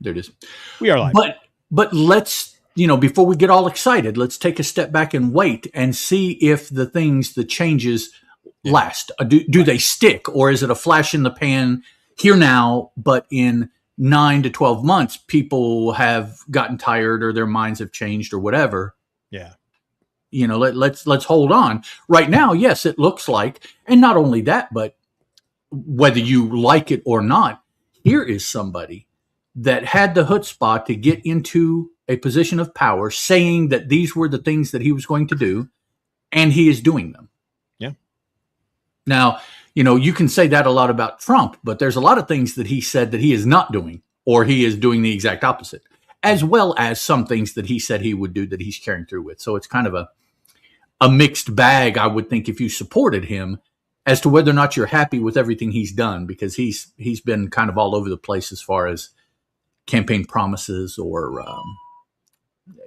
There it is. We are live. But let's, before we get all excited, let's take a step back and wait and see if the changes last. Do they stick, or is it a flash in the pan here now, but in 9 to 12 months, people have gotten tired or their minds have changed or whatever. Yeah. Let's hold on. Right now, yes, it looks like, and not only that, but whether you like it or not, here is somebody that had the chutzpah to get into a position of power, saying that these were the things that he was going to do, and he is doing them. Yeah. Now, you can say that a lot about Trump, but there's a lot of things that he said that he is not doing, or he is doing the exact opposite, as well as some things that he said he would do that he's carrying through with. So it's kind of a mixed bag, I would think, if you supported him, as to whether or not you're happy with everything he's done, because he's been kind of all over the place as far as campaign promises, or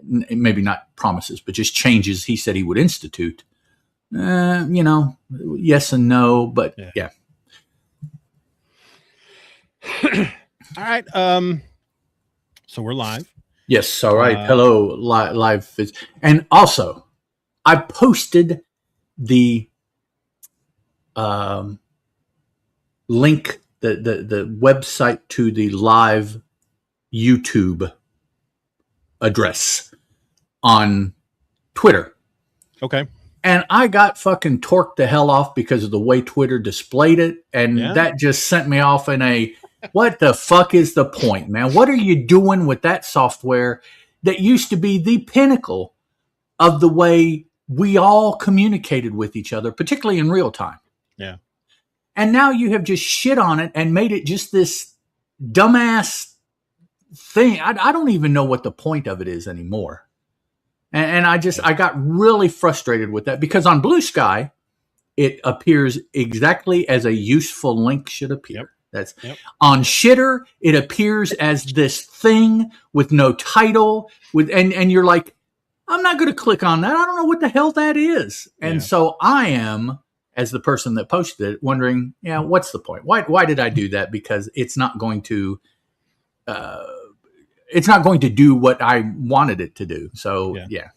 maybe not promises, but just changes he said he would institute. Yes and no, but yeah. All right. So we're live. Yes. All right. Hello, live. And also, I posted the link, the website to the live YouTube address on Twitter. Okay. And I got fucking torqued the hell off because of the way Twitter displayed it. And that just sent me off in what the fuck is the point, man? What are you doing with that software that used to be the pinnacle of the way we all communicated with each other, particularly in real time? Yeah. And now you have just shit on it and made it just this dumbass thing. I don't even know what the point of it is anymore. And I got really frustrated with that, because on Blue Sky, it appears exactly as a useful link should appear. Yep. On Shitter, it appears as this thing with no title, and you're like, I'm not going to click on that. I don't know what the hell that is. And so I am, as the person that posted it, wondering, what's the point? Why did I do that? Because it's not going to do what I wanted it to do. So yeah.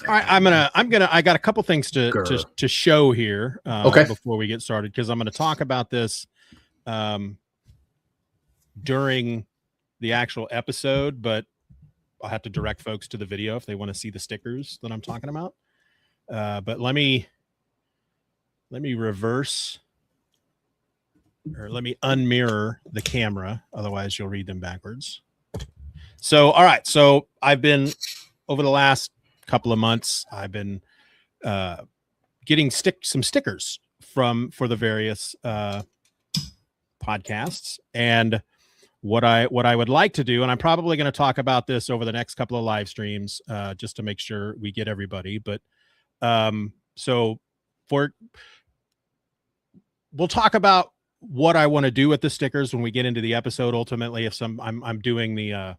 All right, I got a couple things to show here before we get started, because I'm going to talk about this during the actual episode, but I'll have to direct folks to the video if they want to see the stickers that I'm talking about. But let me reverse, or let me unmirror the camera. Otherwise you'll read them backwards. So, all right. So I've been, over the last couple of months, I've been getting some stickers for the various podcasts. And what I would like to do, and I'm probably going to talk about this over the next couple of live streams, just to make sure we get everybody. But we'll talk about what I want to do with the stickers when we get into the episode. Ultimately, I'm doing the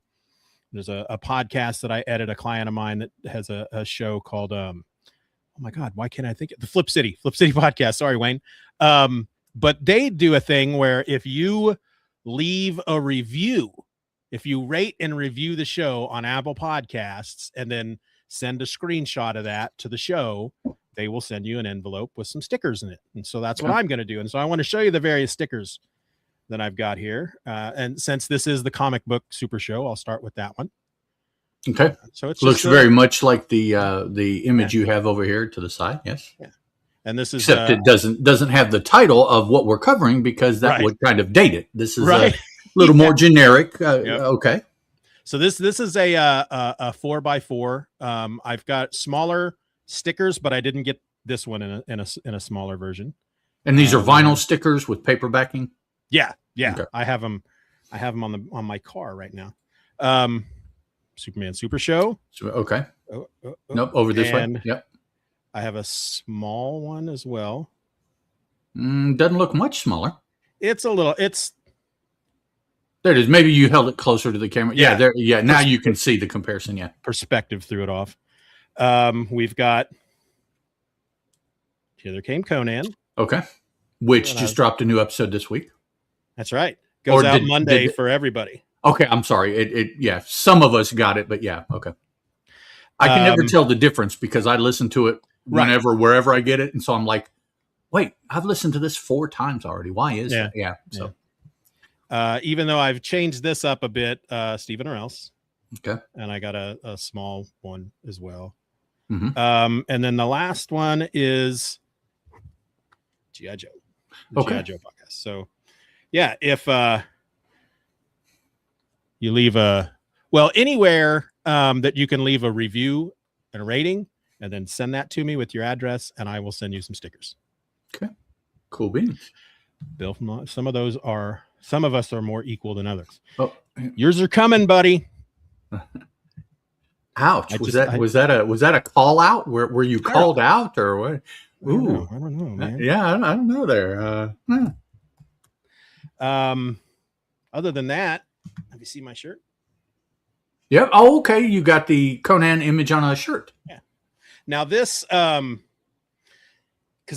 there's a podcast that I edit, a client of mine that has a show called oh my God, why can't I think of the Flip City podcast? Sorry, Wayne. But they do a thing where if you leave a review, if you rate and review the show on Apple Podcasts and then send a screenshot of that to the show, they will send you an envelope with some stickers in it. And so that's what I'm going to do. And so I want to show you the various stickers that I've got here. And since this is the comic book super show, I'll start with that one. Okay. So it looks very much like the image you have over here to the side. Yes. Yeah. And this is, except it doesn't have the title of what we're covering, because that would kind of date it. This is a little more generic. Okay. So this is a 4x4. I've got smaller stickers, but I didn't get this one in a smaller version. And these are vinyl stickers with paper backing. Yeah. Okay. I have them on my car right now. Superman Super Show. Okay. Nope. Over this way. Yep. I have a small one as well. Doesn't look much smaller. It's a little. It's there. It is. Maybe you held it closer to the camera. Yeah. There. Yeah. Now you can see the comparison. Yeah. Perspective threw it off. We've got Here There Came Conan. Okay. Which just dropped a new episode this week. That's right. Goes out Monday for everybody. Okay, I'm sorry. Yeah, some of us got it, but yeah, okay. I can never tell the difference because I listen to it whenever, wherever I get it, and so I'm like, wait, I've listened to this 4 times already. Why is that? Yeah. So, even though I've changed this up a bit, Steven or else. Okay. And I got a small one as well. Mm-hmm. And then the last one is G.I. Joe. Okay. G.I. Joe podcast. So, yeah, if you leave anywhere that you can leave a review and a rating, and then send that to me with your address, and I will send you some stickers. Okay. Cool beans. Bill, some of us are more equal than others. Oh, yours are coming, buddy. Ouch! Was that a call out? Were you called out or what? Ooh, I don't know, man. Yeah, I don't know there. Other than that, have you seen my shirt? Yep. Oh, okay. You got the Conan image on a shirt. Yeah. Now this, because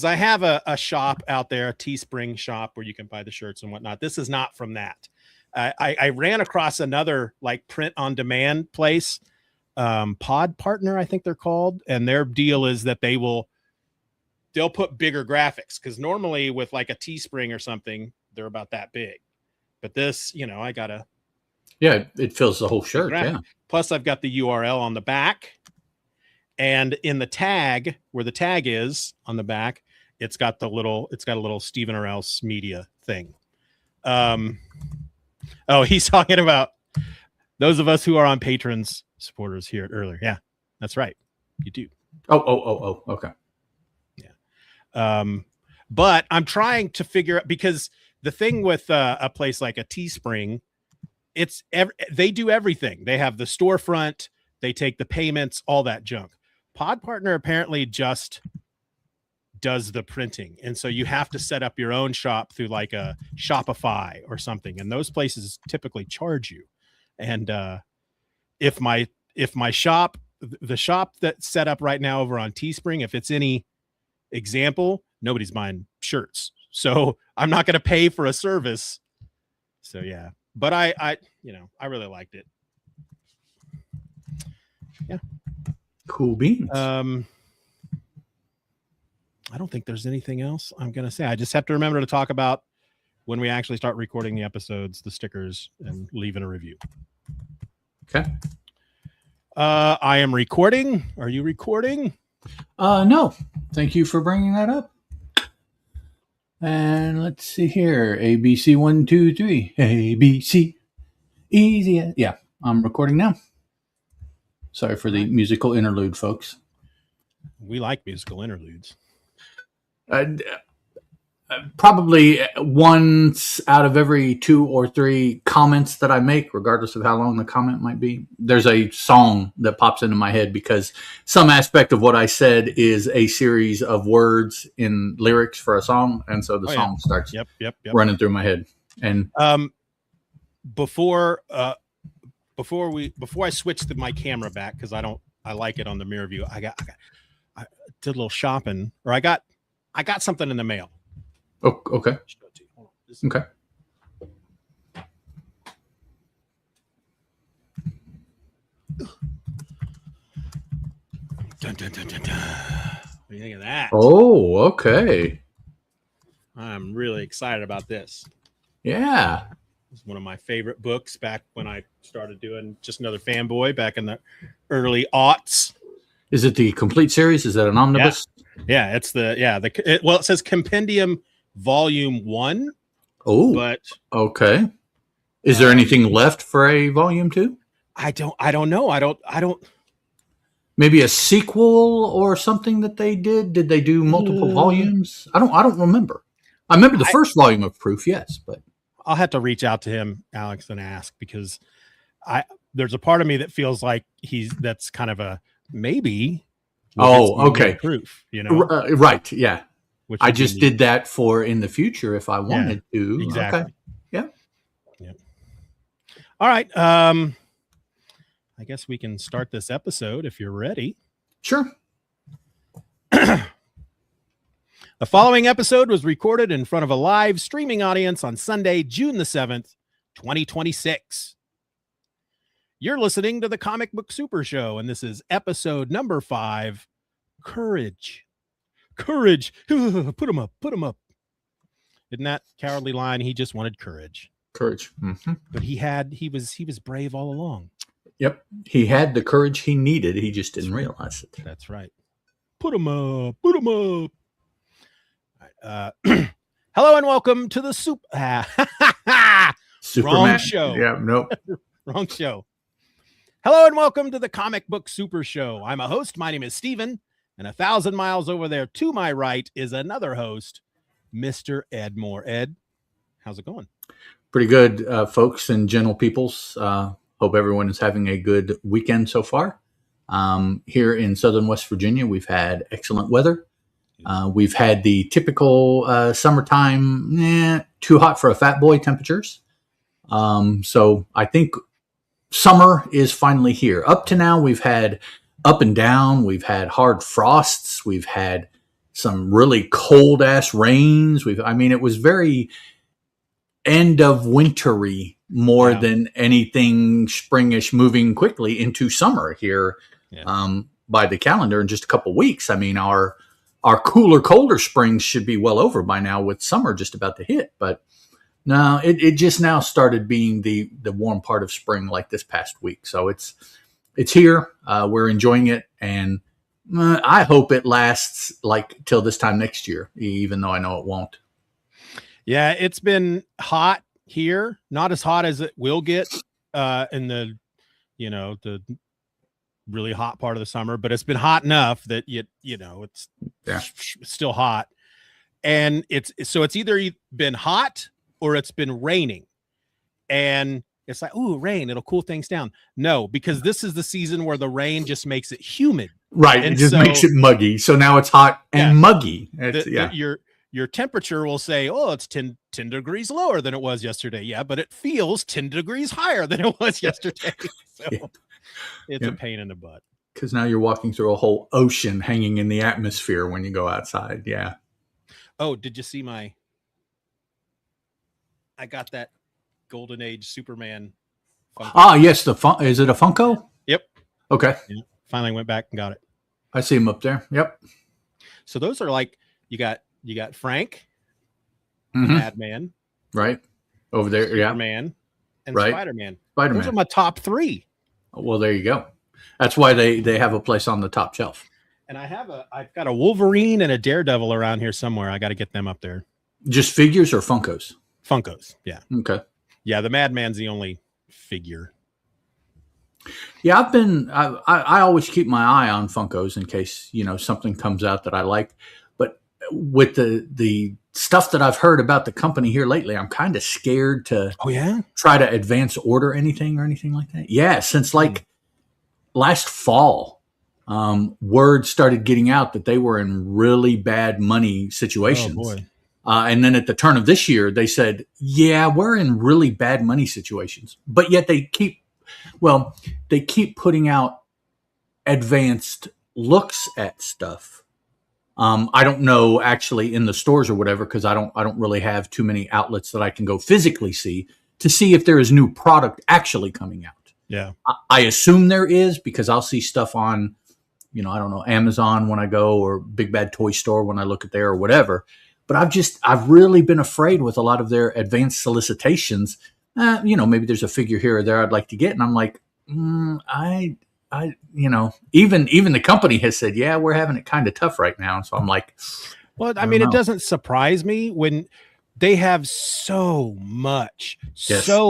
I have a shop out there, a Teespring shop where you can buy the shirts and whatnot. This is not from that. I ran across another like print on demand place, Pod Partner, I think they're called, and their deal is that they'll put bigger graphics, because normally with like a Teespring or something, they're about that big. But this, I gotta. Yeah, it fills the whole shirt. Yeah. Plus, I've got the URL on the back, and in the tag where the tag is on the back, it's got a little Steven or else media thing. Oh, he's talking about those of us who are on patrons supporters here earlier. Yeah, that's right. You do. Oh. Okay. Yeah. But I'm trying to figure out, because the thing with a place like a Teespring, they do everything. They have the storefront, they take the payments, all that junk. Pod Partner apparently just does the printing, and so you have to set up your own shop through like a Shopify or something, and those places typically charge you. And if my shop, the shop that's set up right now over on Teespring, if it's any example, nobody's buying shirts, so I'm not going to pay for a service. So yeah, but I really liked it. Yeah. Cool beans. I don't think there's anything else I'm going to say. I just have to remember to talk about when we actually start recording the episodes, the stickers, and leaving a review. Okay. I am recording. Are you recording? No. Thank you for bringing that up. And let's see here. ABC 1, 2, 3. ABC. Easy. Yeah, I'm recording now. Sorry for the musical interlude, folks. We like musical interludes. Probably once out of every 2 or 3 comments that I make, regardless of how long the comment might be, there's a song that pops into my head, because some aspect of what I said is a series of words in lyrics for a song, and so the song starts running through my head. And before I switched my camera back, because I like it on the mirror view, I did a little shopping, or I got something in the mail. Oh, okay. Okay. Dun, dun, dun, dun, dun. What do you think of that? Oh, okay. I'm really excited about this. Yeah. It's one of my favorite books back when I started doing Just Another Fanboy back in the early aughts. Is it the complete series? Is that an omnibus? Yeah, it's it says Compendium Volume 1. Oh, but okay. Is there anything left for a Volume 2? I don't know. I don't. Maybe a sequel or something that they did. Did they do multiple volumes? I don't remember. I remember the first volume of Proof, yes, but I'll have to reach out to him, Alex, and ask, because there's a part of me that feels like that's kind of a maybe. Oh, okay. Proof, right? Yeah. I just neat. did that for in the future if I wanted to. Exactly. Okay. Yeah. All right. I guess we can start this episode if you're ready. Sure. The following episode was recorded in front of a live streaming audience on Sunday, June the 7th, 2026. You're listening to the Comic Book Super Show, and this is episode number 5, Courage. Courage. Put him up. Put him up. Isn't that cowardly line? He just wanted courage. Courage. Mm-hmm. But he was brave all along. Yep. He had the courage he needed. He just didn't realize it. That's right. Put him up. Put him up. All right, hello and welcome to the Superman. Wrong show. Yeah, nope. Wrong show. Hello and welcome to the Comic Book Super Show. I'm a host. My name is Steven, and 1,000 miles over there to my right is another host, Mr. Ed Moore. Ed, how's it going? Pretty good, folks and gentle peoples. Hope everyone is having a good weekend so far. Here in Southern West Virginia, we've had excellent weather. We've had the typical summertime, too hot for a fat boy temperatures. So I think summer is finally here. Up to now, we've had up and down. We've had hard frosts. We've had some really cold ass rains. It was very end of wintry more than anything springish, moving quickly into summer here by the calendar in just a couple weeks. I mean, our cooler, colder springs should be well over by now with summer just about to hit. But no, it just now started being the warm part of spring like this past week. So it's here. We're enjoying it. And I hope it lasts like till this time next year, even though I know it won't. Yeah, it's been hot here. Not as hot as it will get in the really hot part of the summer, but it's been hot enough that it's still hot. And it's either been hot or it's been raining. And it's like, ooh, rain, it'll cool things down. No, because this is the season where the rain just makes it humid. Right. And it just makes it muggy. So now it's hot and muggy. Your temperature will say, oh, it's 10 degrees lower than it was yesterday. Yeah, but it feels 10 degrees higher than it was yesterday. So it's a pain in the butt. Because now you're walking through a whole ocean hanging in the atmosphere when you go outside. Yeah. Oh, did you see I got that Golden Age Superman Funko. Ah, yes. Is it a Funko? Yep. Okay. Yeah, finally went back and got it. I see him up there. Yep. So those are like, you got Frank, Madman, right over there. Superman, and Spider-Man. Spider-Man. Those are my top 3. Well, there you go. That's why they have a place on the top shelf. And I've got a Wolverine and a Daredevil around here somewhere. I got to get them up there. Just figures or Funkos? Funkos. Yeah. Okay. Yeah. The Madman's the only figure. Yeah. I always keep my eye on Funkos in case, something comes out that I like. But with the stuff that I've heard about the company here lately, I'm kind of scared to try to advance order anything or anything like that. Yeah. Since last fall, word started getting out that they were in really bad money situations. Oh, boy. And then at the turn of this year, they said, yeah, we're in really bad money situations. But yet they keep putting out advanced looks at stuff. I don't know actually in the stores or whatever, because I don't really have too many outlets that I can go physically see if there is new product actually coming out. Yeah. I assume there is, because I'll see stuff on, I don't know, Amazon when I go, or Big Bad Toy Store when I look at there or whatever. But I've really been afraid with a lot of their advanced solicitations. Maybe there's a figure here or there I'd like to get. And I'm like, even the company has said, yeah, we're having it kind of tough right now. So I'm like, well, it doesn't surprise me when they have so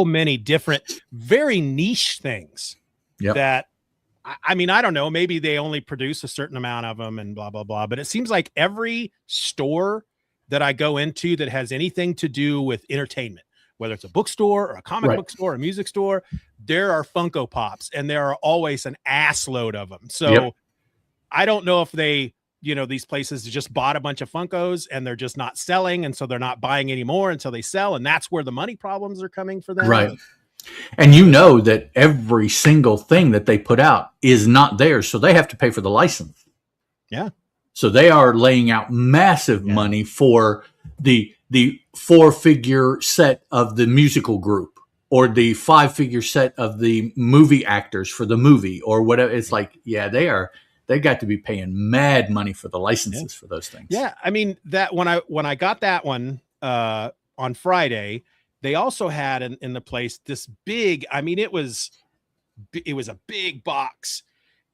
many different, very niche things that, I don't know, maybe they only produce a certain amount of them and blah, blah, blah. But it seems like every store that I go into that has anything to do with entertainment, whether it's a bookstore or a comic book store, or a music store, there are Funko Pops, and there are always an ass load of them. So I don't know if they, these places just bought a bunch of Funkos and they're just not selling. And so they're not buying any more until they sell. And that's where the money problems are coming for them. Right. And that every single thing that they put out is not theirs. So they have to pay for the license. Yeah. So they are laying out massive money for the 4-figure set of the musical group. or the 5-figure set of the movie actors for the movie or whatever. It's like, yeah, they got to be paying mad money for the licenses for those things. Yeah. I mean, that when I got that one on Friday, they also had in the place this big, I mean, it was a big box,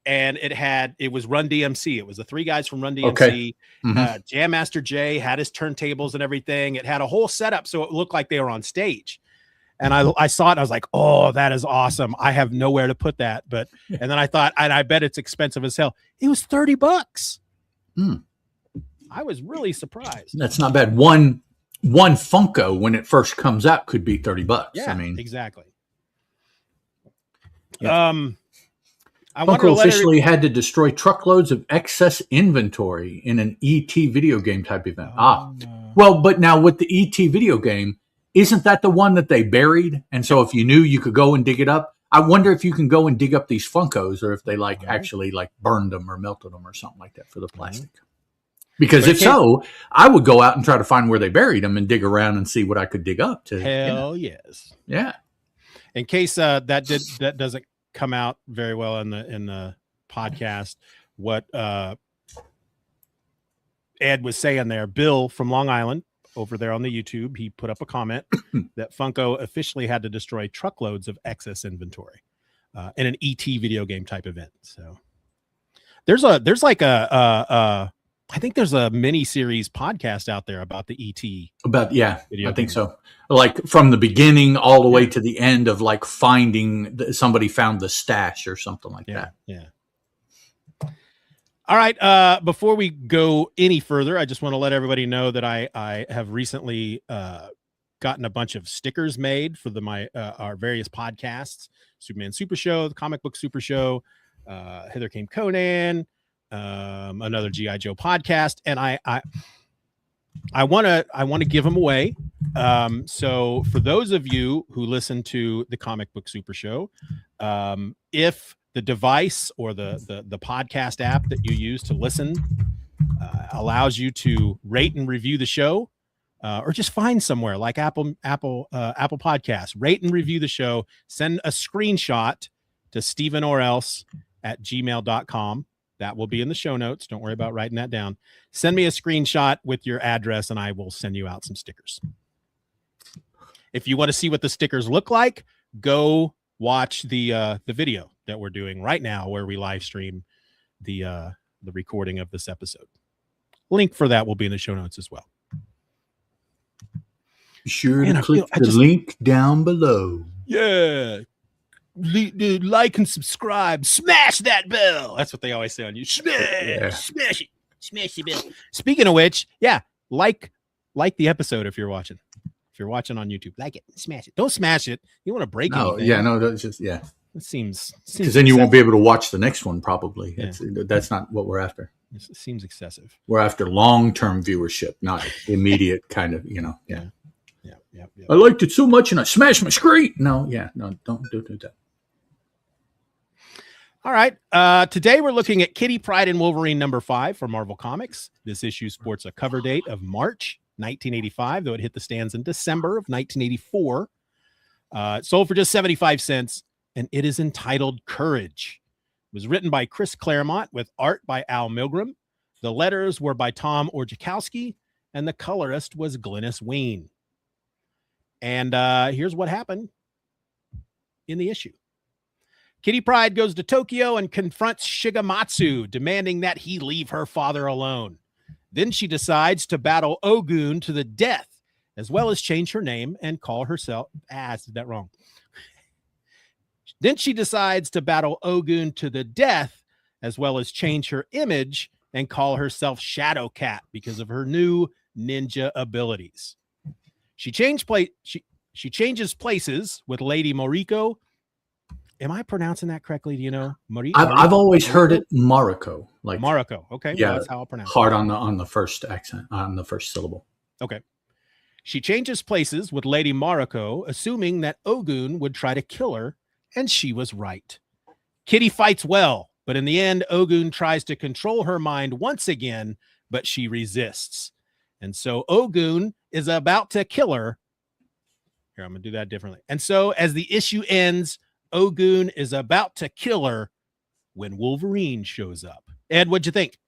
and it was Run DMC. It was the 3 guys from Run DMC. Okay. Jam Master Jay had his turntables and everything. It had a whole setup, so it looked like they were on stage. And I saw it, and I was like, oh, that is awesome. I have nowhere to put that. And then I thought, and I bet it's expensive as hell. It was $30. I was really surprised. That's not bad. One Funko, when it first comes out, could be $30. Yeah, I mean, exactly. Yeah. I Funko officially had to destroy truckloads of excess inventory in an ET video game type event. Well, but now with the ET video game, isn't that the one that they buried? And so if you knew, you could go and dig it up. I wonder if you can go and dig up these Funkos, or if they actually burned them or melted them or something like that for the plastic. Because if so, I would go out and try to find where they buried them and dig around and see what I could dig up. Yes. Yeah. In case that doesn't come out very well in the podcast, what Ed was saying there, Bill from Long Island over there on the YouTube, he put up a comment that Funko officially had to destroy truckloads of excess inventory in an ET video game type event. So there's like I think there's a mini series podcast out there about the ET. I think so. Like from the beginning all the way to the end of finding somebody found the stash or something like that. Yeah. All right. Before we go any further, I just want to let everybody know that I have recently gotten a bunch of stickers made for our various podcasts: Superman Super Show, the Comic Book Super Show, Hither Came Conan, another GI Joe podcast, and I want to give them away. So for those of you who listen to the Comic Book Super Show, if the device or the podcast app that you use to listen allows you to rate and review the show, or just find somewhere like Apple Podcasts, rate and review the show, send a screenshot to stevenorelse@gmail.com. That will be in the show notes. Don't worry about writing that down. Send me a screenshot with your address, and I will send you out some stickers. If you want to see what the stickers look like, go watch the video that we're doing right now, where we live stream the recording of this episode. Link for that will be in the show notes as well. Be sure to click the link down below. Yeah. Like and subscribe. Smash that bell. That's what they always say on you. Smash it. Smash the bell. Speaking of which, like the episode if you're watching. If you're watching on YouTube, like it, smash it. Don't smash it. You want to break anything. That's just It seems because then you won't be able to watch the next one. Probably. Yeah. That's not what we're after. It seems excessive. We're after long-term viewership, not immediate kind of. Yeah. I liked it so much and I smashed my screen. No, don't do that. All right. Today we're looking at Kitty Pryde and Wolverine #5 for Marvel Comics. This issue sports a cover date of March 1985, though it hit the stands in December of 1984. It sold for just 75 cents, and it is entitled Courage. It was written by Chris Claremont with art by Al Milgrom. The letters were by Tom Orzechowski, and the colorist was Glynis Wein. And here's what happened in the issue. Kitty Pryde goes to Tokyo and confronts Shigematsu, demanding that he leave her father alone. Then she decides to battle Ogun to the death, as well as change her name and call herself... I did that wrong. Then she decides to battle Ogun to the death, as well as change her image and call herself Shadow Cat because of her new ninja abilities. She changes places with Lady Moriko. Am I pronouncing that correctly? Do you know? I've always heard it Mariko. Like Mariko. Okay. Yeah, well, that's how I'll pronounce hard it. on the first accent, on the first syllable. Okay. She changes places with Lady Mariko, assuming that Ogun would try to kill her, and she was right. Kitty fights well, but in the end, Ogun tries to control her mind once again, but she resists. And so Ogun is about to kill her, Here, I'm gonna do that differently. And so as the issue ends, Ogun is about to kill her when Wolverine shows up. Ed, what'd you think?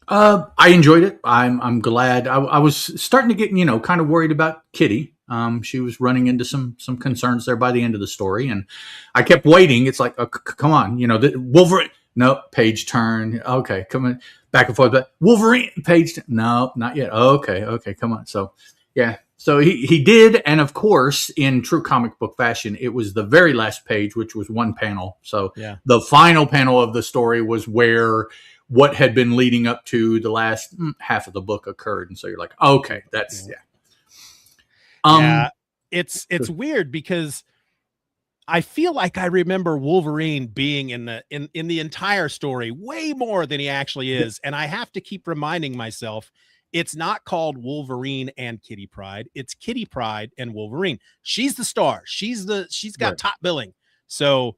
I enjoyed it. I'm glad. I was starting to get, kind of worried about Kitty. She was running into some concerns there by the end of the story, and I kept waiting. It's like, come on, the Wolverine. No, page turn. Okay, come on, back and forth. But Wolverine page. No, not yet. Okay, come on. So, yeah. So he did, and of course, in true comic book fashion, it was the very last page, which was one panel. So yeah. The final panel of the story was where what had been leading up to the last half of the book occurred, and so you're like, okay, that's yeah. It's weird because I feel like I remember Wolverine being in the entire story way more than he actually is, and I have to keep reminding myself it's not called Wolverine and Kitty Pryde. It's Kitty Pryde and Wolverine. She's the star. She's got right. top billing. So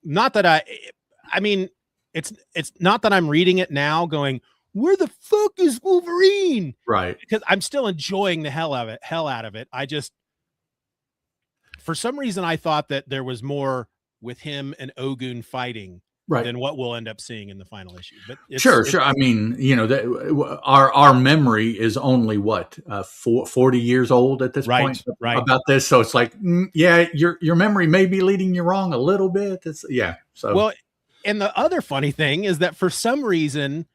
not that I mean, it's not that I'm reading it now going, where the fuck is Wolverine? Right. Because I'm still enjoying the hell out of it. I just, for some reason, I thought that there was more with him and Ogun fighting than what we'll end up seeing in the final issue. But sure. I mean, our memory is only 40 years old at this point about this. So it's like, your memory may be leading you wrong a little bit. So well, and the other funny thing is that for some reason,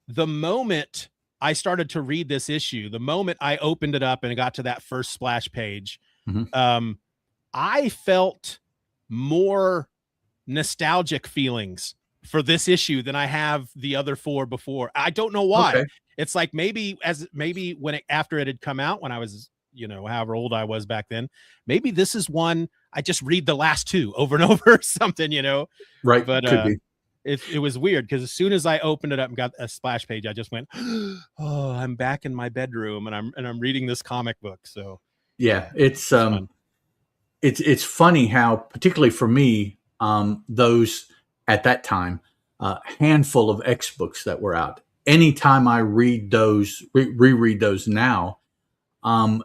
the moment I started to read this issue, the moment I opened it up and it got to that first splash page, I felt more nostalgic feelings for this issue than I have the other four before. I don't know why. Okay. It's like maybe when after it had come out, when I was, however old I was back then, maybe this is one I just read the last two over and over or something, Right. But could be. It was weird because as soon as I opened it up and got a splash page, I just went, "Oh, I'm back in my bedroom and I'm reading this comic book." So yeah, it's funny how, particularly for me, those at that time, handful of X books that were out. Anytime I read those, reread those now,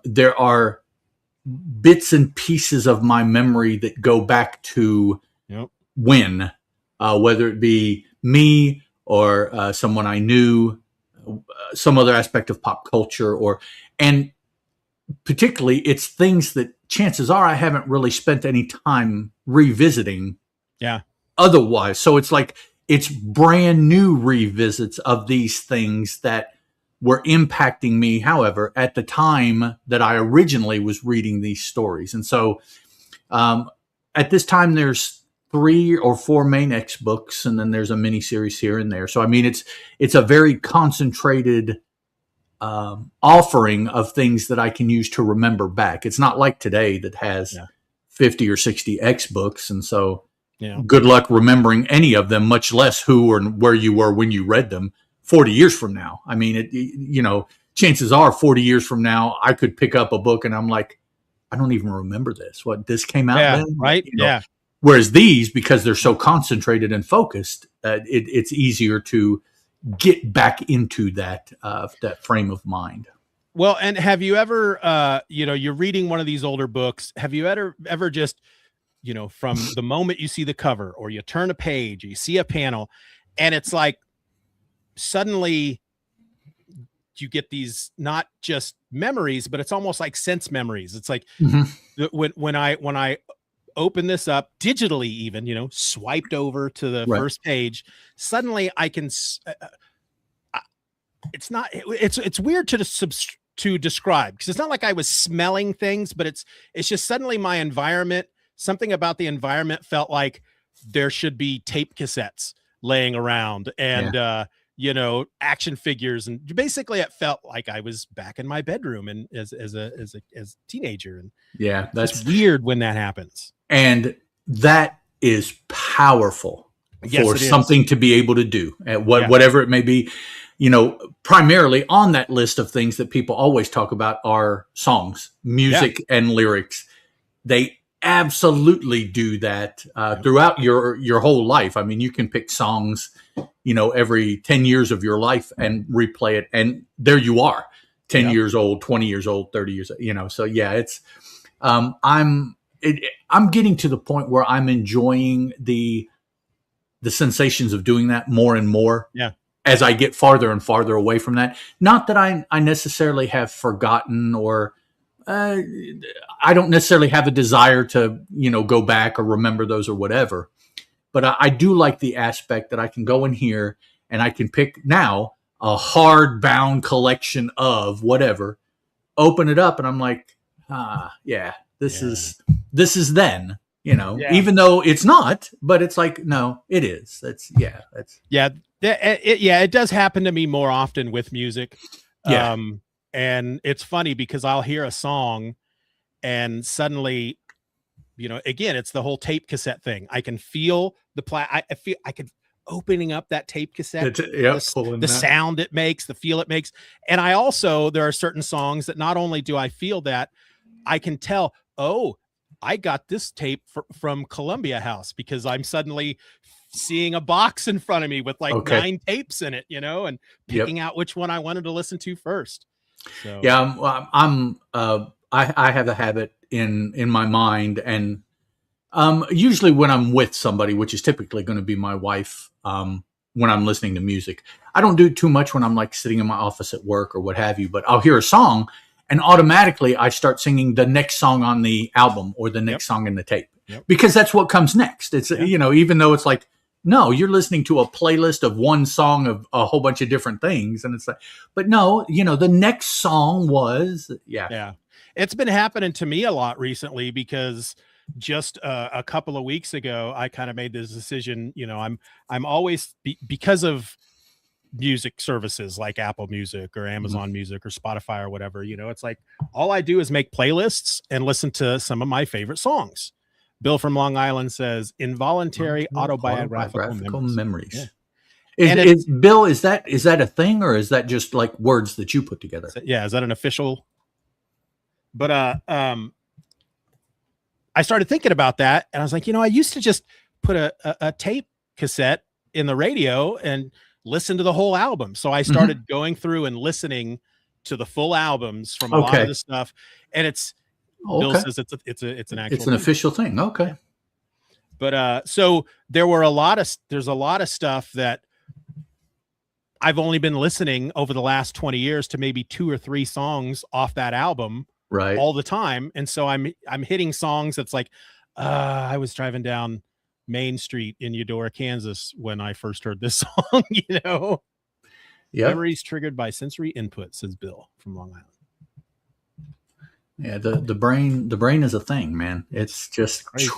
there are bits and pieces of my memory that go back to when. Whether it be me or someone I knew, some other aspect of pop culture, and particularly it's things that chances are I haven't really spent any time revisiting. Yeah. Otherwise, so it's like it's brand new revisits of these things that were impacting me. However, at the time that I originally was reading these stories, and so at this time there's 3 or 4 main X books, and then there's a mini series here and there. So I mean, it's a very concentrated offering of things that I can use to remember back. It's not like today that has 50 or 60 X books, and so good luck remembering any of them, much less who or where you were when you read them 40 years from now. I mean, chances are 40 years from now, I could pick up a book and I'm like, I don't even remember this. What, this came out then? Right? Yeah. Whereas these, because they're so concentrated and focused, it's easier to get back into that frame of mind. Well, and have you ever, you're reading one of these older books. Have you ever just, from the moment you see the cover or you turn a page, or you see a panel, and it's like suddenly you get these not just memories, but it's almost like sense memories. It's like when I open this up digitally, even, swiped over to the first page, suddenly I can, it's weird to describe because it's not like I was smelling things, but it's just suddenly my environment, something about the environment felt like there should be tape cassettes laying around and, action figures. And basically it felt like I was back in my bedroom and as a teenager. And that's weird when that happens. And that is powerful for something to be able to do at whatever it may be. Primarily on that list of things that people always talk about are songs, music, and lyrics. They absolutely do that throughout your whole life. I mean, you can pick songs, every 10 years of your life and replay it. And there you are, 10 years old, 20 years old, 30 years, so yeah, it's, I'm getting to the point where I'm enjoying the sensations of doing that more and more. Yeah. As I get farther and farther away from that. Not that I necessarily have forgotten, or I don't necessarily have a desire to, go back or remember those or whatever. But I do like the aspect that I can go in here and I can pick now a hardbound collection of whatever, open it up, and I'm like, this is then, even though it's not, but it's like, no, it is. It does happen to me more often with music. Yeah. And it's funny because I'll hear a song and suddenly, again, it's the whole tape cassette thing. I can feel I could opening up that tape cassette, the sound it makes, the feel it makes. And there are certain songs that not only do I feel that, I can tell, oh, I got this tape from Columbia House, because I'm suddenly seeing a box in front of me with 9 tapes in it, and picking out which one I wanted to listen to first. So. Yeah, I have a habit in my mind, and usually when I'm with somebody, which is typically going to be my wife, when I'm listening to music, I don't do too much when I'm sitting in my office at work or what have you, but I'll hear a song and automatically I start singing the next song on the album or the next song in the tape, because that's what comes next. It's, even though it's no, you're listening to a playlist of one song of a whole bunch of different things. And it's but no, the next song was, it's been happening to me a lot recently, because just a couple of weeks ago, I kind of made this decision. I'm always, because of music services like Apple Music or Amazon Music or Spotify or whatever, it's all I do is make playlists and listen to some of my favorite songs. Bill from Long Island says involuntary autobiographical memories. Yeah. Bill, is that a thing, or is that just words that you put together? Yeah. Is that an official? But I started thinking about that, and I was like, I used to just put a tape cassette in the radio and listen to the whole album. So I started going through and listening to the full albums from a lot of the stuff, and it's. Bill says it's an official thing. Okay. But so there's a lot of stuff that I've only been listening over the last 20 years to maybe 2 or 3 songs off that album all the time. And so I'm hitting songs that's I was driving down Main Street in Eudora, Kansas when I first heard this song, Yeah. Memories triggered by sensory input, says Bill from Long Island. Yeah, the brain is a thing, man. It's just crazy.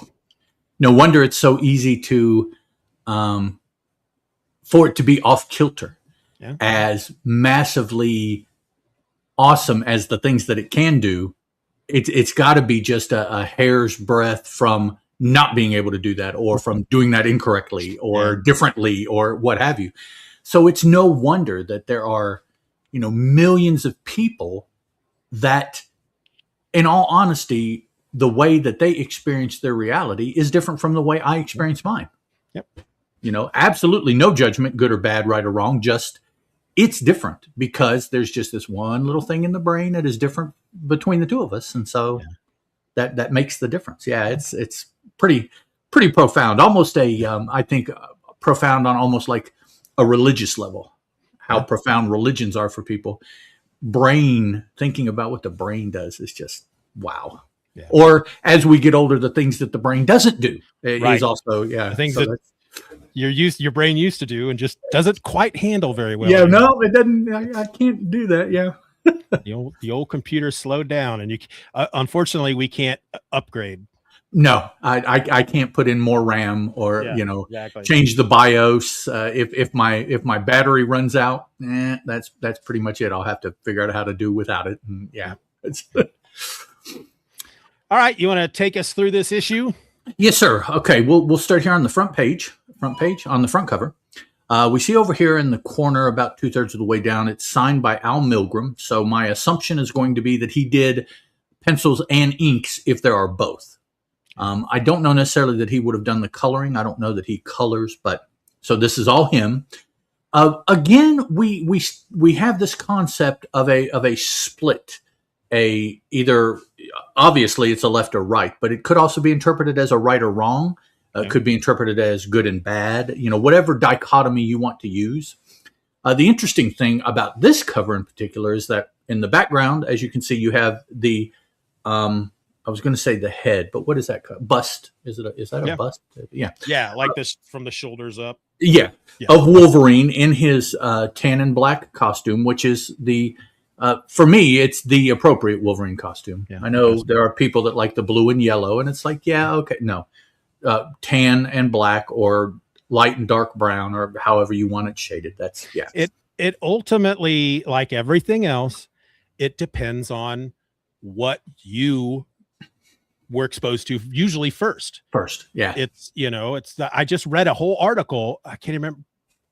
No wonder it's so easy to for it to be off kilter. Yeah. As massively awesome as the things that it can do, it's got to be just a hair's breadth from not being able to do that, or from doing that incorrectly or differently or what have you. So it's no wonder that there are, millions of people that, in all honesty, the way that they experience their reality is different from the way I experience mine. Yep. Absolutely no judgment, good or bad, right or wrong. Just it's different because there's just this one little thing in the brain that is different between the two of us. And so that makes the difference. Yeah. It's pretty profound. Almost I think profound on almost like a religious level, how profound religions are for people. Thinking about what the brain does is just wow. Yeah. Or as we get older, the things that the brain doesn't do is also the things that your brain used to do and just doesn't quite handle very well. Yeah, no, it doesn't. I can't do that. Yeah. the old computer slowed down, and you unfortunately we can't upgrade. No, I can't put in more RAM or change the BIOS. If my battery runs out, that's pretty much it. I'll have to figure out how to do without it. And all right, you want to take us through this issue? Yes, sir. Okay, we'll start here on the front page on the front cover. We see over here in the corner, about 2/3 of the way down, it's signed by Al Milgrom. So my assumption is going to be that he did pencils and inks if there are both. I don't know necessarily that he would have done the coloring. I don't know that he colors, but so this is all him. Again, we have this concept of a split, either, obviously it's a left or right, but it could also be interpreted as a right or wrong. It could be interpreted as good and bad, whatever dichotomy you want to use. The interesting thing about this cover in particular is that in the background, as you can see, you have the, I was going to say the head, but what is that? Bust? Is that a bust? Yeah. Yeah, like this from the shoulders up. Yeah. Of Wolverine in his tan and black costume, which is for me, it's the appropriate Wolverine costume. Yeah, I know there are people that like the blue and yellow, and it's like, yeah, okay, no. Tan and black, or light and dark brown, or however you want it shaded. That's, yeah. It ultimately, like everything else, it depends on what you were exposed to usually first. Yeah. I just read a whole article, I can't remember,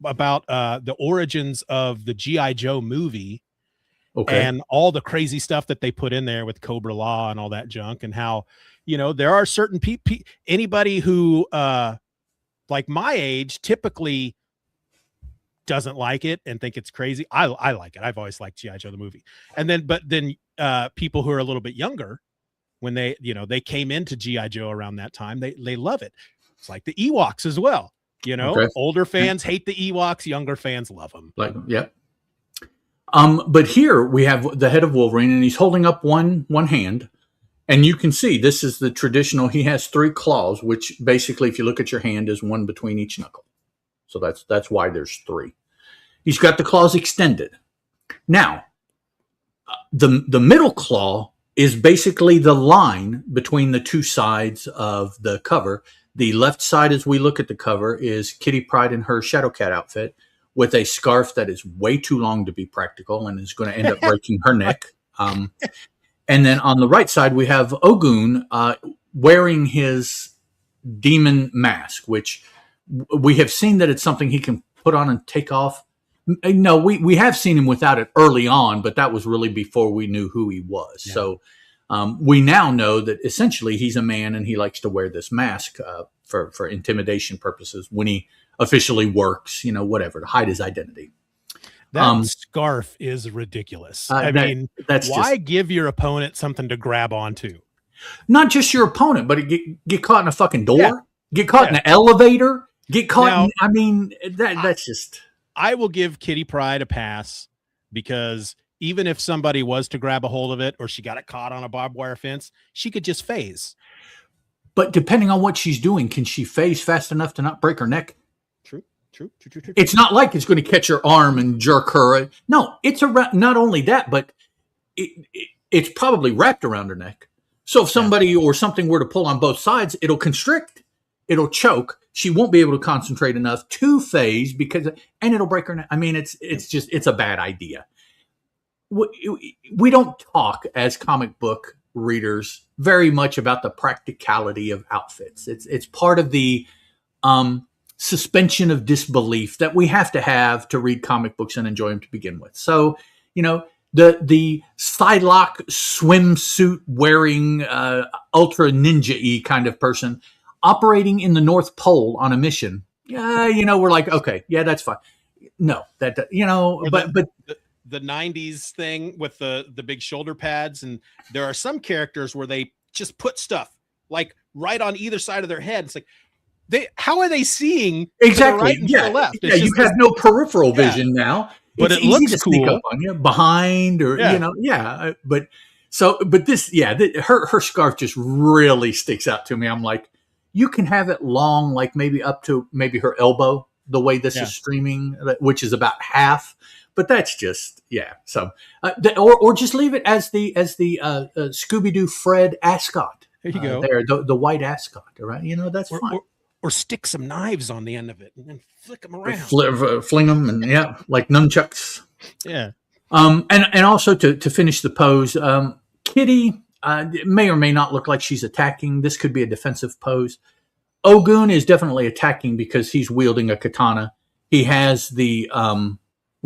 about the origins of the G.I. Joe movie. Okay. And all the crazy stuff that they put in there with Cobra Law and all that junk, and how, there are certain people, anybody who, like my age, typically doesn't like it and think it's crazy. I like it. I've always liked G.I. Joe the movie. But then people who are a little bit younger, when they came into G.I. Joe around that time, they love it. It's like the Ewoks as well. Older fans hate the Ewoks, younger fans love them. Yeah. But here we have the head of Wolverine, and he's holding up one hand, and you can see this is the traditional. He has 3 claws, which basically, if you look at your hand, is one between each knuckle. So that's why there's 3. He's got the claws extended. Now, the middle claw is basically the line between the 2 sides of the cover. The left side, as we look at the cover, is Kitty Pryde in her Shadowcat outfit, with a scarf that is way too long to be practical and is going to end up breaking her neck. And then on the right side, we have Ogun wearing his demon mask, which we have seen that it's something he can put on and take off. No, we have seen him without it early on, but that was really before we knew who he was. Yeah. So we now know that essentially he's a man, and he likes to wear this mask for intimidation purposes when he officially works, whatever, to hide his identity. That scarf is ridiculous. I mean, why give your opponent something to grab onto? Not just your opponent, but get caught in a fucking door, get caught in an elevator, get caught. That's just. I will give Kitty Pryde a pass, because even if somebody was to grab a hold of it, or she got it caught on a barbed wire fence, she could just phase. But depending on what she's doing, can she phase fast enough to not break her neck? True. It's not like it's going to catch her arm and jerk her. No, it's not only that, but it's probably wrapped around her neck. So if somebody or something were to pull on both sides, it'll constrict, it'll choke. She won't be able to concentrate enough to phase, and it'll break her neck. I mean, it's a bad idea. We don't talk as comic book readers very much about the practicality of outfits. It's part of the suspension of disbelief that we have to read comic books and enjoy them to begin with. So, the Psylocke swimsuit wearing ultra ninja-y kind of person operating in the North Pole on a mission, we're like, okay, yeah, that's fine. No, but the 90s thing with the big shoulder pads, and there are some characters where they just put stuff like right on either side of their head. It's like, how are they seeing exactly to the right and to the left? Yeah, you have no peripheral vision now. But it's it looks to cool. Sneak up on you behind, or her scarf just really sticks out to me. I'm like, you can have it long, like maybe up to maybe her elbow, the way this is streaming, which is about half. But that's just So, or just leave it as the Scooby-Doo Fred ascot. There you go. There, the white ascot. Right? That's fine. Or stick some knives on the end of it and then flick them around. Fling them, and like nunchucks. Yeah. And also to finish the pose, Kitty may or may not look like she's attacking. This could be a defensive pose. Ogun is definitely attacking because he's wielding a katana. He has the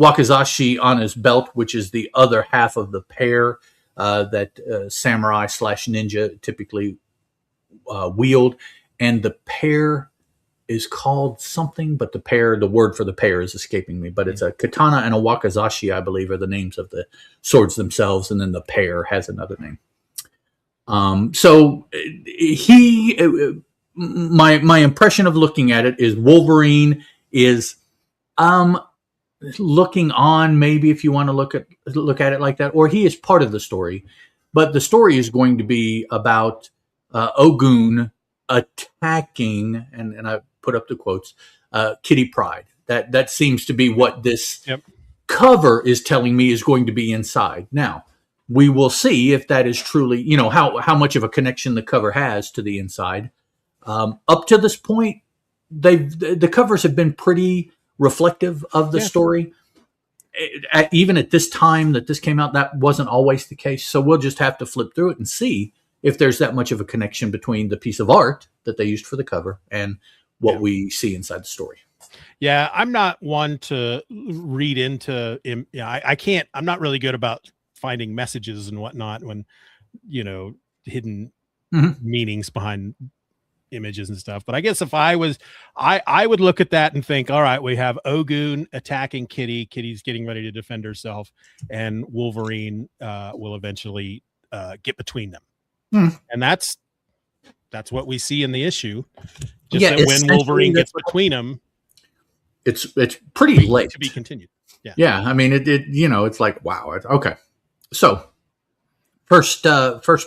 wakizashi on his belt, which is the other half of the pair that samurai/ninja typically wield. And the pair is called something, but the word for the pair is escaping me. But it's a katana and a wakizashi, I believe, are the names of the swords themselves, and then the pair has another name. So my impression of looking at it is Wolverine is looking on, maybe, if you want to look at it like that, or he is part of the story. But the story is going to be about Ogun attacking, and I put up the quotes, Kitty Pryde. That seems to be what this cover is telling me is going to be inside. Now, we will see if that is truly, how much of a connection the cover has to the inside. Up to this point, the covers have been pretty reflective of the story. Even at this time that this came out, that wasn't always the case. So we'll just have to flip through it and see if there's that much of a connection between the piece of art that they used for the cover and what we see inside the story. Yeah, I'm not one to read into. I can't. I'm not really good about finding messages and whatnot when, hidden meanings behind images and stuff. But I guess if I was, I would look at that and think, all right, we have Ogun attacking Kitty. Kitty's getting ready to defend herself, and Wolverine will eventually get between them. And that's what we see in the issue. Just that when Wolverine gets between them, it's pretty late to be continued. Yeah. I mean, it's like, wow. Okay. So first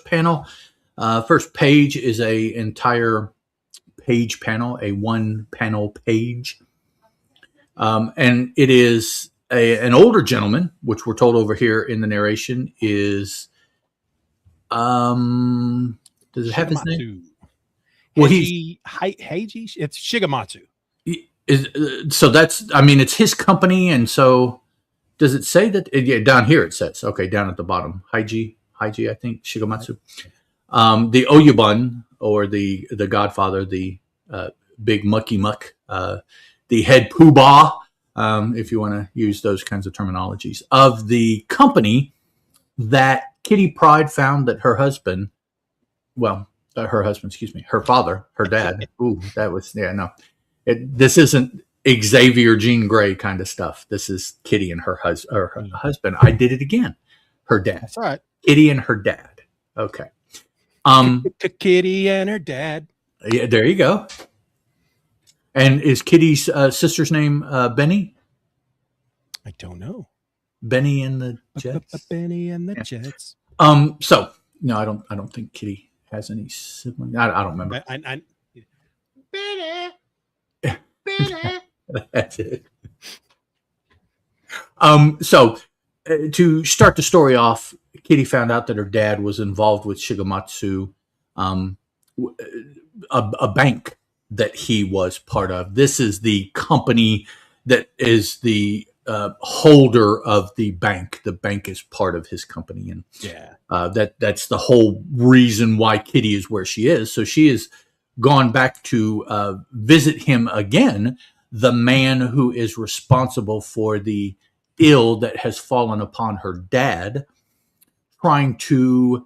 panel, first page is a entire page panel, a 1-panel page. And it is an older gentleman, which we're told over here in the narration is, does it have his name? Well, Heiji. It's Shigematsu. So it's his company. And so does it say that? Yeah, down here it says, okay, down at the bottom, Heiji, I think, Shigematsu. The Oyabun, or the Godfather, the big mucky muck, the head poobah, if you want to use those kinds of terminologies, of the company that Kitty Pryde found that her father, her dad. Ooh, that was, no. This isn't Xavier Jean Grey kind of stuff. This is Kitty and her husband. I did it again. Her dad. That's right. Kitty and her dad. Okay. Kitty and her dad. Yeah, there you go. And is Kitty's sister's name Benny? I don't know. Benny and the Jets. Benny and the Jets. So no, I don't think Kitty has any siblings. I don't remember. Benny. That's it. So to start the story off, Kitty found out that her dad was involved with Shigematsu, a bank that he was part of. This is the company that is the holder of the bank. The bank is part of his company, and that's the whole reason why Kitty is where she is. So she has gone back to visit him again, the man who is responsible for the ill that has fallen upon her dad, trying to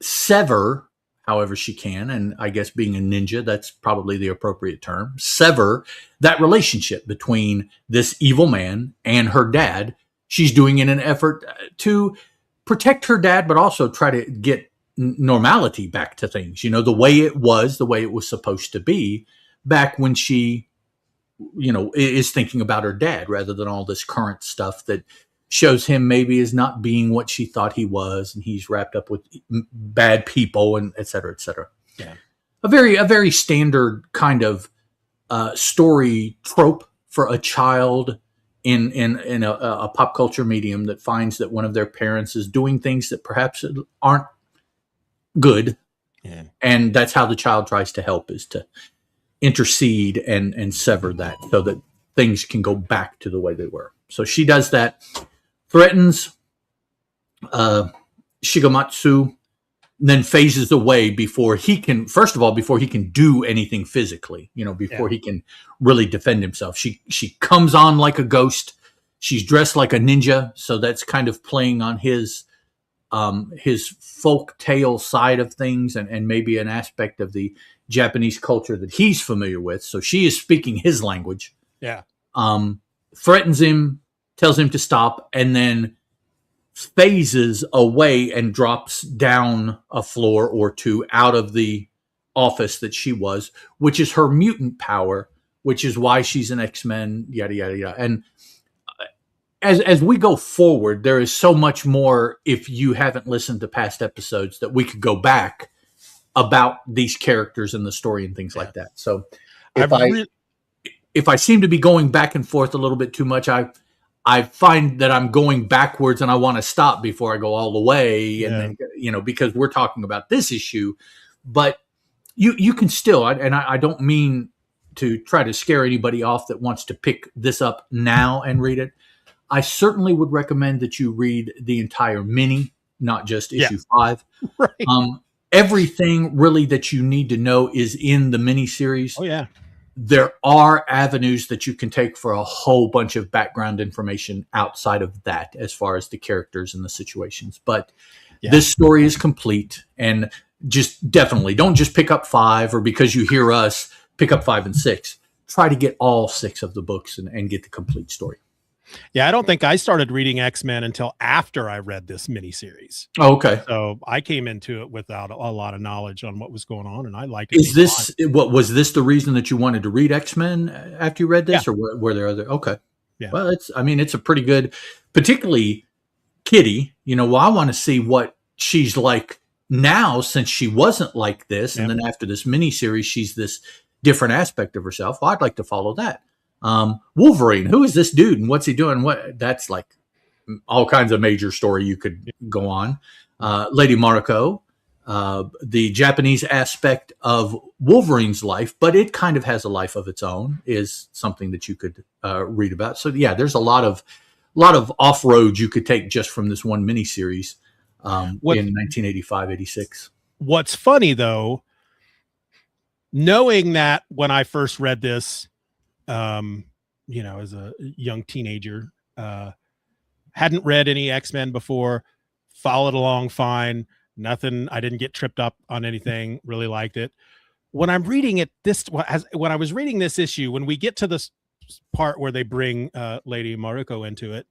sever, however she can, and I guess being a ninja, that's probably the appropriate term, sever that relationship between this evil man and her dad. She's doing it in an effort to protect her dad, but also try to get normality back to things, the way it was supposed to be back when she, is thinking about her dad rather than all this current stuff that shows him maybe is not being what she thought he was, and he's wrapped up with bad people, and et cetera, et cetera. Yeah. A very standard kind of story trope for a child in a pop culture medium that finds that one of their parents is doing things that perhaps aren't good. Yeah. And that's how the child tries to help, is to intercede and sever that so that things can go back to the way they were. So she does that, threatens Shigematsu, then phases away before he can do anything physically, before he can really defend himself. She comes on like a ghost. She's dressed like a ninja. So that's kind of playing on his folk tale side of things, and maybe an aspect of the Japanese culture that he's familiar with. So she is speaking his language. Yeah. Threatens him, tells him to stop, and then phases away and drops down a floor or two out of the office that she was, which is her mutant power, which is why she's an X-Men, yada, yada, yada. And as we go forward, there is so much more, if you haven't listened to past episodes, that we could go back about these characters and the story and things like that. So if I seem to be going back and forth a little bit too much, I find that I'm going backwards and I want to stop before I go all the way. And then, because we're talking about this issue, but you can still, I don't mean to try to scare anybody off that wants to pick this up now and read it. I certainly would recommend that you read the entire mini, not just issue 5. Right. Everything really that you need to know is in the mini series. Oh yeah. There are avenues that you can take for a whole bunch of background information outside of that, as far as the characters and the situations. But this story is complete, and just definitely don't just pick up 5, or because you hear us pick up 5 and 6. Try to get all 6 of the books and get the complete story. Yeah, I don't think I started reading X-Men until after I read this miniseries. Oh, okay. So I came into it without a lot of knowledge on what was going on, and I liked it. Was this the reason that you wanted to read X-Men after you read this, or were there other? Okay. Yeah. Well, it's a pretty good, particularly Kitty. I want to see what she's like now, since she wasn't like this, and then after this miniseries, she's this different aspect of herself. Well, I'd like to follow that. Wolverine, who is this dude and what's he doing? That's like all kinds of major story you could go on. Lady Mariko, the Japanese aspect of Wolverine's life, but it kind of has a life of its own, is something that you could read about. So yeah, there's a lot of off-road you could take just from this one miniseries in 1985-86. What's funny though, knowing that when I first read this, as a young teenager, hadn't read any X-Men before, followed along fine, nothing. I didn't get tripped up on anything, really liked it. When I'm reading it, when I was reading this issue, when we get to this part where they bring Lady Mariko into it,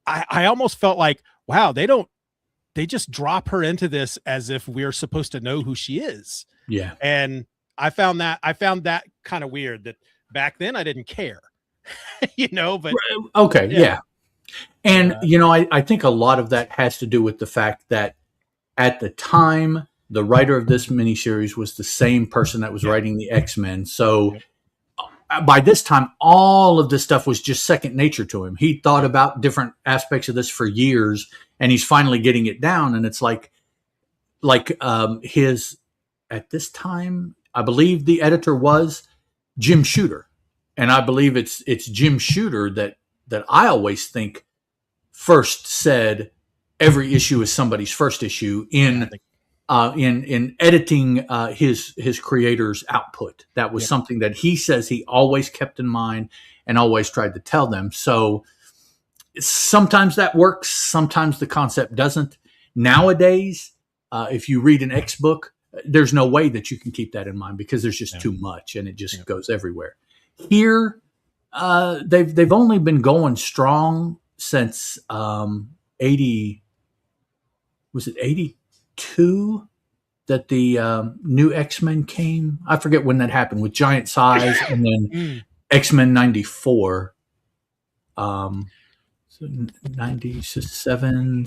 I almost felt like, wow, they just drop her into this as if we're supposed to know who she is. Yeah. And I found that kind of weird, that back then I didn't care, but okay. Yeah. And, I think a lot of that has to do with the fact that at the time, the writer of this miniseries was the same person that was writing the X-Men. So by this time, all of this stuff was just second nature to him. He thought about different aspects of this for years, and he's finally getting it down. And it's like his, at this time, I believe the editor was Jim Shooter. And I believe it's Jim Shooter that I always think first said every issue is somebody's first issue in editing his creator's output. That was something that he says he always kept in mind and always tried to tell them. So sometimes that works. Sometimes the concept doesn't. Nowadays, if you read an X book, there's no way that you can keep that in mind, because there's just too much and it just goes everywhere. Here, they've only been going strong since 82 that the new X-Men came. I forget when that happened, with Giant Size, and then X-Men 94. So 97.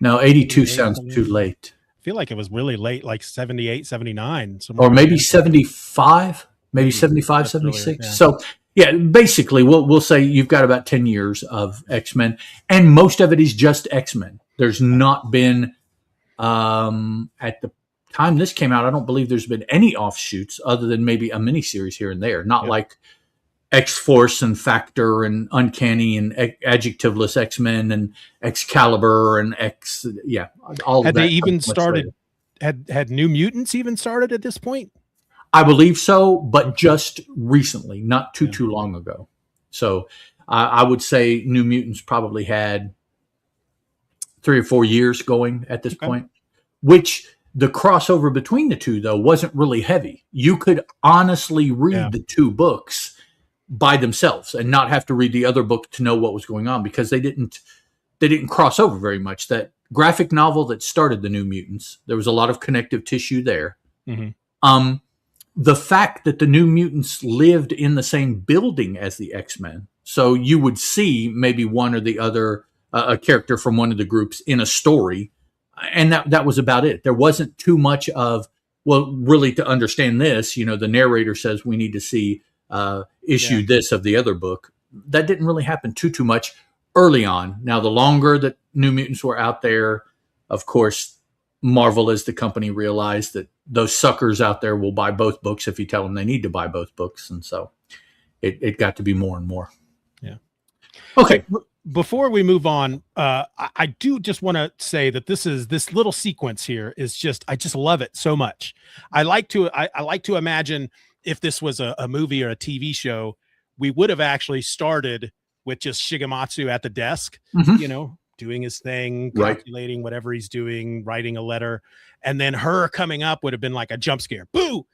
No, 82 sounds too late. I feel like it was really late, like 78, 79. Or maybe 75, maybe 75, 76. Earlier, yeah. So, yeah, basically, we'll say you've got about 10 years of X-Men, and most of it is just X-Men. There's not been, at the time this came out, I don't believe there's been any offshoots other than maybe a miniseries here and there. Not like X-Force and Factor and Uncanny and Adjectiveless X-Men and Excalibur and all had that. They even started had New Mutants even started at this point? I believe so, but just recently, not too long ago. So I would say New Mutants probably had 3 or 4 years going at this point, which The crossover between the two, though, wasn't really heavy. You could honestly read the two books by themselves and not have to read the other book to know what was going on, because they didn't cross over very much. That graphic novel that started the New Mutants, there was a lot of connective tissue there. Mm-hmm. The fact that the New Mutants lived in the same building as the X-Men, so you would see maybe one or the other, a character from one of the groups in a story, and that was about it. There wasn't too much of, well, really, to understand this, the narrator says we need to see issue this of the other book. That didn't really happen too much early on. Now, the longer that New Mutants were out there, of course, Marvel as the company realized that those suckers out there will buy both books if you tell them they need to buy both books. And so it got to be more and more. Yeah. Okay. Before we move on, I do just want to say that this little sequence here is just, I just love it so much. I like to imagine if this was a movie or a TV show, we would have actually started with just Shigematsu at the desk, doing his thing, calculating whatever he's doing, writing a letter, and then her coming up would have been like a jump scare. Boo!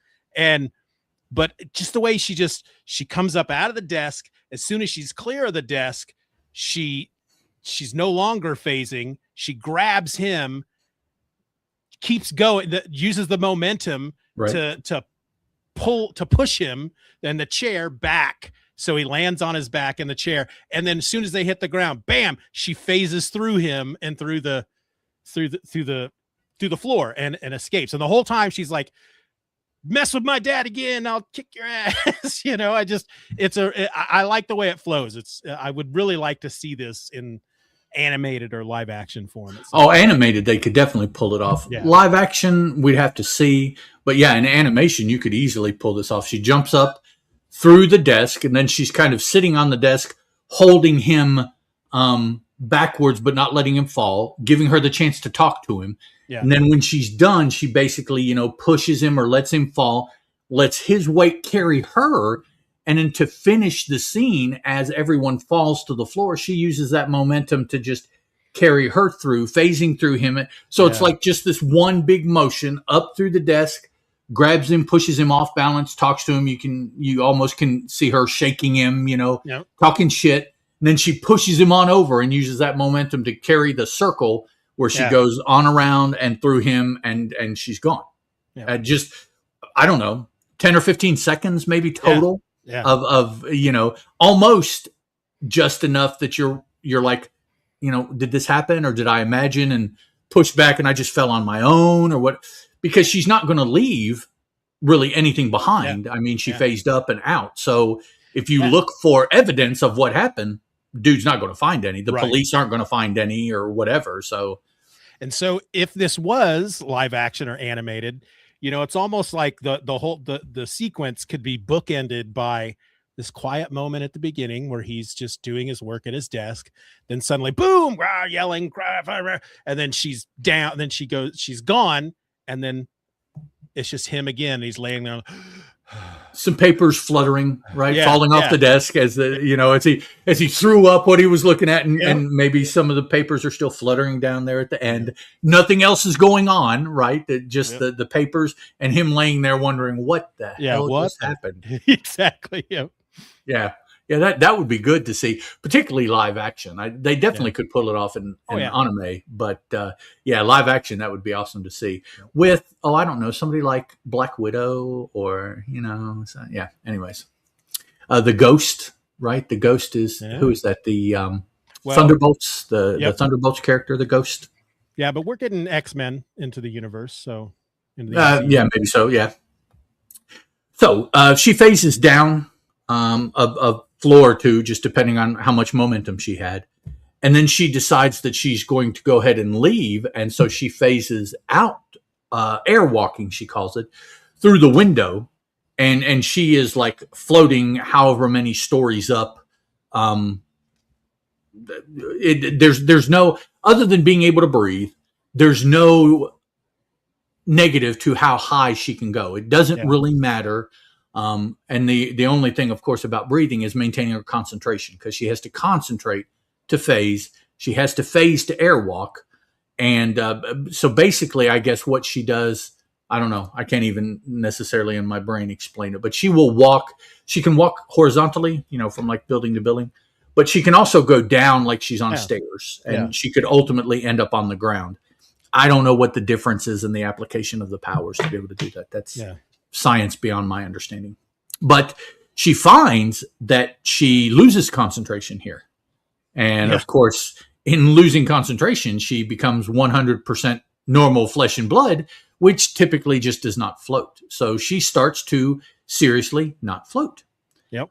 But just the way she comes up out of the desk, as soon as she's clear of the desk, she's no longer phasing. She grabs him, keeps going, uses the momentum to push him and the chair back, so he lands on his back in the chair. And then as soon as they hit the ground, bam, she phases through him and through the floor and escapes. And the whole time she's like, mess with my dad again, I'll kick your ass. I like the way it flows. I would really like to see this in animated or live action form. Animated, they could definitely pull it off. Live action, we'd have to see, but in animation you could easily pull this off. She jumps up through the desk, and then she's kind of sitting on the desk holding him backwards but not letting him fall, giving her the chance to talk to him. And then when she's done, she basically pushes him or lets him fall, lets his weight carry her. And then to finish the scene, as everyone falls to the floor, she uses that momentum to just carry her through, phasing through him. So it's like just this one big motion up through the desk, grabs him, pushes him off balance, talks to him. You almost can see her shaking him, talking shit. And then she pushes him on over and uses that momentum to carry the circle where she goes on around and through him, and she's gone. Just, I don't know, 10 or 15 seconds maybe total. Of almost just enough that you're like, did this happen, or did I imagine and push back and I just fell on my own, or what? Because she's not going to leave really anything behind. I mean, she phased up and out. So if you look for evidence of what happened, dude's not going to find any. The police aren't going to find any or whatever. So if this was live action or animated, it's almost like the sequence could be bookended by this quiet moment at the beginning where he's just doing his work at his desk. Then suddenly, boom, rah, yelling, rah, and then she's down. And then she's gone. And then it's just him again. He's laying there. Some papers fluttering, falling off the desk as as he threw up what he was looking at, and maybe some of the papers are still fluttering down there at the end. Nothing else is going on, right? Just the papers and him laying there wondering what the hell just happened. Exactly. Yeah, that would be good to see, particularly live action. They definitely could pull it off in anime, but live action, that would be awesome to see with, I don't know, somebody like Black Widow or, anyways. The Ghost, right? The Ghost is, who is that? The Thunderbolts, the Thunderbolts character, the Ghost. Yeah, but we're getting X-Men into the universe, so. Maybe so, yeah. So she phases down a floor or two, just depending on how much momentum she had. And then she decides that she's going to go ahead and leave. And so she phases out, airwalking, she calls it, through the window. And she is like floating however many stories up. There's no, other than being able to breathe, there's no negative to how high she can go. It doesn't really matter. And the only thing, of course, about breathing is maintaining her concentration, because she has to concentrate to phase. She has to phase to airwalk. And so basically, I guess what she does, I don't know. I can't even necessarily in my brain explain it, but she will walk. She can walk horizontally, from like building to building, but she can also go down like she's on stairs, and she could ultimately end up on the ground. I don't know what the difference is in the application of the powers to be able to do that. That's science beyond my understanding. But she finds that she loses concentration here. And of course, in losing concentration, she becomes 100% normal flesh and blood, which typically just does not float. So she starts to seriously not float. Yep.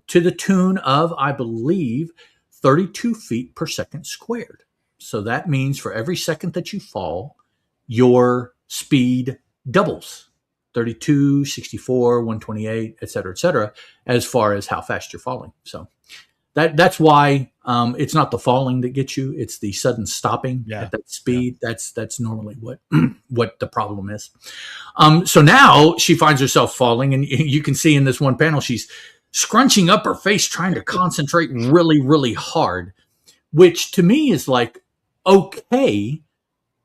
To the tune of, I believe, 32 feet per second squared. So that means for every second that you fall, your speed doubles. 32, 64, 128, et cetera, as far as how fast you're falling. So that's why it's not the falling that gets you; it's the sudden stopping at that speed. That's normally what the problem is. So now she finds herself falling, and you can see in this one panel she's scrunching up her face, trying to concentrate really, really hard. Which to me is like, okay,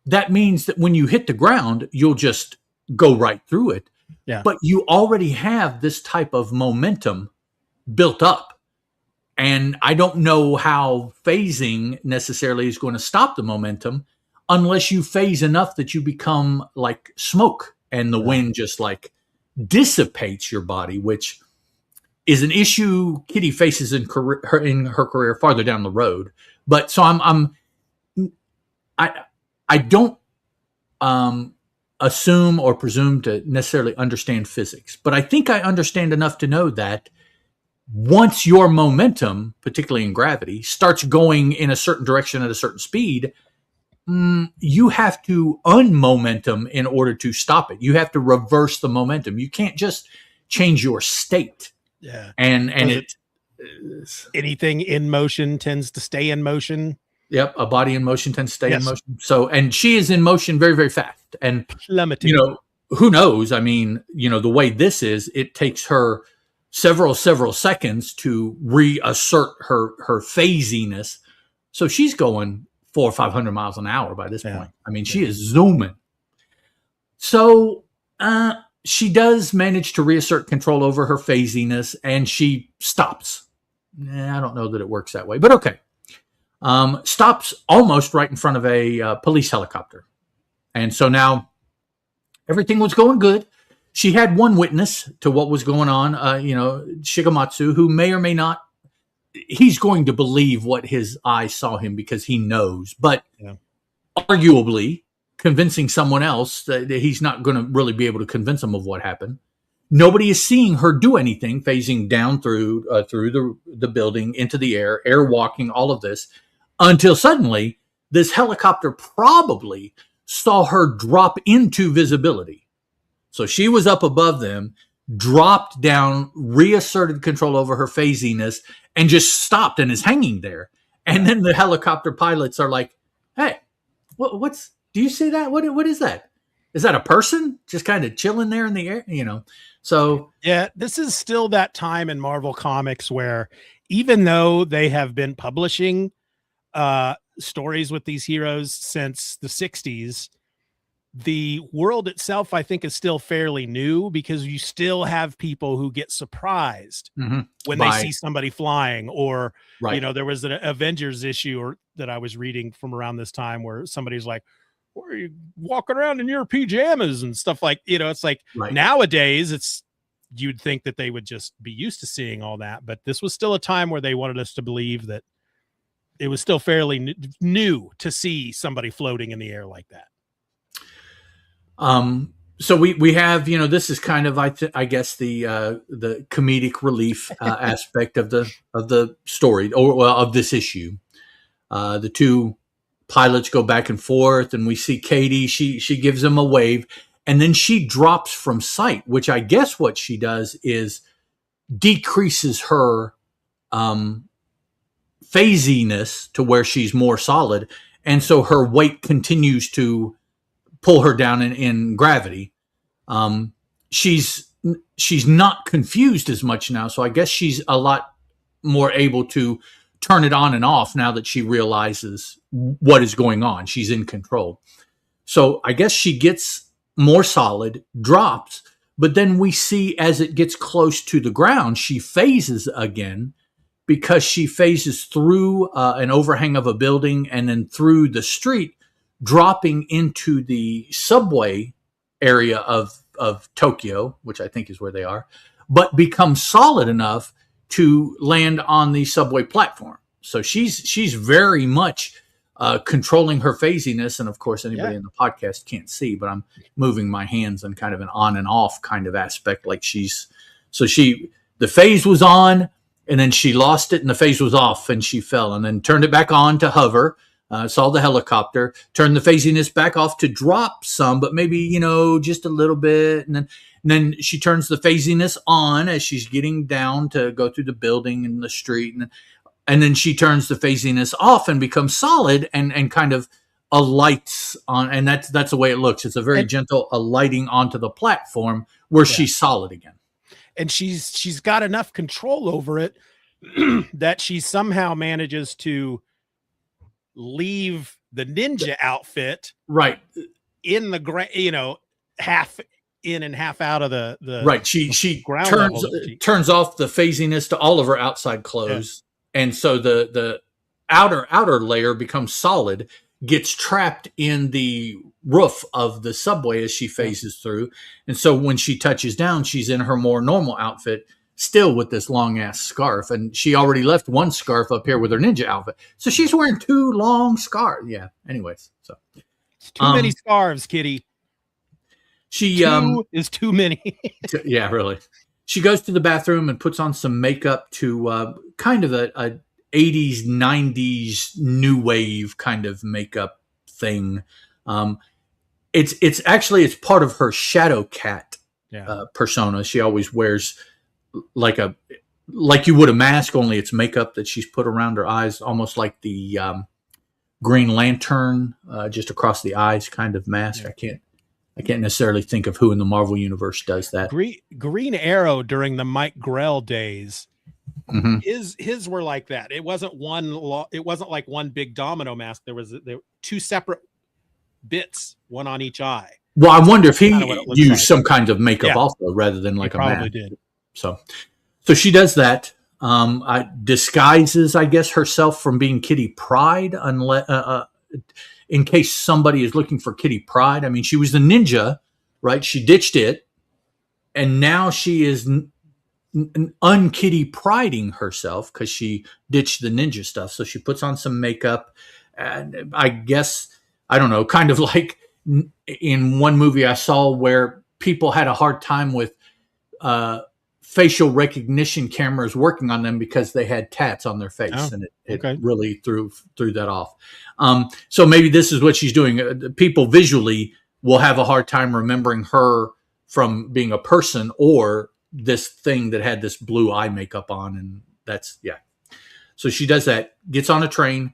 that means that when you hit the ground, you'll just go right through it. Yeah. But you already have this type of momentum built up. And I don't know how phasing necessarily is going to stop the momentum unless you phase enough that you become like smoke and the wind just like dissipates your body, which is an issue Kitty faces in her career farther down the road. But so I don't assume or presume to necessarily understand physics, but I think I understand enough to know that once your momentum, particularly in gravity, starts going in a certain direction at a certain speed, you have to unmomentum in order to stop it. You have to reverse the momentum. You can't just change your state. Yeah. And anything in motion tends to stay in motion. Yep. A body in motion tends to stay in motion. So, and she is in motion very, very fast. And, plummeting. Who knows? I mean, the way this is, it takes her several seconds to reassert her phasiness. So she's going 400 or 500 miles an hour by this point. I mean, she is zooming. So she does manage to reassert control over her phasiness, and she stops. I don't know that it works that way, but okay. Stops almost right in front of a police helicopter. And so now everything was going good. She had one witness to what was going on, Shigematsu, who may or may not, he's going to believe what his eyes saw him because he knows, but arguably convincing someone else that he's not going to really be able to convince them of what happened. Nobody is seeing her do anything, phasing down through the building into the air walking, all of this, until suddenly this helicopter probably saw her drop into visibility. So she was up above them, dropped down, reasserted control over her phasiness, and just stopped and is hanging there. And then the helicopter pilots are like, "Hey, what's? Do you see that? What is that? Is that a person just kind of chilling there in the air?" So yeah, this is still that time in Marvel Comics where even though they have been publishing stories with these heroes since the 60s, the world itself, I think, is still fairly new because you still have people who get surprised when they see somebody flying, or, there was an Avengers issue that I was reading from around this time where somebody's like, "Why are you walking around in your pajamas?" and stuff like, it's like nowadays you'd think that they would just be used to seeing all that. But this was still a time where they wanted us to believe that it was still fairly new to see somebody floating in the air like that. So we have, this is kind of, I guess the comedic relief aspect of the story or of this issue. The two pilots go back and forth, and we see Katie. She gives them a wave, and then she drops from sight. Which I guess what she does is decreases her phasiness to where she's more solid, and so her weight continues to pull her down in gravity. She's not confused as much now, so I guess she's a lot more able to turn it on and off now that she realizes what is going on. She's in control. So I guess she gets more solid, drops, but then we see as it gets close to the ground, she phases again, because she phases through an overhang of a building and then through the street, dropping into the subway area of Tokyo, which I think is where they are, but becomes solid enough to land on the subway platform. So she's very much controlling her phasiness. And of course, anybody in the podcast can't see, but I'm moving my hands in kind of an on and off kind of aspect. Like the phase was on, and then she lost it, and the phase was off, and she fell, and then turned it back on to hover, saw the helicopter, turned the phasiness back off to drop some, but maybe, just a little bit. And then she turns the phasiness on as she's getting down to go through the building and the street. And then she turns the phasiness off and becomes solid and kind of alights on. And that's the way it looks. It's a very gentle alighting onto the platform where she's solid again. And she's got enough control over it that she somehow manages to leave the ninja outfit right in the half in and half out of the right. She turns off the phasiness to all of her outside clothes, and so the outer layer becomes solid, gets trapped in the roof of the subway as she phases through. And so when she touches down, she's in her more normal outfit, still with this long ass scarf. And she already left one scarf up here with her ninja outfit. So she's wearing 2 long scarves. Yeah. Anyways. So it's too many scarves, Kitty. She is too many. Yeah, really. She goes to the bathroom and puts on some makeup to kind of a 80s, 90s new wave kind of makeup thing. It's part of her shadow cat persona. She always wears like you would a mask, only it's makeup that she's put around her eyes, almost like the Green Lantern, just across the eyes kind of mask. Yeah. I can't necessarily think of who in the Marvel universe does that. Green Arrow during the Mike Grell days. Mm-hmm. His were like that. It wasn't like one big domino mask. There were 2 separate bits, one on each eye. Well, I wonder if he used some kind of makeup also, rather than like a mask. Probably did. So she does that. Disguises, I guess, herself from being Kitty Pryde, in case somebody is looking for Kitty Pryde. I mean, she was the ninja, right? She ditched it, and now she is un-Kitty Pryding herself because she ditched the ninja stuff. So she puts on some makeup, and I guess, I don't know, kind of like in one movie I saw where people had a hard time with facial recognition cameras working on them because they had tats on their face, and it really threw that off. So maybe this is what she's doing. People visually will have a hard time remembering her from being a person or this thing that had this blue eye makeup on, and that's So she does that, gets on a train.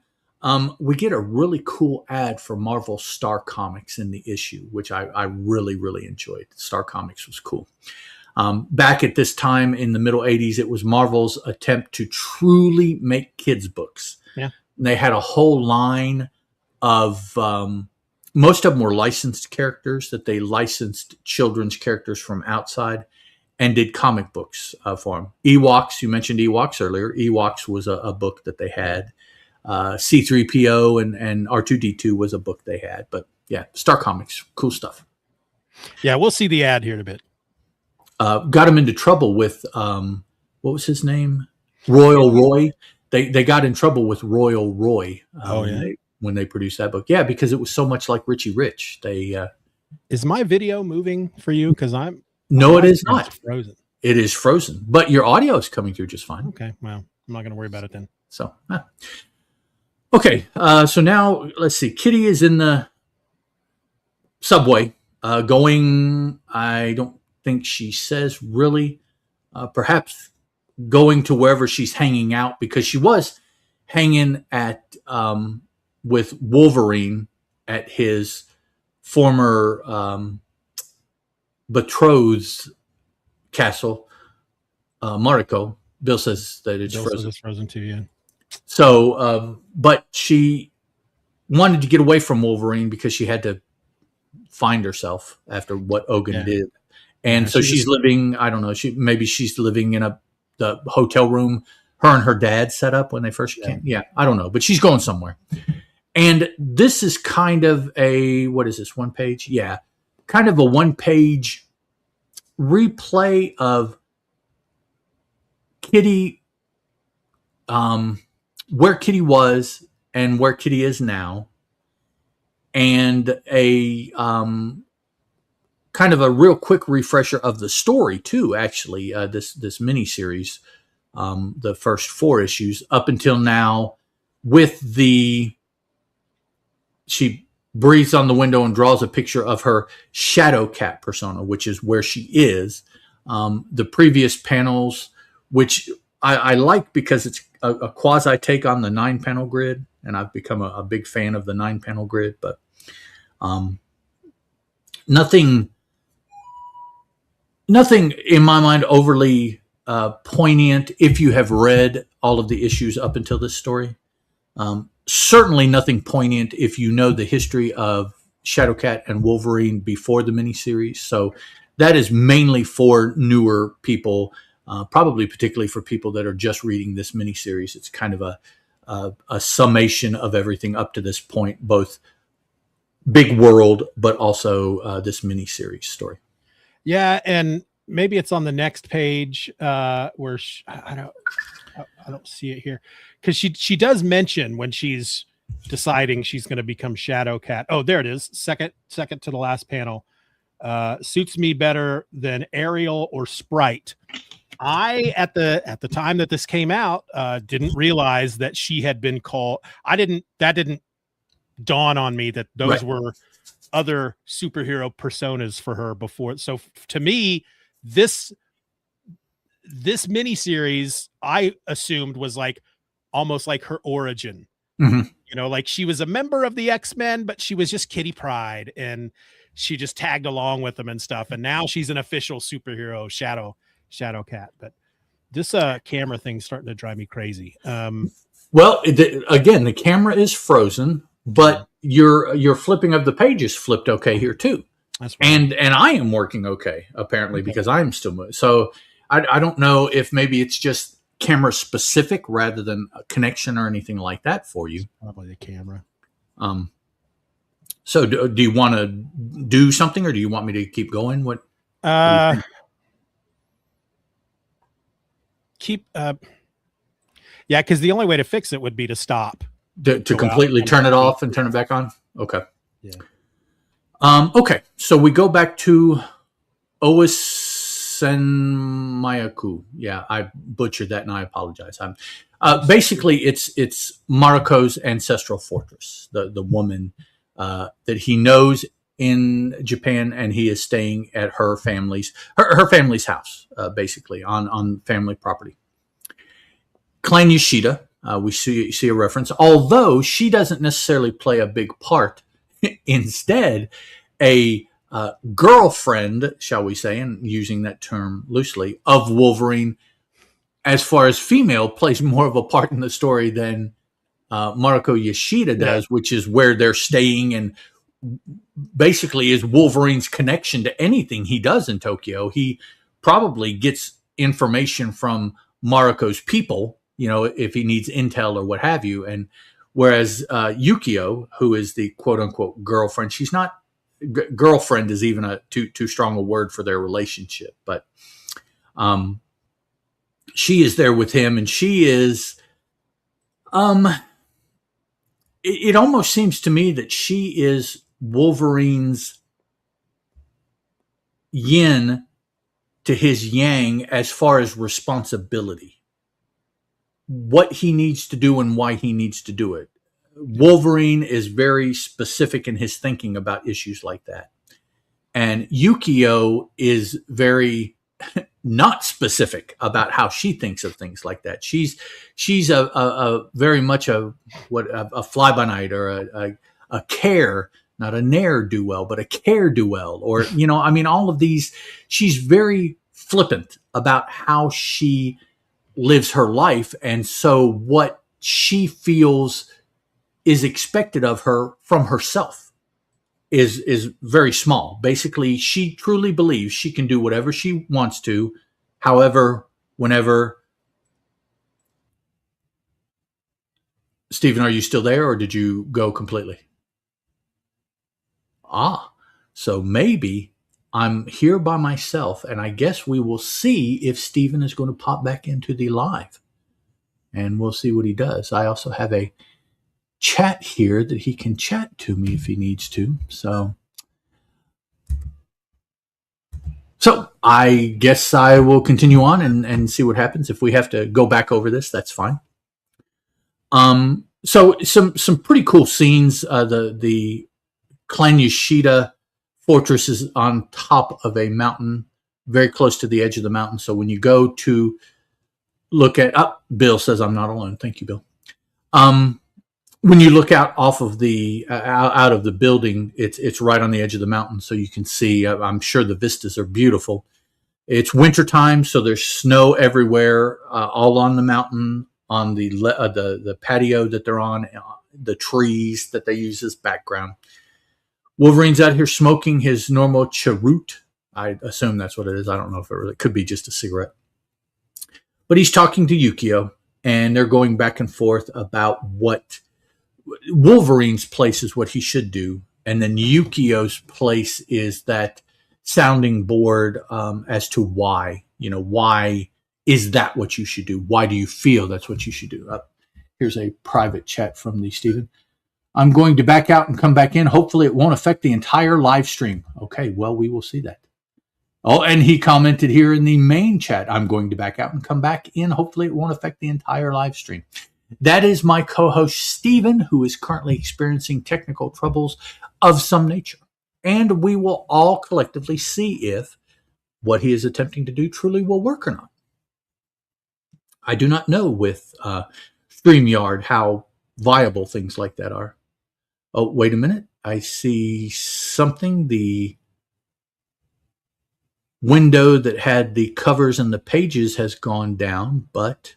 We get a really cool ad for Marvel Star Comics in the issue, which I really, really enjoyed. Star Comics was cool. Back at this time in the middle 80s, it was Marvel's attempt to truly make kids books. Yeah. And they had a whole line of, most of them were licensed characters that they licensed children's characters from outside and did comic books for them. Ewoks, you mentioned Ewoks earlier. Ewoks was a book that they had. C-3PO and R2-D2 was a book they had. But yeah, Star Comics, cool stuff. Yeah, we'll see the ad here in a bit. Got him into trouble with, what was his name? Royal Roy. They got in trouble with Royal Roy when they produced that book. Yeah, because it was so much like Richie Rich. Is my video moving for you? Because No, it is not. Frozen. It is frozen, but your audio is coming through just fine. Okay, well, I'm not going to worry about it then. So, okay. So now let's see. Kitty is in the subway going, I don't think she says really, perhaps going to wherever she's hanging out, because she was hanging at, with Wolverine at his former, betrothed's castle, Mariko. Bill says that it's frozen. It's frozen too, yeah. So, but she wanted to get away from Wolverine because she had to find herself after what Ogun did. And so she's living, I don't know, maybe she's living in the hotel room her and her dad set up when they first came. Yeah, I don't know, but she's going somewhere. And this is kind of what is this, one page? Yeah, kind of a one-page replay of Kitty, where Kitty was and where Kitty is now, and a kind of a real quick refresher of the story too. Actually, this mini series, the first 4 issues up until now, with she breathes on the window and draws a picture of her Shadow Cat persona, which is where she is. The previous panels, which I like because it's a quasi take on the 9-panel grid, and I've become a big fan of the 9-panel grid, but nothing in my mind overly poignant if you have read all of the issues up until this story. Certainly nothing poignant if you know the history of Shadowcat and Wolverine before the miniseries. So that is mainly for newer people, probably particularly for people that are just reading this miniseries. It's kind of a summation of everything up to this point, both big world, but also this miniseries story. Yeah, and maybe it's on the next page where I don't see it here, because she does mention when she's deciding she's going to become Shadowcat. Oh, there it is. Second to the last panel. Suits me better than Ariel or Sprite. I at the time that this came out didn't realize that she had been called. That didn't dawn on me that those were other superhero personas for her before. So to me, this miniseries I assumed was like almost like her origin. Mm-hmm. You know, like she was a member of the X-Men, but she was just Kitty Pryde and she just tagged along with them and stuff. And now she's an official superhero, Shadowcat. But this camera thing's starting to drive me crazy. Well, again, the camera is frozen, but your flipping of the pages flipped okay here too. That's right. And I am working okay, apparently, because I am still moving. So I don't know if maybe it's just camera specific rather than a connection or anything like that for you. Probably the camera. So do you want to do something, or do you want me to keep going? What do you think? Yeah, because the only way to fix it would be to stop. To completely turn it off and turn it back on? Okay. Yeah. Okay, so we go back to Owasenmayaku. Yeah, I butchered that and I apologize. Basically, it's Maruko's ancestral fortress, the woman that he knows in Japan, and he is staying at her family's house, basically on family property. Clan Yoshida, we see a reference, although she doesn't necessarily play a big part. Instead, a girlfriend, shall we say, and using that term loosely, of Wolverine, as far as female, plays more of a part in the story than Maruko Yoshida does, which is where they're staying and basically is Wolverine's connection to anything he does in Tokyo. He probably gets information from Maruko's people, you know, if he needs intel or what have you. And whereas Yukio, who is the quote unquote girlfriend, she's not, girlfriend is even a too strong a word for their relationship, but she is there with him, and she is, it almost seems to me that she is Wolverine's yin to his yang as far as responsibility, what he needs to do and why he needs to do it. Wolverine is very specific in his thinking about issues like that. And Yukio is very not specific about how she thinks of things like that. She's a very much a fly by night, or a care, not a ne'er-do-well, but a care-do-well, or, you know, I mean, all of these, she's very flippant about how she lives her life. And so what she feels is expected of her from herself is very small. Basically, she truly believes she can do whatever she wants to, however, whenever. Steeven, are you still there, or did you go completely? So maybe I'm here by myself, and I guess we will see if Steeven is going to pop back into the live, and we'll see what he does. I also have a chat here that he can chat to me if he needs to. So I guess I will continue on and see what happens. If we have to go back over this, that's fine. So some pretty cool scenes. The Clan Yashida fortress is on top of a mountain, very close to the edge of the mountain. So when you go to look at, Bill says I'm not alone. Thank you, Bill. When you look out off of the out of the building, it's right on the edge of the mountain, so you can see. I'm sure the vistas are beautiful. It's wintertime, so there's snow everywhere, all on the mountain, on the patio that they're on, the trees that they use as background. Wolverine's out here smoking his normal cheroot. I assume that's what it is. I don't know if it could be just a cigarette. But he's talking to Yukio, and they're going back and forth about what Wolverine's place is what he should do, and then Yukio's place is that sounding board as to why. Why is that what you should do? Why do you feel that's what you should do? Here's a private chat from the Steeven. I'm going to back out and come back in. Hopefully it won't affect the entire live stream. Okay, well, we will see that. Oh, and he commented here in the main chat, I'm going to back out and come back in. Hopefully it won't affect the entire live stream. That is my co-host, Steeven, who is currently experiencing technical troubles of some nature. And we will all collectively see if what he is attempting to do truly will work or not. I do not know with StreamYard how viable things like that are. Oh, wait a minute. I see something. The window that had the covers and the pages has gone down, but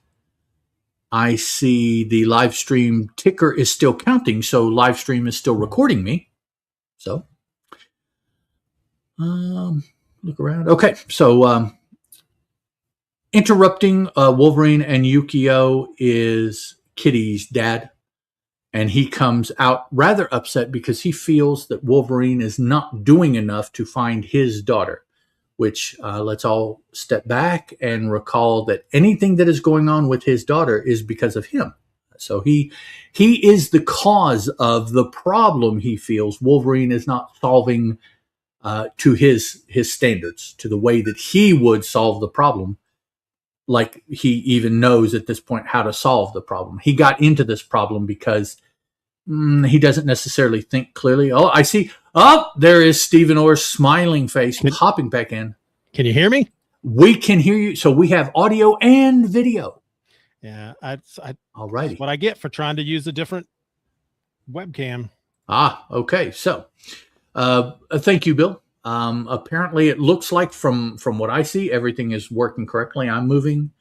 I see the live stream ticker is still counting, so live stream is still recording me. So, look around. Okay, so interrupting Wolverine and Yukio is Kitty's dad, and he comes out rather upset because he feels that Wolverine is not doing enough to find his daughter. Which let's all step back and recall that anything that is going on with his daughter is because of him. So he is the cause of the problem he feels Wolverine is not solving to his standards, to the way that he would solve the problem. Like he even knows at this point how to solve the problem. He got into this problem because he doesn't necessarily think clearly. Oh, I see. Oh, there is Steeven Orr's smiling face popping back in. Can you hear me? We can hear you. So we have audio and video. Yeah. All righty. That's what I get for trying to use a different webcam. Okay. So thank you, Bill. Apparently it looks like from what I see, everything is working correctly. I'm moving.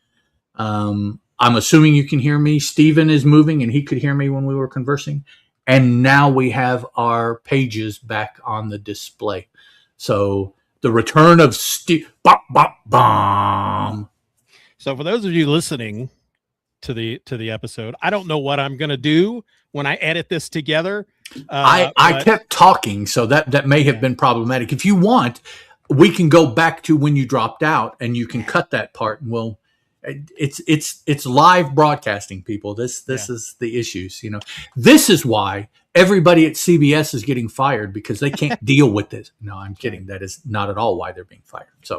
I'm assuming you can hear me. Steeven is moving, and he could hear me when we were conversing. And now we have our pages back on the display. So the return of Steve. So for those of you listening to the episode, I don't know what I'm going to do when I edit this together. I kept talking, so that may have been problematic. If you want, we can go back to when you dropped out, and you can cut that part, and it's live broadcasting, people. This is the issues. This is why everybody at CBS is getting fired, because they can't deal with this. No, I'm kidding. That is not at all why they're being fired. So,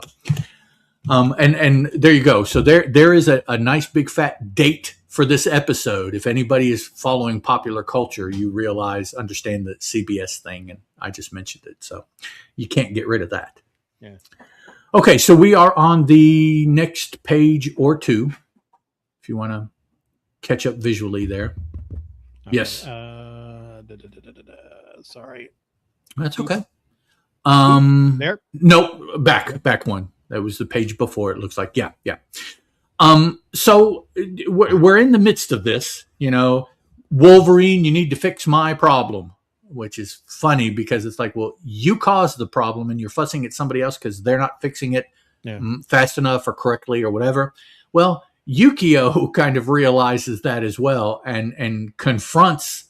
and there you go. So there is a nice big fat date for this episode. If anybody is following popular culture, you understand the CBS thing, and I just mentioned it. So you can't get rid of that. Yeah. Okay, so we are on the next page or two, if you want to catch up visually there. Okay. Yes. Sorry. That's okay. There? No, back one. That was the page before, it looks like. Yeah. So we're in the midst of this, you know, Wolverine, you need to fix my problem, which is funny because it's like, well, you caused the problem and you're fussing at somebody else because they're not fixing it fast enough or correctly or whatever. Well, Yukio kind of realizes that as well and confronts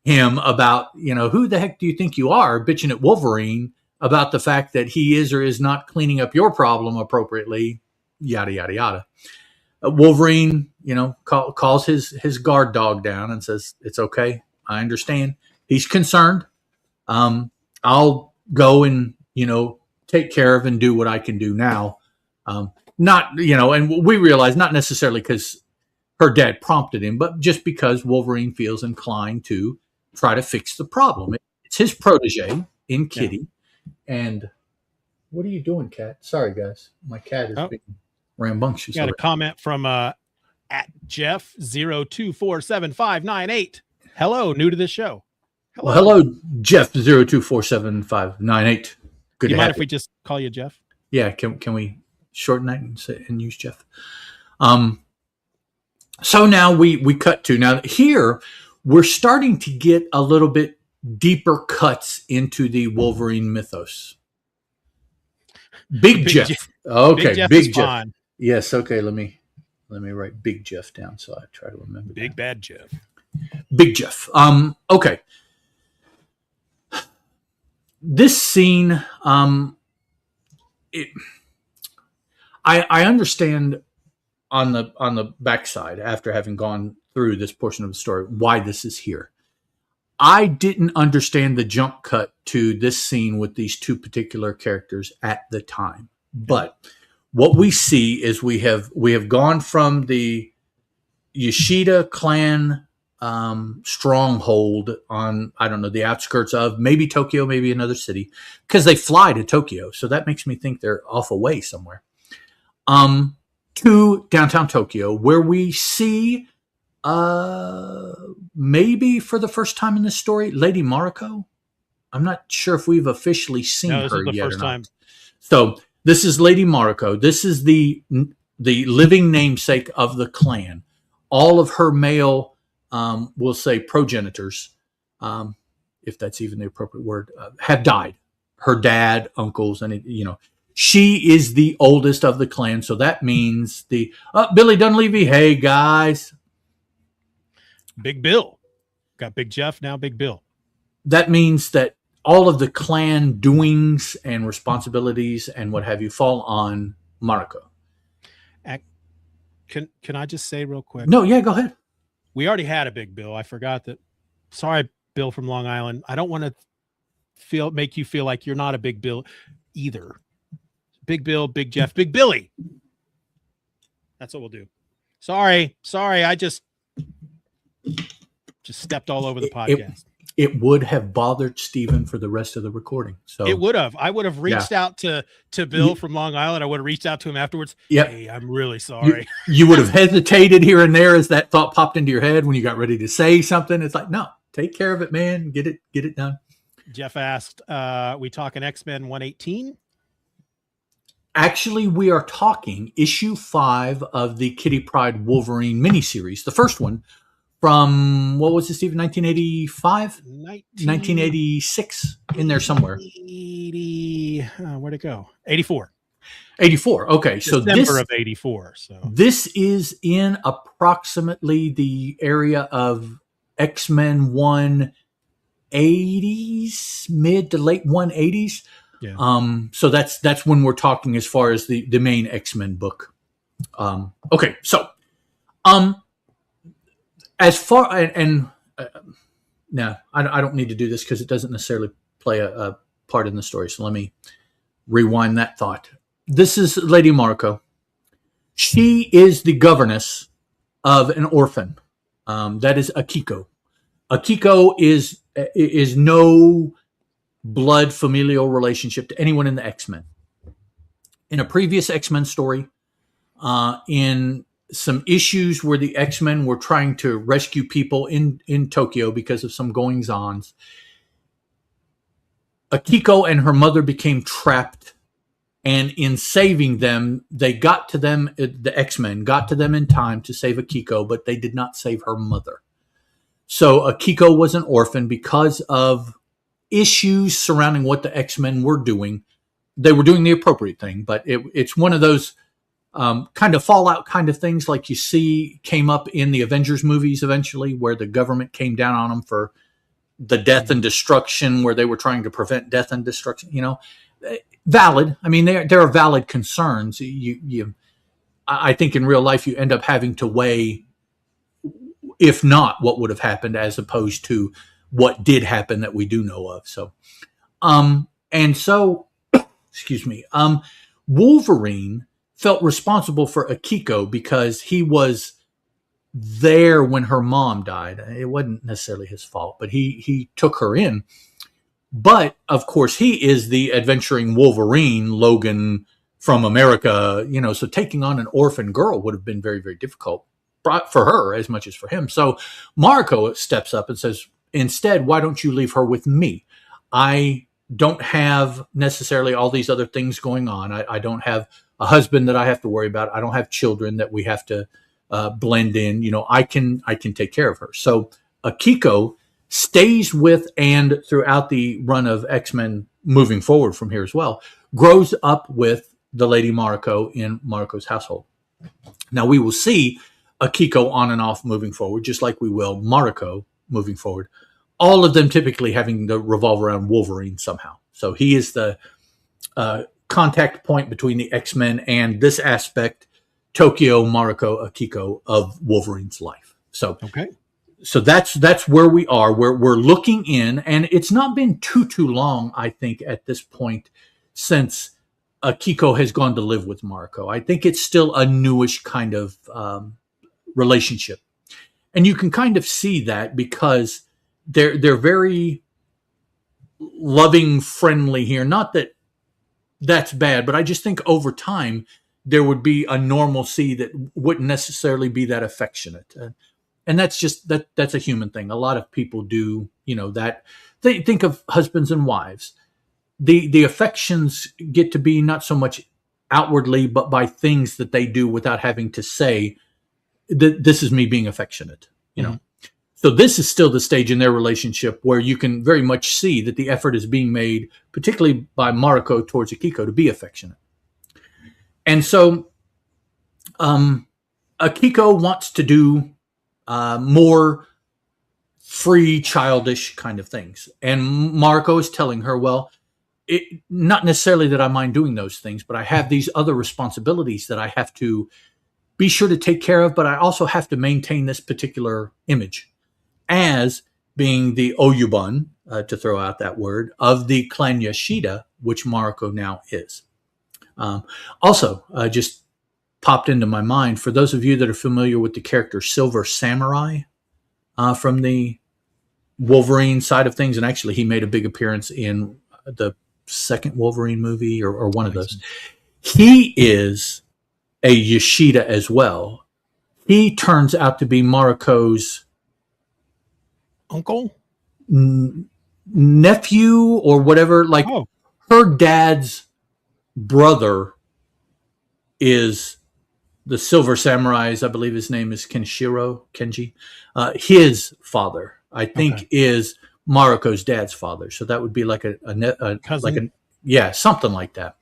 him about, who the heck do you think you are, bitching at Wolverine about the fact that he is or is not cleaning up your problem appropriately, yada, yada, yada. Wolverine, calls his guard dog down and says, it's okay. I understand. He's concerned. I'll go and, take care of and do what I can do now. Not, and we realize not necessarily because her dad prompted him, but just because Wolverine feels inclined to try to fix the problem. It's his protege in Kitty. Yeah. And what are you doing, cat? Sorry, guys. My cat is being rambunctious. Got a comment from at Jeff 02475598. Hello, new to the show. Hello, hello Jeff 02475598. Good. Do you mind if we just call you Jeff? Yeah. Can we shorten that and use Jeff? So now we cut to now here we're starting to get a little bit deeper cuts into the Wolverine mythos. Big Jeff. Okay, Big Jeff. Fine. Yes. Okay. Let me write Big Jeff down so I try to remember. Big Bad Jeff. Big Jeff. Okay. This scene, I understand on the backside after having gone through this portion of the story why this is here. I didn't understand the jump cut to this scene with these two particular characters at the time, but what we see is we have gone from the Yoshida clan stronghold on, I don't know, the outskirts of maybe Tokyo, maybe another city, because they fly to Tokyo. So that makes me think they're off away somewhere. To downtown Tokyo, where we see, maybe for the first time in this story, Lady Mariko. I'm not sure if we've officially seen her yet. First time. So this is Lady Mariko. This is the living namesake of the clan. All of her male, we'll say progenitors, if that's even the appropriate word, have died. Her dad, uncles, and she is the oldest of the clan. So that means Billy Dunleavy. Hey guys, Big Bill got Big Jeff, now Big Bill. That means that all of the clan doings and responsibilities and what have you fall on Mariko. Can I just say real quick? No, yeah, go ahead. We already had a Big Bill. I forgot that. Sorry, Bill from Long Island. I don't want to make you feel like you're not a Big Bill either. Big Bill, Big Jeff, Big Billy. That's what we'll do. Sorry. I just stepped all over the podcast. It would have bothered Steven for the rest of the recording. So it would have. I would have reached out to Bill from Long Island. I would have reached out to him afterwards. Yep. Hey, I'm really sorry. You would have hesitated here and there as that thought popped into your head when you got ready to say something. It's like, no, take care of it, man. Get it done. Jeff asked, we talking X-Men 118? Actually, we are talking issue 5 of the Kitty Pryde Wolverine miniseries. The first one from, what was it, Steven? 1985? 1986, in there somewhere. 80, where'd it go? 84. 84. Okay. December of 84. So this is in approximately the area of X-Men 180s, mid to late 180s. Yeah. So that's when we're talking as far as the main X-Men book. Okay. So, as far no, I don't need to do this because it doesn't necessarily play a part in the story. So let me rewind that thought. This is Lady Mariko. She is the governess of an orphan. That is Akiko. Akiko is no blood familial relationship to anyone in the X-Men. In a previous X-Men story, in some issues where the X-Men were trying to rescue people in Tokyo because of some goings-ons, Akiko and her mother became trapped, and in saving them, they got to them, the X-Men got to them in time to save Akiko, but they did not save her mother. So Akiko was an orphan because of issues surrounding what the X-Men were doing. They were doing the appropriate thing, but it's one of those kind of fallout kind of things like you see came up in the Avengers movies eventually, where the government came down on them for the death and destruction, where they were trying to prevent death and destruction. Valid. I mean, there are valid concerns. I think in real life you end up having to weigh, if not what would have happened, as opposed to what did happen that we do know of. So, excuse me. Wolverine felt responsible for Akiko because he was there when her mom died. It wasn't necessarily his fault, but he took her in. But of course, he is the adventuring Wolverine, Logan from America. So taking on an orphan girl would have been very, very difficult for her as much as for him. So Mariko steps up and says, instead, why don't you leave her with me? I don't have necessarily all these other things going on. I don't have a husband that I have to worry about. I don't have children that we have to blend in. I can take care of her. So Akiko stays with, and throughout the run of X-Men moving forward from here as well, grows up with the Lady Mariko in Mariko's household. Now we will see Akiko on and off moving forward, just like we will Mariko moving forward. All of them typically having to revolve around Wolverine somehow. So he is the contact point between the X-Men and this aspect, Tokyo, Mariko, Akiko, of Wolverine's life. So, okay. So that's where we are. We're looking in, and it's not been too long, I think, at this point since Akiko has gone to live with Mariko. I think it's still a newish kind of relationship, and you can kind of see that because they're very loving, friendly here. Not that that's bad, but I just think over time there would be a normalcy that wouldn't necessarily be that affectionate. And that's just that's a human thing. A lot of people do, that. They think of husbands and wives. The affections get to be not so much outwardly, but by things that they do without having to say, this is me being affectionate, Mm-hmm. So this is still the stage in their relationship where you can very much see that the effort is being made, particularly by Mariko towards Akiko, to be affectionate. And so Akiko wants to do more free, childish kind of things. And Mariko is telling her, well, not necessarily that I mind doing those things, but I have these other responsibilities that I have to be sure to take care of, but I also have to maintain this particular image as being the Oyuban, to throw out that word, of the clan Yashida, which Mariko now is. Also, just popped into my mind, for those of you that are familiar with the character Silver Samurai from the Wolverine side of things, and actually he made a big appearance in the second Wolverine movie or one of those. He is a Yashida as well. He turns out to be Mariko's uncle, nephew, or whatever. Like her dad's brother is the Silver Samurai's, I believe his name is Kenji. His father, I think, is Mariko's dad's father. So that would be like a cousin, something like that.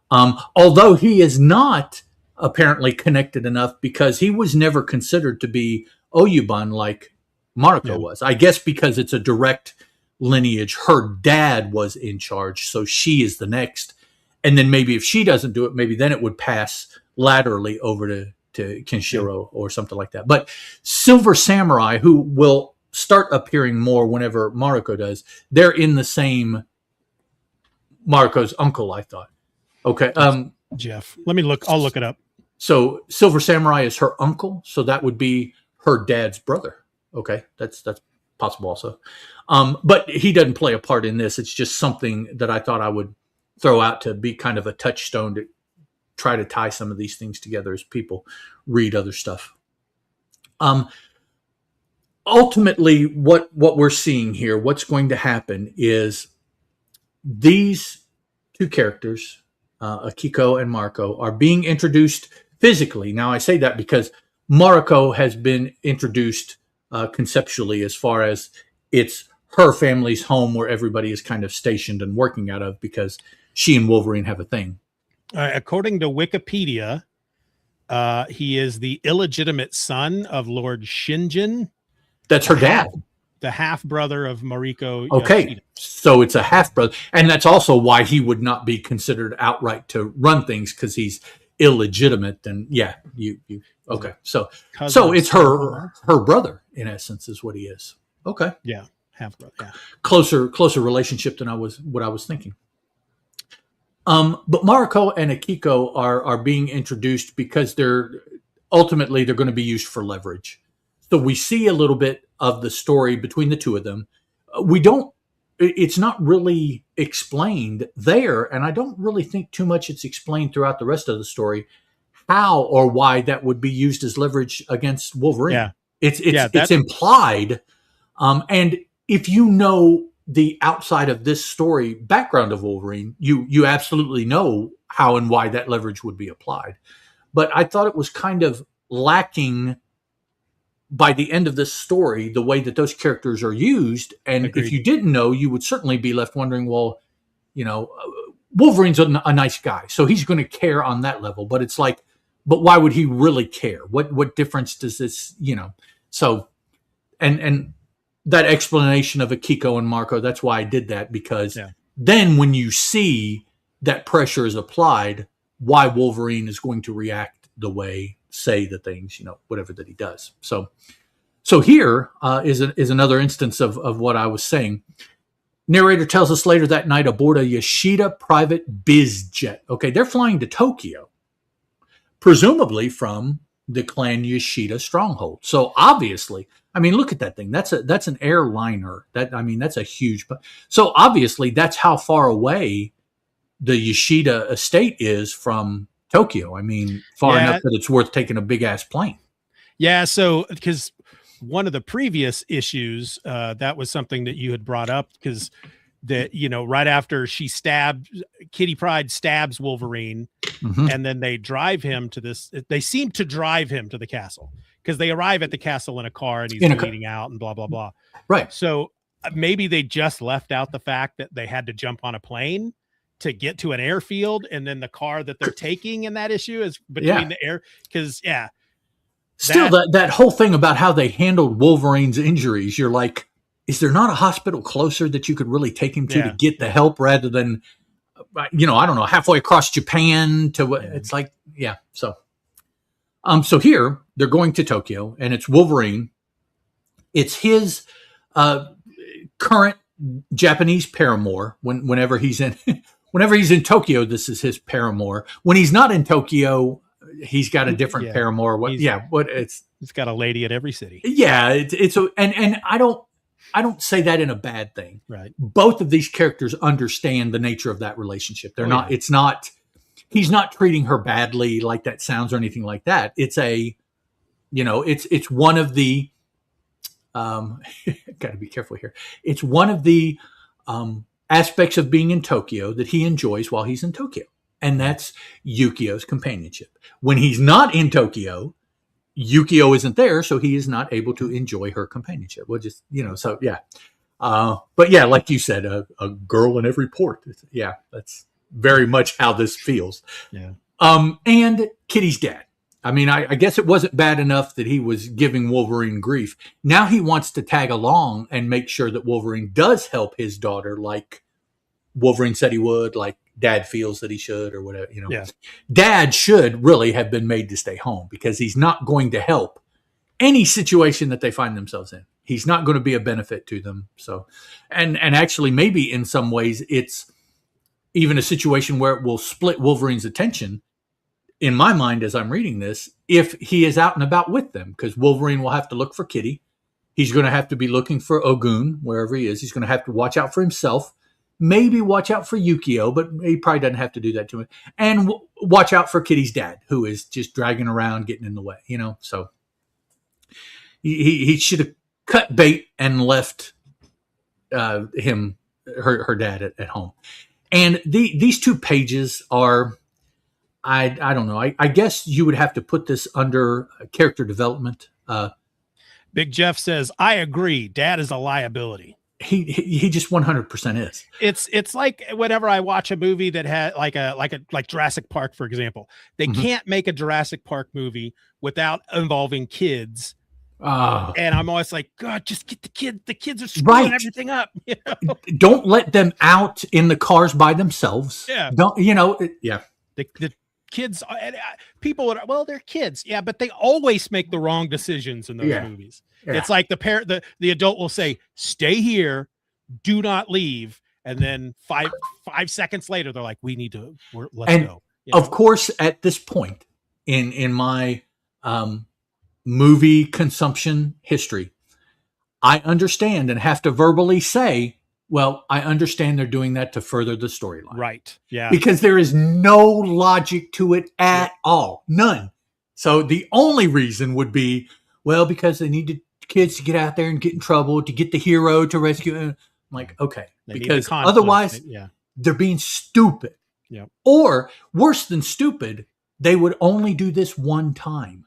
Although he is not apparently connected enough, because he was never considered to be Oyuban like Mariko was. I guess because it's a direct lineage. Her dad was in charge, so she is the next. And then maybe if she doesn't do it, maybe then it would pass laterally over to Kenshiro or something like that. But Silver Samurai, who will start appearing more whenever Mariko does, they're in the same Mariko's uncle, I thought. Okay. Jeff, let me look. I'll look it up. So Silver Samurai is her uncle. So that would be her dad's brother. Okay. That's possible also. But he doesn't play a part in this. It's just something that I thought I would throw out to be kind of a touchstone to try to tie some of these things together as people read other stuff. Ultimately, what we're seeing here, what's going to happen is these two characters, Akiko and Mariko, are being introduced physically. Now, I say that because Mariko has been introduced conceptually, as far as it's her family's home where everybody is kind of stationed and working out of because she and Wolverine have a thing. According to Wikipedia, he is the illegitimate son of Lord Shinjin. That's her dad. The half brother of Mariko. Okay, Yoshida. so it's a half brother, and that's also why he would not be considered outright to run things, because he's illegitimate. And yeah, you okay. So it's her brother in essence is what he is. Okay, yeah, half brother. Yeah, closer relationship than I was thinking. But Mariko and Akiko are being introduced because they're going to be used for leverage. So we see a little bit of the story between the two of them. It's not really explained there, and I don't really think too much it's explained throughout the rest of the story how or why that would be used as leverage against Wolverine. Yeah. It's implied. And if you know the outside of this story background of Wolverine, you absolutely know how and why that leverage would be applied. But I thought it was kind of lacking by the end of this story, the way that those characters are used. And Agreed. If you didn't know, you would certainly be left wondering, well, Wolverine's a nice guy, so he's going to care on that level. But it's like, but why would he really care? What difference does this, So, and that explanation of Akiko and Mariko, that's why I did that, because then when you see that pressure is applied, why Wolverine is going to react the way, say the things, whatever that he does. So here is another instance of what I was saying. Narrator tells us later that night aboard a Yoshida private biz jet. Okay, they're flying to Tokyo, presumably from the clan Yoshida stronghold. So obviously, I mean, look at that thing. That's an airliner. That's a huge. So obviously, that's how far away the Yoshida estate is from Tokyo. I mean, far enough that it's worth taking a big ass plane. Yeah. So, because one of the previous issues, that was something that you had brought up, because that, right after Kitty Pryde stabs Wolverine, and then they drive him to they seem to drive him to the castle, because they arrive at the castle in a car and he's bleeding out and blah, blah, blah. Right. So maybe they just left out the fact that they had to jump on a plane to get to an airfield, and then the car that they're taking in that issue is between the air. Because still that whole thing about how they handled Wolverine's injuries, you're like, is there not a hospital closer that you could really take him to get the help, rather than, I don't know, halfway across Japan to it's like, So, so here they're going to Tokyo, and it's Wolverine. It's his current Japanese paramour. Whenever he's in Tokyo, this is his paramour. When he's not in Tokyo, he's got a different paramour. He's got a lady at every city. Yeah, and I don't say that in a bad thing. Right. Both of these characters understand the nature of that relationship. They're not. It's not. He's not treating her badly, like that sounds, or anything like that. It's it's one of the. Got to be careful here. It's one of the aspects of being in Tokyo that he enjoys while he's in Tokyo, and that's Yukio's companionship. When he's not in Tokyo, Yukio isn't there, so he is not able to enjoy her companionship. We'll just, so yeah. But yeah, like you said, a girl in every port. That's very much how this feels. Yeah. And Kitty's dad. I mean, I guess it wasn't bad enough that he was giving Wolverine grief. Now he wants to tag along and make sure that Wolverine does help his daughter, like Wolverine said he would, like Dad feels that he should, or whatever. Dad should really have been made to stay home, because he's not going to help any situation that they find themselves in. He's not going to be a benefit to them. So, and actually, maybe in some ways, it's even a situation where it will split Wolverine's attention, in my mind, as I'm reading this, if he is out and about with them, because Wolverine will have to look for Kitty. He's going to have to be looking for Ogun, wherever he is. He's going to have to watch out for himself, maybe watch out for Yukio, but he probably doesn't have to do that to him. And watch out for Kitty's dad, who is just dragging around, getting in the way, So he should have cut bait and left her dad at home. And these 2 pages are, I don't know. I guess you would have to put this under character development. Big Jeff says, I agree. Dad is a liability. He just 100% is. It's like whenever I watch a movie that had like Jurassic Park, for example, they can't make a Jurassic Park movie without involving kids. And I'm always like, God, just get the kids. The kids are screwing everything up. You know? Don't let them out in the cars by themselves. Yeah. Don't, you know, The kids, people are, well, they're kids. Yeah. But they always make the wrong decisions in those movies. Yeah. It's like the adult will say, stay here, do not leave. And then five seconds later, they're like, let's go. You know? Of course, at this point in my, movie consumption history, I understand and have to verbally say, well, I understand they're doing that to further the storyline. Right. Yeah. Because there is no logic to it at all. None. So the only reason would be, well, because they needed kids to get out there and get in trouble, to get the hero to rescue him. I'm like, okay. Because otherwise they're being stupid. Yeah. Or worse than stupid, they would only do this one time.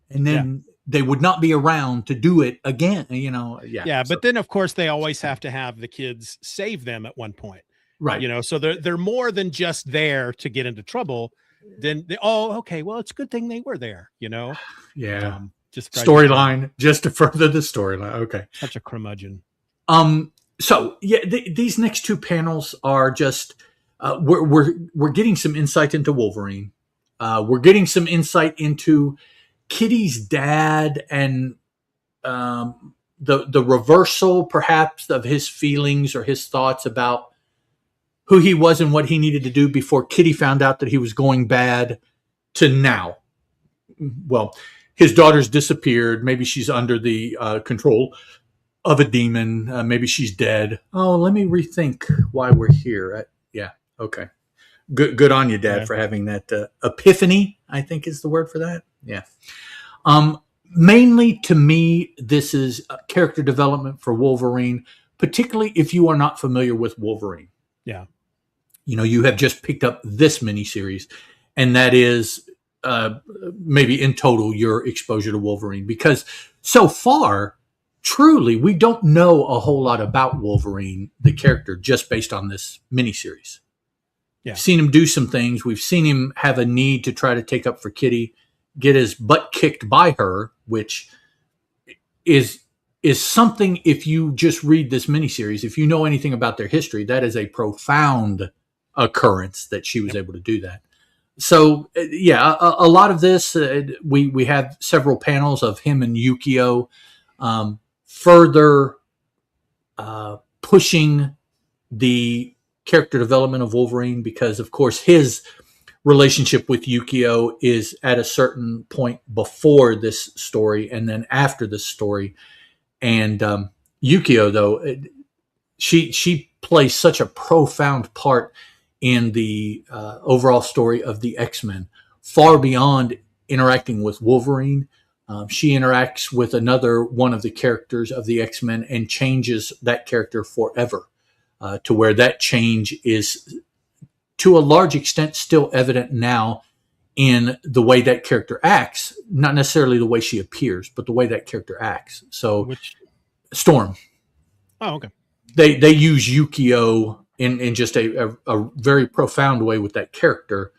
And then they would not be around to do it again, you know. Yeah. But then, of course, they always have to have the kids save them at one point. Right. You know, so they're more than just there to get into trouble. Then, okay, well, it's a good thing they were there, you know. Yeah. Just storyline, just to further the storyline. Okay. Such a curmudgeon. So, these next two panels are just, we're getting some insight into Wolverine. We're getting some insight into Kitty's dad and the reversal, perhaps, of his feelings or his thoughts about who he was and what he needed to do before Kitty found out that he was going bad to now. Well, his daughter's disappeared. Maybe she's under the control of a demon. Maybe she's dead. Oh, let me rethink why we're here. Okay. Good on you, Dad, for having that epiphany, I think is the word for that. Yeah. Mainly to me, this is character development for Wolverine, particularly if you are not familiar with Wolverine. Yeah. You know, you have just picked up this miniseries, and that is maybe in total your exposure to Wolverine, because so far, truly, we don't know a whole lot about Wolverine, the character, just based on this miniseries. Yeah. We've seen him do some things. We've seen him have a need to try to take up for Kitty, get his butt kicked by her, which is something, if you just read this miniseries, if you know anything about their history, that is a profound occurrence that she was able to do that. So, a lot of this, we have several panels of him and Yukio further pushing the character development of Wolverine, because, of course, his relationship with Yukio is at a certain point before this story and then after this story. And Yukio, though, she plays such a profound part in the overall story of the X-Men, far beyond interacting with Wolverine. She interacts with another one of the characters of the X-Men and changes that character forever, to where that change is, to a large extent, still evident now in the way that character acts, not necessarily the way she appears, but the way that character acts. So, Storm. Oh, okay. They use Yukio in just a very profound way with that character,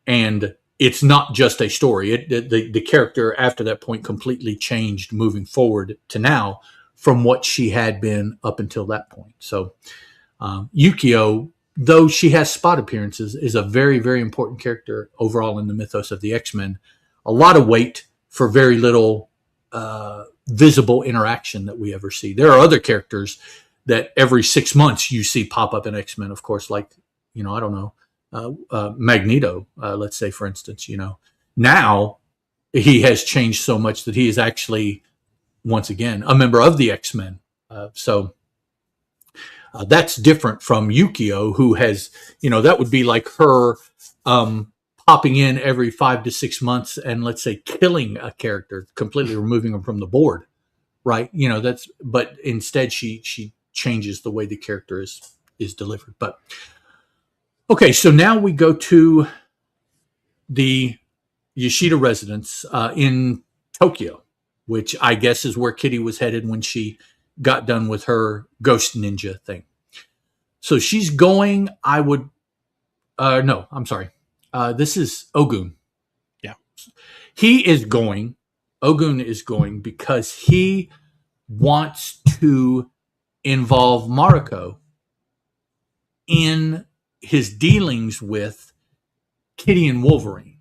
and it's not just a story. The character after that point completely changed moving forward to now from what she had been up until that point. So, Yukio, though she has spot appearances, is a very, very important character overall in the mythos of the X-Men. A lot of weight for very little visible interaction that we ever see. There are other characters that every 6 months you see pop up in X-Men, of course, like, I don't know, Magneto, let's say, for instance. Now he has changed so much that he is actually, once again, a member of the X-Men. So that's different from Yukio, who has, that would be like her popping in every 5 to 6 months and, let's say, killing a character, completely removing him from the board, right? But instead she changes the way the character is delivered. But okay, so now we go to the Yoshida residence in Tokyo. which I guess is where Kitty was headed when she got done with her ghost ninja thing. So she's going, no, I'm sorry. This is Ogun. Yeah. Ogun is going because he wants to involve Mariko in his dealings with Kitty and Wolverine.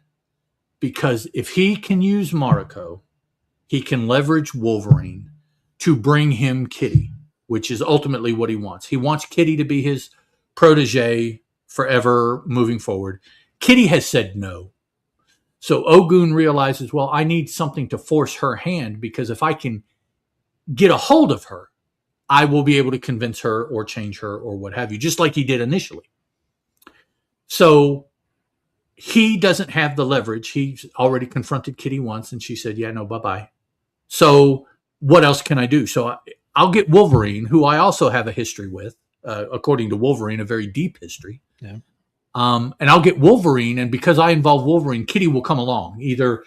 Because if he can use Mariko, he can leverage Wolverine to bring him Kitty, which is ultimately what he wants. He wants Kitty to be his protege forever moving forward. Kitty has said no. So Ogun realizes, well, I need something to force her hand, because if I can get a hold of her, I will be able to convince her or change her or what have you, just like he did initially. So he doesn't have the leverage. He's already confronted Kitty once, and she said, yeah, no, bye-bye. So what else can I do? So I'll get Wolverine, who I also have a history with, according to Wolverine, a very deep history. Yeah. And I'll get Wolverine, and because I involve Wolverine, Kitty will come along. Either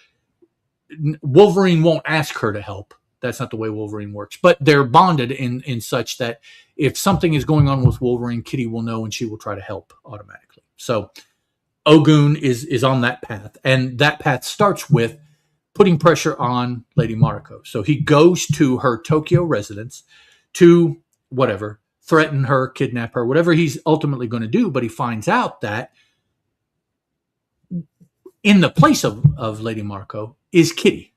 Wolverine won't ask her to help. That's not the way Wolverine works. But they're bonded in such that if something is going on with Wolverine, Kitty will know and she will try to help automatically. So Ogun is on that path. And that path starts with putting pressure on Lady Mariko. So he goes to her Tokyo residence to threaten her, kidnap her, whatever he's ultimately going to do. But he finds out that in the place of Lady Mariko is Kitty.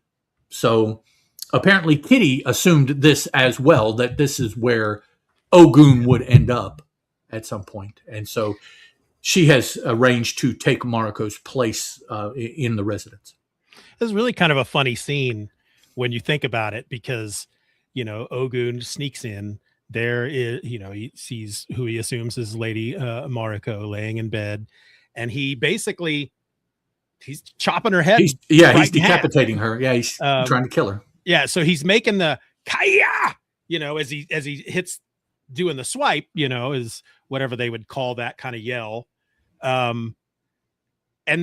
So apparently Kitty assumed this as well, that this is where Ogun would end up at some point. And so she has arranged to take Mariko's place in the residence. This is really kind of a funny scene when you think about it, because, Ogun sneaks in. There is, he sees who he assumes is Lady Mariko laying in bed, and he's chopping her head. He's decapitating her. Yeah, he's trying to kill her. Yeah, so he's making the kaya, as he hits, doing the swipe, is whatever they would call that kind of yell. And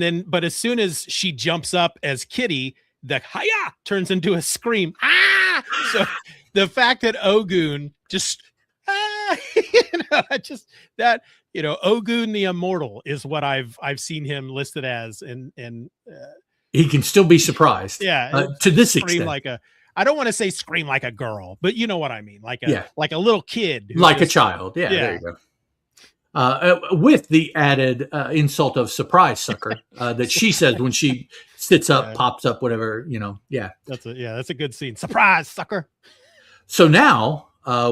then, but as soon as she jumps up as Kitty, the kaya turns into a scream. Ah! So the fact that Ogun just, Ogun the Immortal is what I've seen him listed as, and he can still be surprised. Yeah, to this extent. I don't want to say scream like a girl, but you know what I mean, like a little kid, like a child. Yeah, there you go. With the added insult of surprise sucker that she says when she sits up, pops up, whatever, Yeah, that's a good scene. Surprise sucker. So now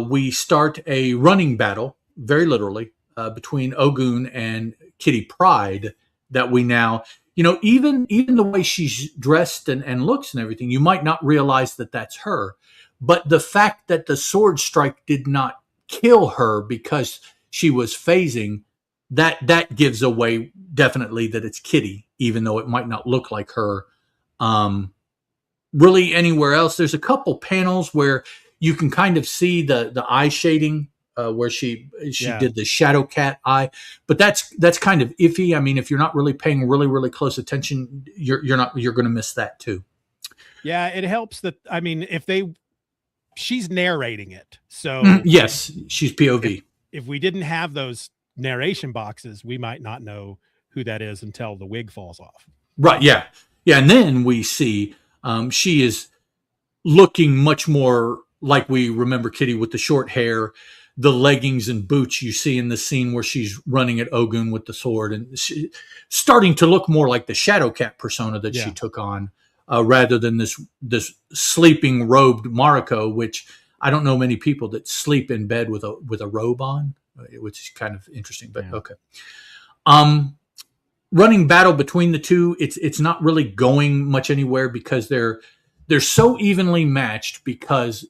we start a running battle, very literally, between Ogun and Kitty Pryde. That we now, even the way she's dressed and looks and everything, you might not realize that that's her. But the fact that the sword strike did not kill her because she was phasing, that gives away definitely that it's Kitty, even though it might not look like her really anywhere else. There's a couple panels where you can kind of see the eye shading where she did the shadow cat eye, but that's kind of iffy. I mean, if you're not really paying really, really close attention, you're going to miss that too. Yeah, it helps that, I mean, she's narrating it. So yes, she's POV. If we didn't have those narration boxes, we might not know who that is until the wig falls off. Right. Yeah. Yeah. And then we see she is looking much more like we remember Kitty, with the short hair, the leggings and boots you see in the scene where she's running at Ogun with the sword, and she starting to look more like the Shadow Cat persona that she took on, rather than this sleeping robed Mariko, which I don't know many people that sleep in bed with a robe on, which is kind of interesting, but okay. Running battle between the two, it's not really going much anywhere because they're so evenly matched, because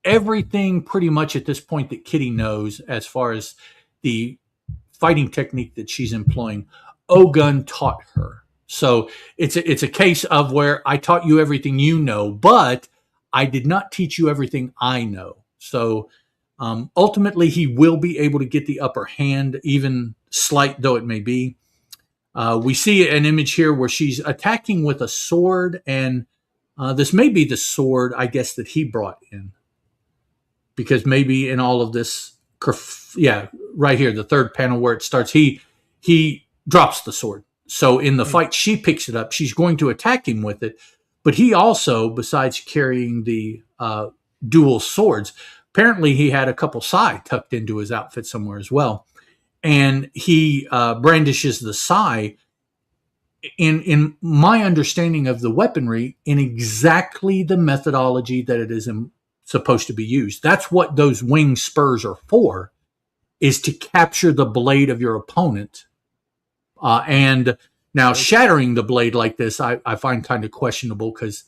everything pretty much at this point that Kitty knows as far as the fighting technique that she's employing, Ogun taught her. So it's a case of where I taught you everything you know, but I did not teach you everything I know. So ultimately he will be able to get the upper hand, even slight though it may be. We see an image here where she's attacking with a sword, and This may be the sword, I guess, that he brought in, because maybe in all of this, yeah, right here, the third panel where it starts, he drops the sword. So in the fight, she picks it up. She's going to attack him with it, but he also, besides carrying the dual swords, apparently he had a couple sai tucked into his outfit somewhere as well, and he brandishes the sai. In my understanding of the weaponry, in exactly the methodology that it is supposed to be used. That's what those wing spurs are for, is to capture the blade of your opponent. And now shattering the blade like this, I find kind of questionable, because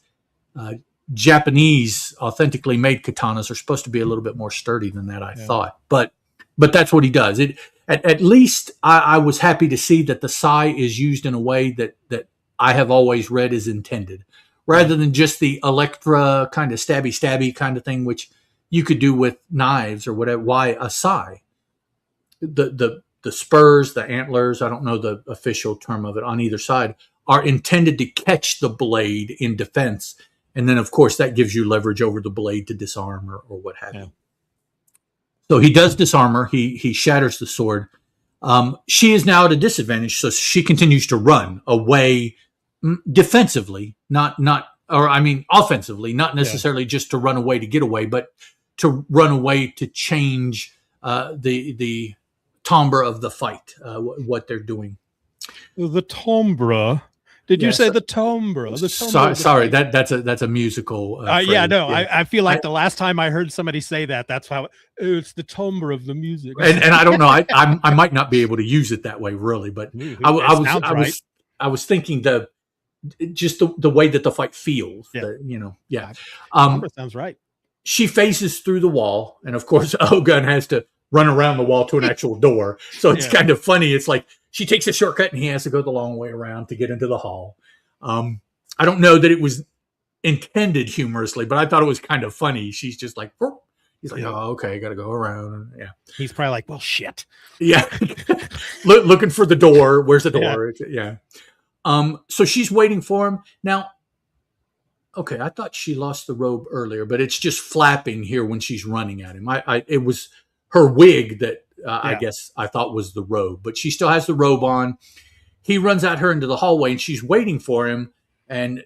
Japanese authentically made katanas are supposed to be a little bit more sturdy than that, I thought. But that's what he does. At least I was happy to see that the sai is used in a way that I have always read is intended, rather than just the Electra kind of stabby kind of thing, which you could do with knives or whatever. Why a sai? The spurs, the antlers, I don't know the official term of it, on either side, are intended to catch the blade in defense. And then, of course, that gives you leverage over the blade to disarm or what have you. So he does disarm her. He shatters the sword. She is now at a disadvantage, so she continues to run away defensively, offensively, not necessarily just to run away to get away, but to run away to change the timbre of the fight, what they're doing. The timbre. Did you say the timbre? Sorry, that's a musical. I feel like the last time I heard somebody say that's how it's the timbre of the music. And I don't know. I might not be able to use it that way, really, but I was thinking the way that the fight feels. Timbre sounds right. She phases through the wall, and of course, Ogun has to run around the wall to an actual door. So it's kind of funny. It's like she takes a shortcut and he has to go the long way around to get into the hall. I don't know that it was intended humorously, but I thought it was kind of funny. She's just like, he's like, oh, okay, I got to go around. Yeah. He's probably like, well, shit. Yeah. Looking for the door. Where's the door? Yeah. So she's waiting for him. Now, okay, I thought she lost the robe earlier, but it's just flapping here when she's running at him. It was her wig that I guess I thought was the robe, but she still has the robe on. He runs at her into the hallway, and she's waiting for him and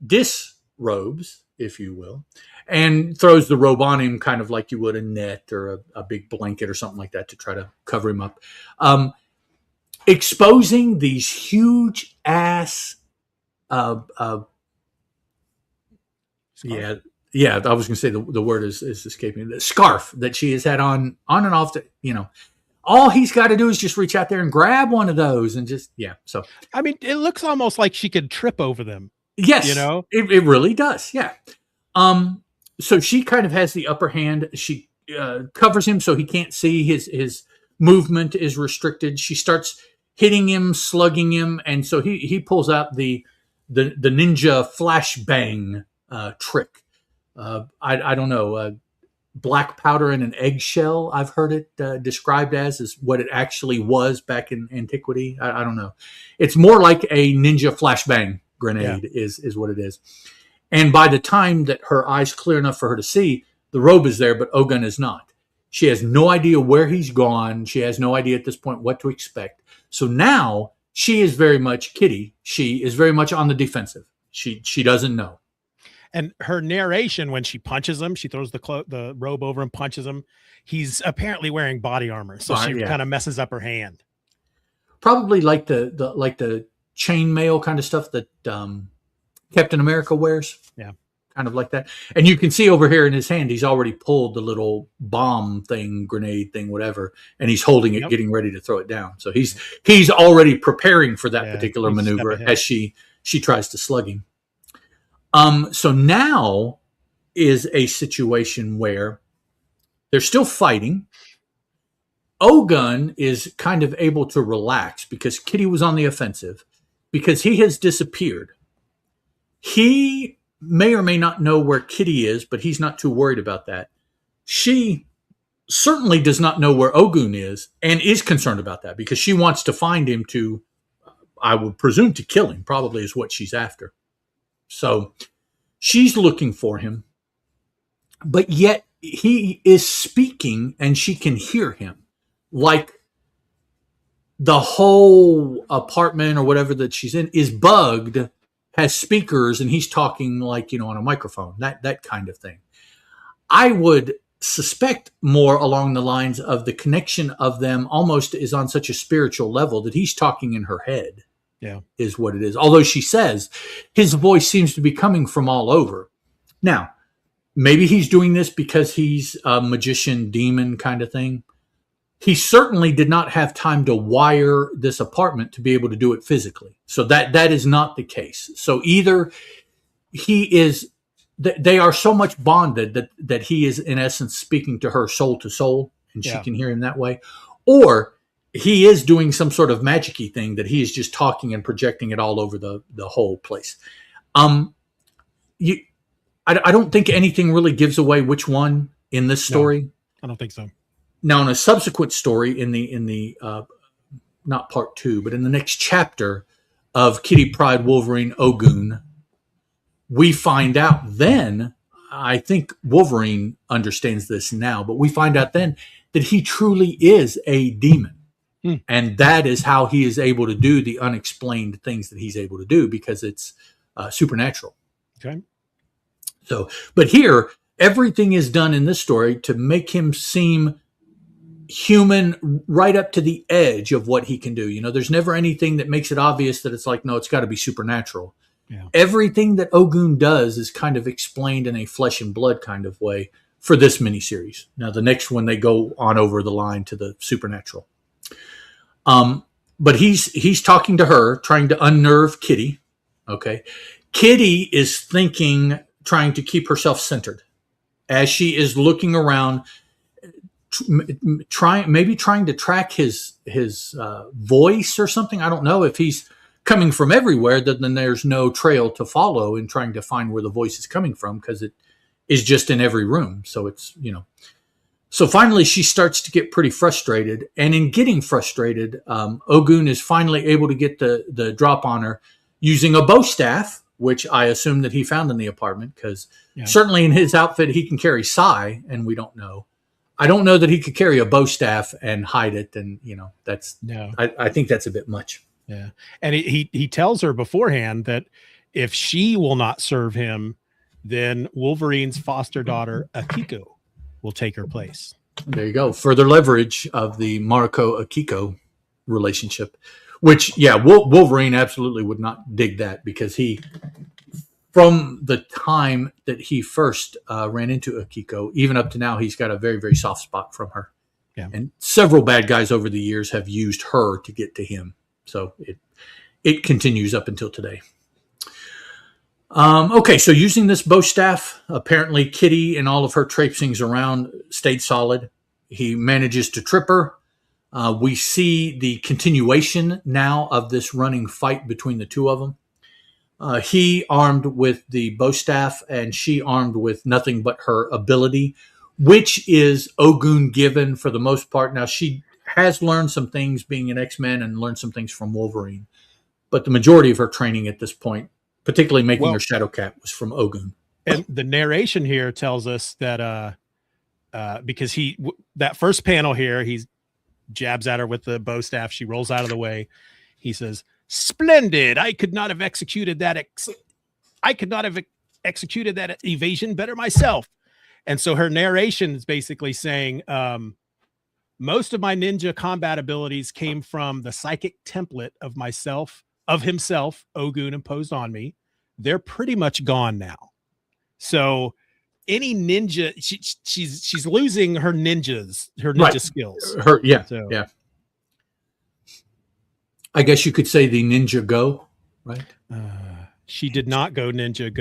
disrobes, if you will, and throws the robe on him kind of like you would a net or a big blanket or something like that to try to cover him up. Exposing these huge ass Yeah, I was going to say the word is escaping me. The scarf that she has had on and off. All he's got to do is just reach out there and grab one of those and just, So, I mean, it looks almost like she could trip over them. Yes, it really does. Yeah. So she kind of has the upper hand. She covers him so he can't see. His movement is restricted. She starts hitting him, slugging him, and so he pulls out the ninja flashbang trick. I don't know, black powder in an eggshell, I've heard it described as is what it actually was back in antiquity. I don't know. It's more like a ninja flashbang grenade is what it is. And by the time that her eyes clear enough for her to see, the robe is there, but Ogun is not. She has no idea where he's gone. She has no idea at this point what to expect. So now she is very much Kitty. She is very much on the defensive. She doesn't know. And her narration, when she punches him, she throws the robe over and punches him. He's apparently wearing body armor, so she kind of messes up her hand. Probably like the chainmail kind of stuff that Captain America wears. Yeah, kind of like that. And you can see over here in his hand, he's already pulled the little bomb thing, grenade thing, whatever, and he's holding it, getting ready to throw it down. So he's already preparing for that particular maneuver as she tries to slug him. So now is a situation where they're still fighting. Ogun is kind of able to relax because Kitty was on the offensive, because he has disappeared. He may or may not know where Kitty is, but he's not too worried about that. She certainly does not know where Ogun is and is concerned about that because she wants to find him to, I would presume, to kill him, probably is what she's after. So She's looking for him, but yet he is speaking and she can hear him. Like the whole apartment or whatever that she's in is bugged, has speakers, and he's talking like, on a microphone, that kind of thing. I would suspect more along the lines of the connection of them almost is on such a spiritual level that he's talking in her head. Yeah. Is what it is. Although she says his voice seems to be coming from all over. Now, maybe he's doing this because he's a magician demon kind of thing. He certainly did not have time to wire this apartment to be able to do it physically. So that is not the case. So either they are so much bonded that he is in essence speaking to her soul to soul and she can hear him that way. Or he is doing some sort of magic-y thing that he is just talking and projecting it all over the whole place. I don't think anything really gives away which one in this story. No, I don't think so. Now, in a subsequent story in the not part 2, but in the next chapter of Kitty Pryde, Wolverine, Ogun, we find out then, I think Wolverine understands this now, but we find out then that he truly is a demon. And that is how he is able to do the unexplained things that he's able to do, because it's supernatural. Okay. So, but here, everything is done in this story to make him seem human right up to the edge of what he can do. There's never anything that makes it obvious that it's like, no, it's got to be supernatural. Yeah. Everything that Ogun does is kind of explained in a flesh and blood kind of way for this miniseries. Now, the next one, they go on over the line to the supernatural. But he's talking to her, trying to unnerve Kitty. Okay. Kitty is trying to keep herself centered as she is looking around, trying to track his voice or something. I don't know if he's coming from everywhere, then there's no trail to follow in trying to find where the voice is coming from, because it is just in every room. So it's, So finally, she starts to get pretty frustrated. And in getting frustrated, Ogun is finally able to get the drop on her using a bow staff, which I assume that he found in the apartment, because certainly in his outfit, he can carry sai, and we don't know. I don't know that he could carry a bow staff and hide it. And, that's, no. I think that's a bit much. Yeah. And he tells her beforehand that if she will not serve him, then Wolverine's foster daughter, Akiko, will take her place. There you go. Further leverage of the Mariko-Akiko relationship, which, Wolverine absolutely would not dig that, because from the time that he first ran into Akiko, even up to now, he's got a very, very soft spot from her. Yeah. And several bad guys over the years have used her to get to him. So it continues up until today. Okay, so using this bow staff, apparently Kitty and all of her traipsings around stayed solid. He manages to trip her. We see the continuation now of this running fight between the two of them. He armed with the bow staff and she armed with nothing but her ability, which is Ogun given for the most part. Now, she has learned some things being an X-Men and learned some things from Wolverine, but the majority of her training at this point, particularly making her Shadow Cat, was from Ogun. And the narration here tells us that because that first panel here, he jabs at her with the bow staff. She rolls out of the way. He says, "Splendid! I could not have executed that evasion better myself." And so her narration is basically saying, most of my ninja combat abilities came from the psychic template of himself, Ogun, imposed on me. They're pretty much gone now. So any ninja, she's losing her ninja skills. Yeah. I guess you could say the ninja go, right? She did not go ninja,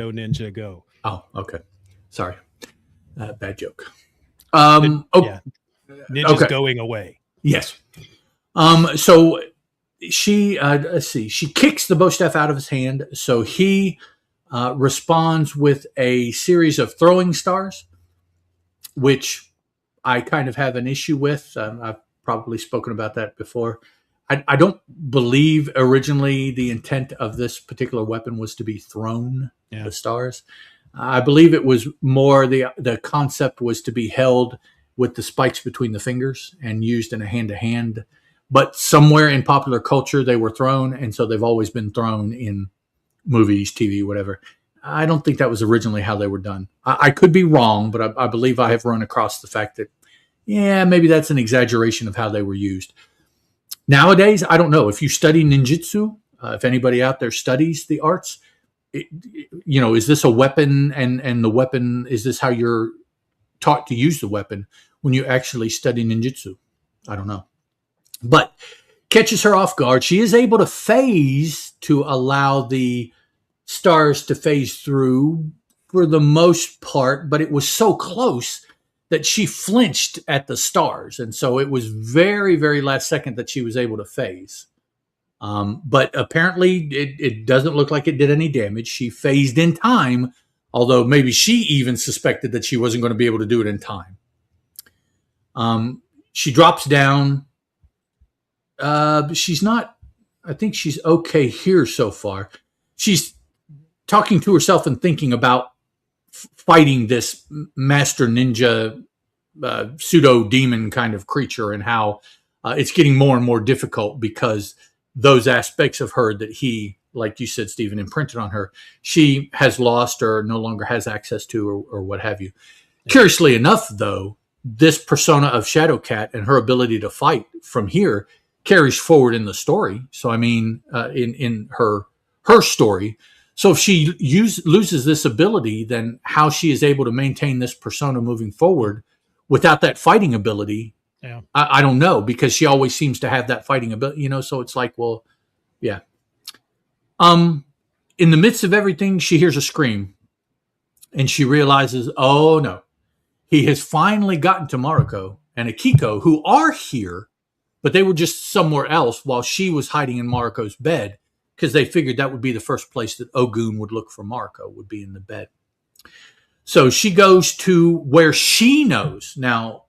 go. Oh, okay. Sorry. Bad joke. Ninja's going away. Yes. So she, let's see, she kicks the bow staff out of his hand. So he responds with a series of throwing stars, which I kind of have an issue with. I've probably spoken about that before. I don't believe originally the intent of this particular weapon was to be thrown, the stars. I believe it was more the concept was to be held with the spikes between the fingers and used in a hand to hand. But somewhere in popular culture, they were thrown, and so they've always been thrown in movies, TV, whatever. I don't think that was originally how they were done. I could be wrong, but I believe I have run across the fact that, yeah, maybe that's an exaggeration of how they were used. Nowadays, I don't know. If you study ninjutsu, if anybody out there studies the arts, is this a weapon, and the weapon, is this how you're taught to use the weapon when you actually study ninjutsu? I don't know. But catches her off guard. She is able to phase to allow the stars to phase through for the most part, but it was so close that she flinched at the stars. And so it was very, very last second that she was able to phase. But apparently it doesn't look like it did any damage. She phased in time, although maybe she even suspected that she wasn't going to be able to do it in time. She drops down. She's not, I think she's okay here so far. She's talking to herself and thinking about fighting this master ninja, pseudo demon kind of creature, and how it's getting more and more difficult because those aspects of her that he, like you said, Stephen, imprinted on her, she has lost or no longer has access to, or what have you. Curiously enough, though, this persona of Shadowcat and her ability to fight from here carries forward in the story. So, I mean, in her story. So if she loses this ability, then how she is able to maintain this persona moving forward without that fighting ability, yeah, I don't know, because she always seems to have that fighting ability, so it's like, well, yeah. In the midst of everything, she hears a scream and she realizes, oh no, he has finally gotten to Mariko and Akiko, who are here, but they were just somewhere else while she was hiding in Mariko's bed, because they figured that would be the first place that Ogun would look for Mariko, would be in the bed. So she goes to where she knows. Now,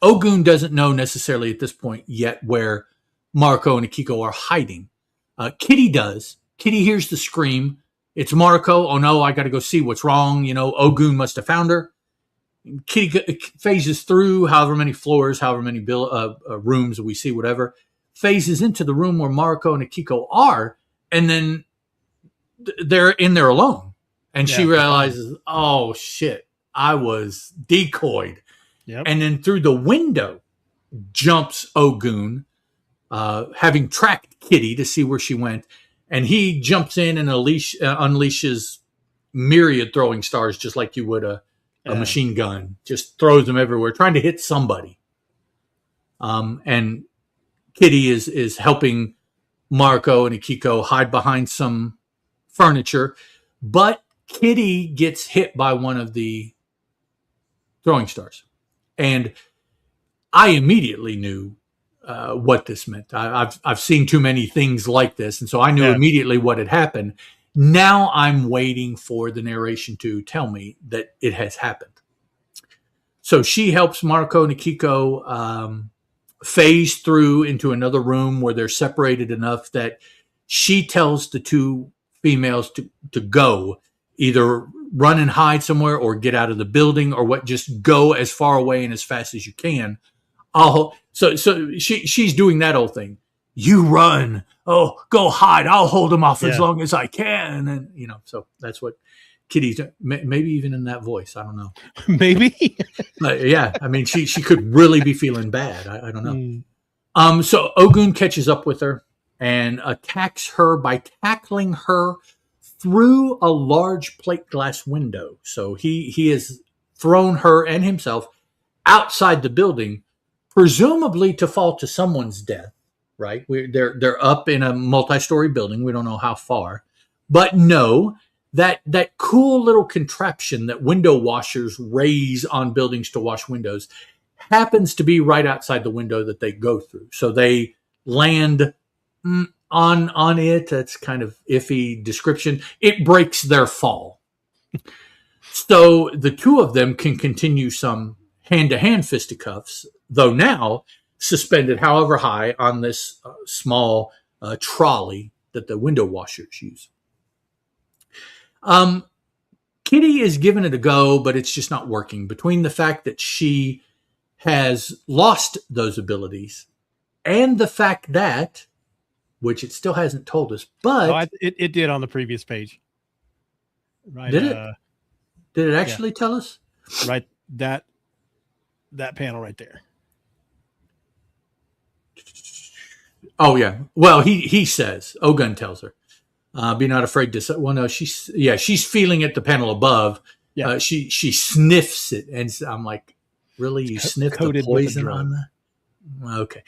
Ogun doesn't know necessarily at this point yet where Mariko and Akiko are hiding. Kitty does. Kitty hears the scream. It's Mariko. Oh no, I got to go see what's wrong. Ogun must have found her. Kitty phases through however many floors, however many rooms we see, whatever, phases into the room where Mariko and Akiko are, and then they're in there alone. And she realizes, oh shit, I was decoyed. Yep. And then through the window jumps Ogun, having tracked Kitty to see where she went. And he jumps in and unleashes myriad throwing stars, just like you would a machine gun. Just throws them everywhere, trying to hit somebody. And Kitty is helping Mariko and Akiko hide behind some furniture. But Kitty gets hit by one of the throwing stars. And I immediately knew what this meant. I've seen too many things like this, and so I knew immediately what had happened. Now I'm waiting for the narration to tell me that it has happened. So she helps Mariko and Akiko phase through into another room where they're separated enough that she tells the two females to go, either run and hide somewhere or get out of the building, or just go as far away and as fast as you can. So she's doing that whole thing. You run. Oh, go hide. I'll hold them off as long as I can. And, so that's what Kitty's, maybe even in that voice. I don't know. Maybe. Yeah. I mean, she could really be feeling bad. I don't know. So Ogun catches up with her and attacks her by tackling her through a large plate glass window. So he has thrown her and himself outside the building, presumably to fall to someone's death, right? They're up in a multi-story building. We don't know how far. But no, that cool little contraption that window washers raise on buildings to wash windows happens to be right outside the window that they go through. So they land on it. That's kind of iffy description. It breaks their fall. So the two of them can continue some hand-to-hand fisticuffs, though now suspended however high on this small trolley that the window washers use. Kitty is giving it a go, but it's just not working. Between the fact that she has lost those abilities and the fact that, which it still hasn't told us, but it did on the previous page. Right? Did it? Did it actually tell us? Right, that panel right there. Oh yeah. Well, he says, Ogun tells her, "Be not afraid to say." Well, no, she's feeling it. The panel above. Yeah. She sniffs it, and I'm like, really? You sniff the poison on that? Okay.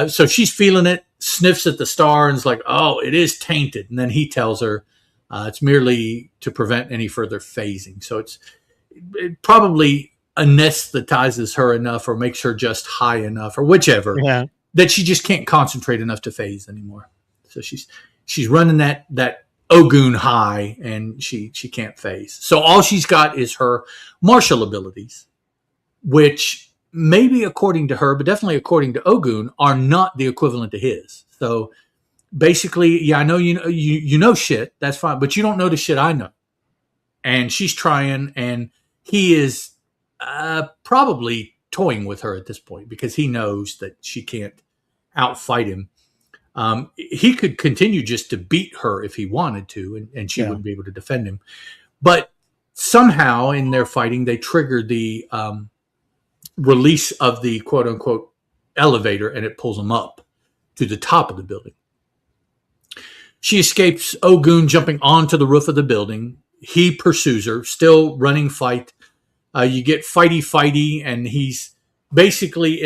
So she's feeling it, sniffs at the star, and is like, "Oh, it is tainted." And then he tells her it's merely to prevent any further phasing. So it probably anesthetizes her enough, or makes her just high enough, or whichever. Yeah. That she just can't concentrate enough to phase anymore. So she's running that Ogun high, and she can't phase. So all she's got is her martial abilities, which maybe according to her, but definitely according to Ogun, are not the equivalent to his. So basically, yeah, I know you know shit, that's fine, but you don't know the shit I know. And she's trying, and he is probably toying with her at this point because he knows that she can't outfight him. He could continue just to beat her if he wanted to, and she wouldn't be able to defend him. But somehow in their fighting, they trigger the release of the quote unquote elevator, and it pulls them up to the top of the building. She escapes Ogun jumping onto the roof of the building. He pursues her, still running fight. You get fighty, and he's basically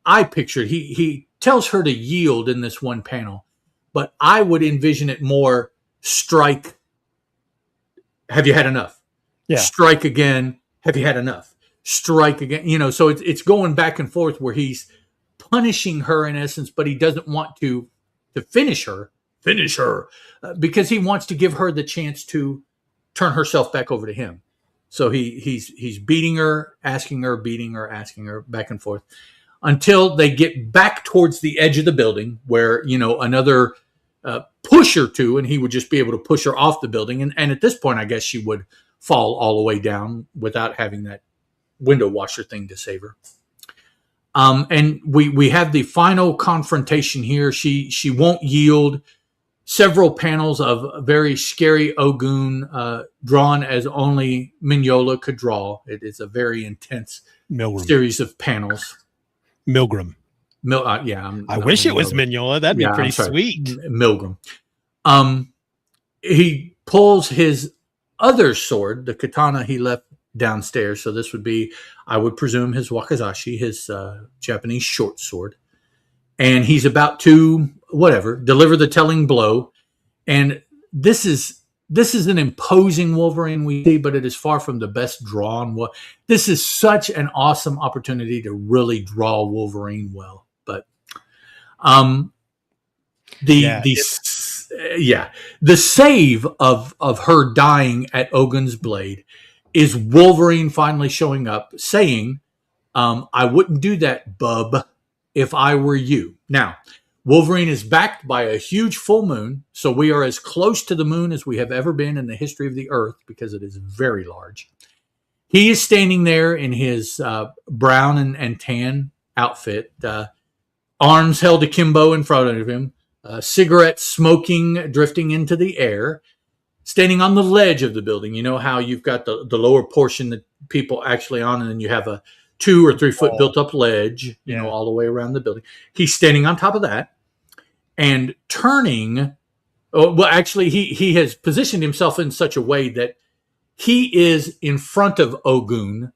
I pictured he tells her to yield in this one panel, but I would envision it more strike. Have you had enough? Yeah. Strike again. Have you had enough? Strike again. So it's going back and forth where he's punishing her in essence, but he doesn't want to finish her because he wants to give her the chance to turn herself back over to him. So he's beating her, asking her, beating her, asking her, back and forth until they get back towards the edge of the building where, another push or two, and he would just be able to push her off the building. And at this point, I guess she would fall all the way down without having that window washer thing to save her. And we have the final confrontation here. She won't yield. Several panels of very scary Ogun drawn as only Mignola could draw. It is a very intense series of panels. Milgram. I wish it was Mignola. That'd be pretty sweet. Milgram. He pulls his other sword, the katana he left downstairs. So this would be, I would presume, his wakizashi, his Japanese short sword. And he's about to, deliver the telling blow. And this is an imposing Wolverine we see, but it is far from the best drawn. This is such an awesome opportunity to really draw Wolverine well. But the save of her dying at Ogun's blade is Wolverine finally showing up, saying, "I wouldn't do that, bub, if I were you." Now, Wolverine is backed by a huge full moon, so we are as close to the moon as we have ever been in the history of the Earth because it is very large. He is standing there in his brown and tan outfit, arms held akimbo in front of him, cigarette smoking drifting into the air, standing on the ledge of the building. You know how you've got the lower portion that people actually on, and then you have a 2 or 3 foot built up ledge, all the way around the building. He's standing on top of that and turning. He has positioned himself in such a way that he is in front of Ogun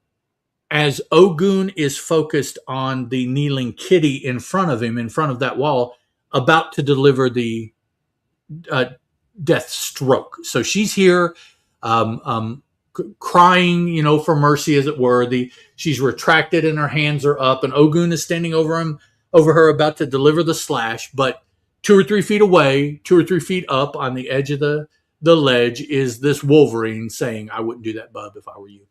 as Ogun is focused on the kneeling Kitty in front of him, in front of that wall, about to deliver the death stroke. So she's here, crying, for mercy, as it were. She's retracted and her hands are up, and Ogun is standing over her, about to deliver the slash. But 2 or 3 feet away, 2 or 3 feet up on the edge of the ledge, is this Wolverine saying, "I wouldn't do that, bub, if I were you."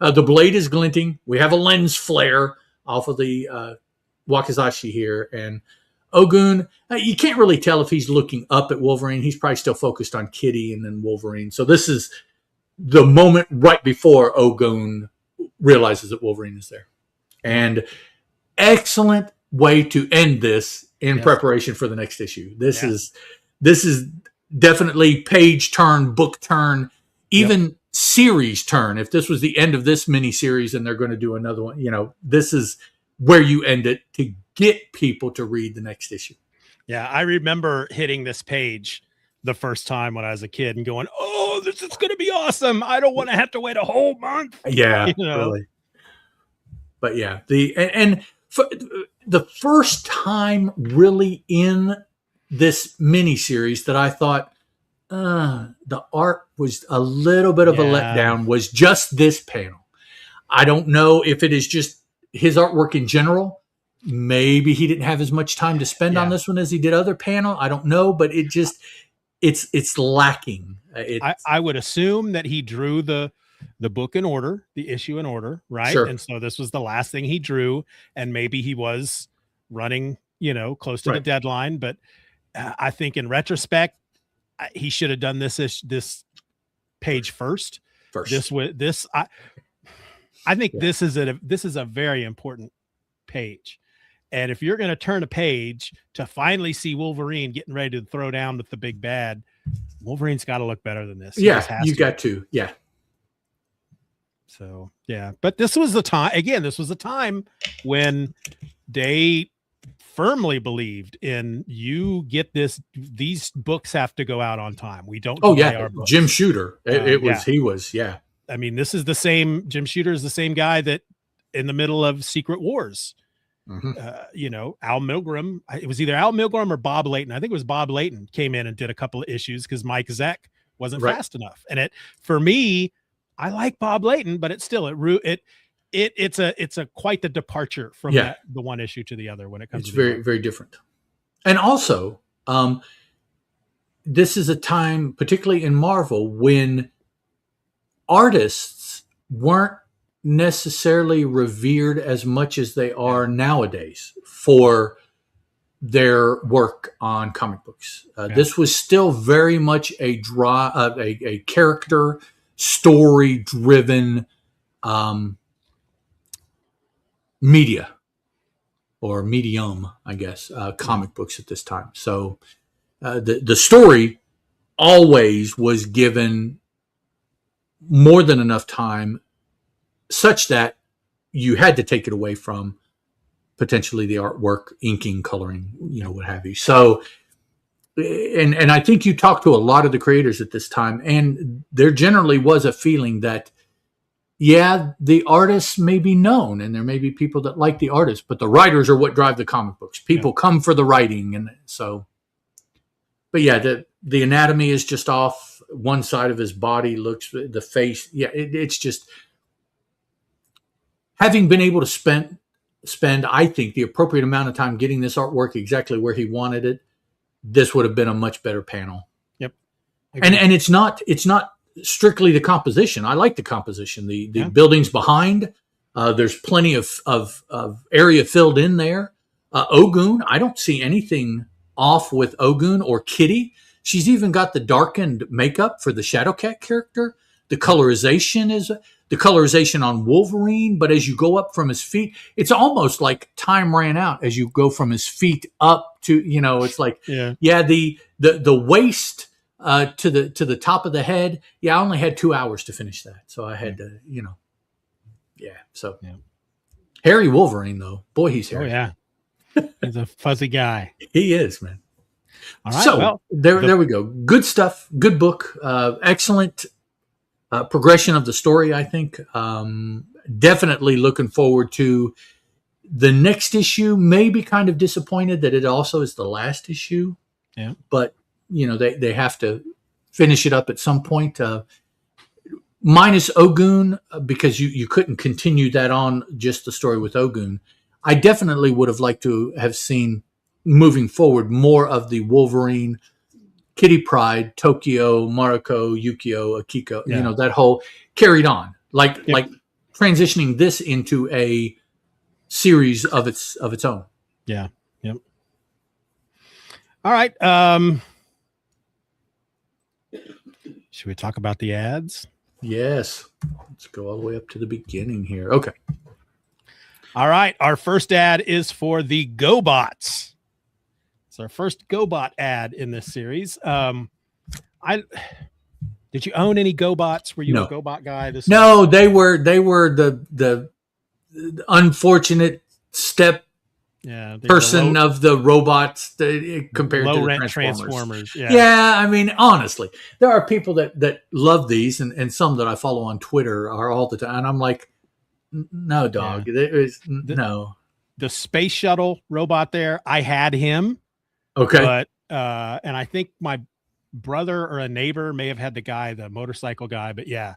The blade is glinting. We have a lens flare off of the wakizashi here, and Ogun, you can't really tell if he's looking up at Wolverine. He's probably still focused on Kitty and then Wolverine. So this is the moment right before Ogun realizes that Wolverine is there. And excellent way to end this in preparation for the next issue. This is definitely page turn, book turn, even series turn. If this was the end of this miniseries and they're going to do another one, this is where you end it to get people to read the next issue. Yeah, I remember hitting this page the first time when I was a kid and going, "Oh, this is going to be awesome! I don't want to have to wait a whole month." Yeah, really. But yeah, the first time really in this miniseries that I thought the art was a little bit of a letdown was just this panel. I don't know if it is just his artwork in general. Maybe he didn't have as much time to spend on this one as he did other panel. I don't know, but it just it's lacking. I would assume that he drew the book in order, the issue in order, right? Sure. And so this was the last thing he drew, and maybe he was running, close to the deadline. But I think in retrospect, he should have done this page first. I think this is a very important page. And if you're going to turn a page to finally see Wolverine getting ready to throw down with the big bad, Wolverine's got to look better than this. Got to. Yeah. So, yeah. But this was the time, again, when they firmly believed in you get this. These books have to go out on time. We don't. Our books. Jim Shooter. He was. I mean, this is the same. Jim Shooter is the same guy that in the middle of Secret Wars, Al Milgram, it was either Al Milgram or Bob Layton. I think it was Bob Layton came in and did a couple of issues because Mike Zeck wasn't fast enough. And for me, I like Bob Layton, but it's still, it's a quite the departure from the one issue to the other when it comes to very, very different. And also, this is a time, particularly in Marvel, when artists weren't necessarily revered as much as they are nowadays for their work on comic books. This was still very much a character story driven media or medium, I guess, comic books at this time. So the story always was given more than enough time such that you had to take it away from potentially the artwork, inking, coloring, what have you. So, and I think you talked to a lot of the creators at this time, and there generally was a feeling that, the artists may be known and there may be people that like the artists, but the writers are what drive the comic books. People come for the writing. And so, but the anatomy is just off. One side of his body looks, the face. Yeah. It's just, having been able to spend, I think, the appropriate amount of time getting this artwork exactly where he wanted it, this would have been a much better panel. Yep. And it's not strictly the composition. I like the composition. The buildings behind, there's plenty of area filled in there. Ogun, I don't see anything off with Ogun or Kitty. She's even got the darkened makeup for the Shadowcat character. The colorization on Wolverine, but as you go up from his feet, it's almost like time ran out as you go from his feet up to, it's like, the waist to the top of the head. I only had 2 hours to finish that. So I had to, hairy Wolverine though. Boy, he's hairy. Oh yeah. He's a fuzzy guy. He is, man. All right. So there we go. Good stuff. Good book. Excellent progression of the story, I think. Definitely looking forward to the next issue. Maybe kind of disappointed that it also is the last issue. Yeah. But, they have to finish it up at some point. Minus Ogun, because you couldn't continue that on just the story with Ogun. I definitely would have liked to have seen, moving forward, more of the Wolverine, Kitty Pryde, Tokyo, Mariko, Yukio, Akiko, that whole carried on, like transitioning this into a series of its own. Yeah. Yep. All right. Should we talk about the ads? Yes. Let's go all the way up to the beginning here. Okay. All right. Our first ad is for the GoBots. It's our first GoBot ad in this series. Did you own any GoBots? Were you a GoBot guy? No, they were the unfortunate step person of the robots compared to the Transformers. Yeah, I mean, honestly, there are people that love these, and some that I follow on Twitter are all the time, and I'm like, no, dog, no. The space shuttle robot there, I had him. Okay, but and I think my brother or a neighbor may have had the motorcycle guy, but yeah.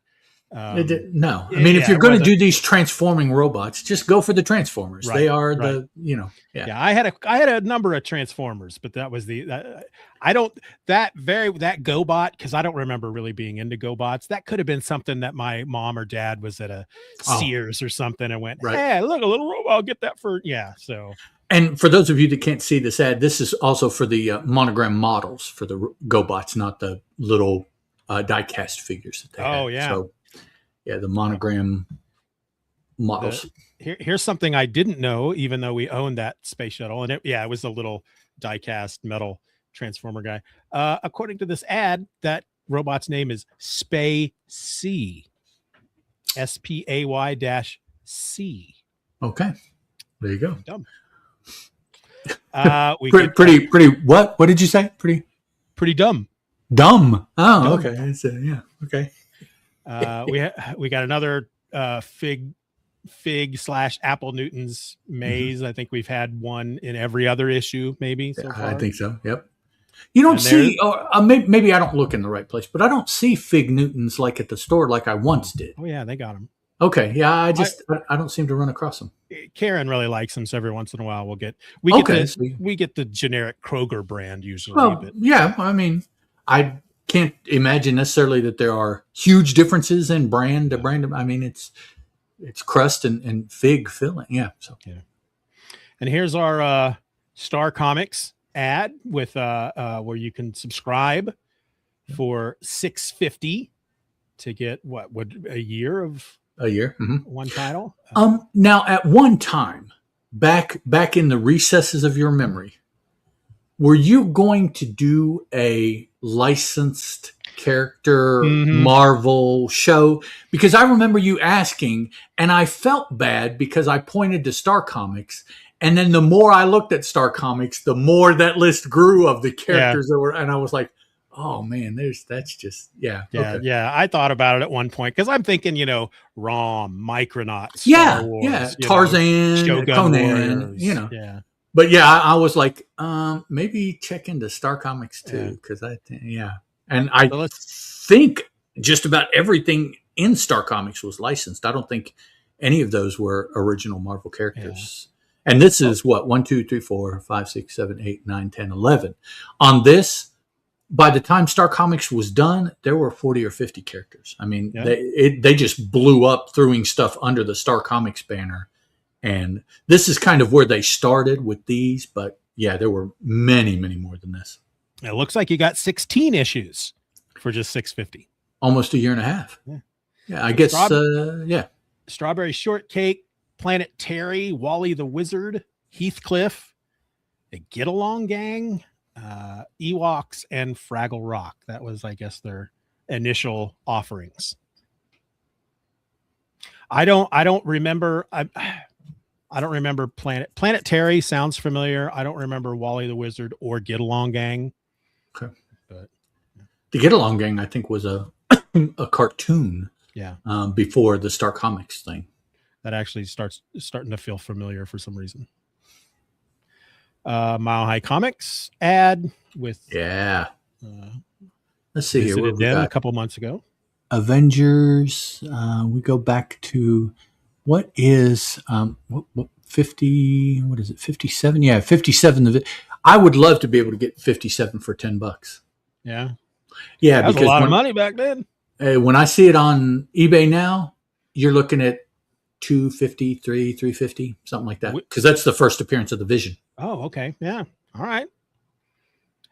No, I mean, if you're going to do these transforming robots, just go for the Transformers. Right, they are I had a number of Transformers, but that was that GoBot, because I don't remember really being into GoBots. That could have been something that my mom or dad was at a Sears or something and went, hey, look, a little robot, I'll get that for so. And for those of you that can't see this ad, this is also for the monogram models for the GoBots, not the little die-cast figures that they have. Oh, yeah. So, yeah, the monogram models. Here's something I didn't know, even though we owned that space shuttle. And it was a little die-cast metal Transformer guy. According to this ad, that robot's name is Spay-C. SPAY-C. Okay. There you go. Dumb. Pretty. What did you say? Pretty dumb. Dumb. Oh, dumb. Okay. Yeah. Okay. We got another Fig / Apple Newton's maze. Mm-hmm. I think we've had one in every other issue, maybe. So far. I think so. Yep. You don't see, maybe I don't look in the right place, but I don't see Fig Newtons like at the store like I once did. Oh yeah, they got them. Okay, yeah, I don't seem to run across them. Karen really likes them, so every once in a while we get the generic Kroger brand usually. Well, yeah, I mean, I can't imagine necessarily that there are huge differences in brand to brand. I mean, it's crust and fig filling. Yeah. So yeah. And here's our Star Comics ad with where you can subscribe for $6.50 to get a year of one title. Now at one time back in the recesses of your memory, were you going to do a licensed character Marvel show? Because I remember you asking, and I felt bad because I pointed to Star Comics, and then the more I looked at Star Comics, the more that list grew of the characters that were, and I was like, oh man, that's just I thought about it at one point because I'm thinking, Rom, Micronauts, Star Wars, Tarzan, Shogun Conan, Warriors, But I was like, maybe check into Star Comics too, because and I think just about everything in Star Comics was licensed. I don't think any of those were original Marvel characters. Yeah. And this is 1, 2, 3, 4, 5, 6, 7, 8, 9, 10, 11. On this, by the time Star Comics was done, there were 40 or 50 characters. I mean, they just blew up throwing stuff under the Star Comics banner. And this is kind of where they started with these. But yeah, there were many, many more than this. It looks like you got 16 issues for just $6.50. Almost a year and a half. Yeah, I guess, Strawberry Shortcake, Planet Terry, Wally the Wizard, Heathcliff, the Get Along Gang, Ewoks, and Fraggle Rock. That was, I guess, their initial offerings. I don't remember. I don't remember Planet Terry sounds familiar. I don't remember Wally the Wizard or Get Along Gang. Okay, but the Get Along Gang, I think, was a cartoon. Yeah. Before the Star Comics thing. That actually starting to feel familiar for some reason. Mile High Comics ad with let's see here. What a couple months ago. Avengers. We go back to what is 50? What is it? 57? Yeah, 57. I would love to be able to get 57 for $10. Yeah, yeah, that was a lot of money back then. When I see it on eBay now, you're looking at $250, $350, something like that, because that's the first appearance of the Vision. Oh, okay, yeah, all right.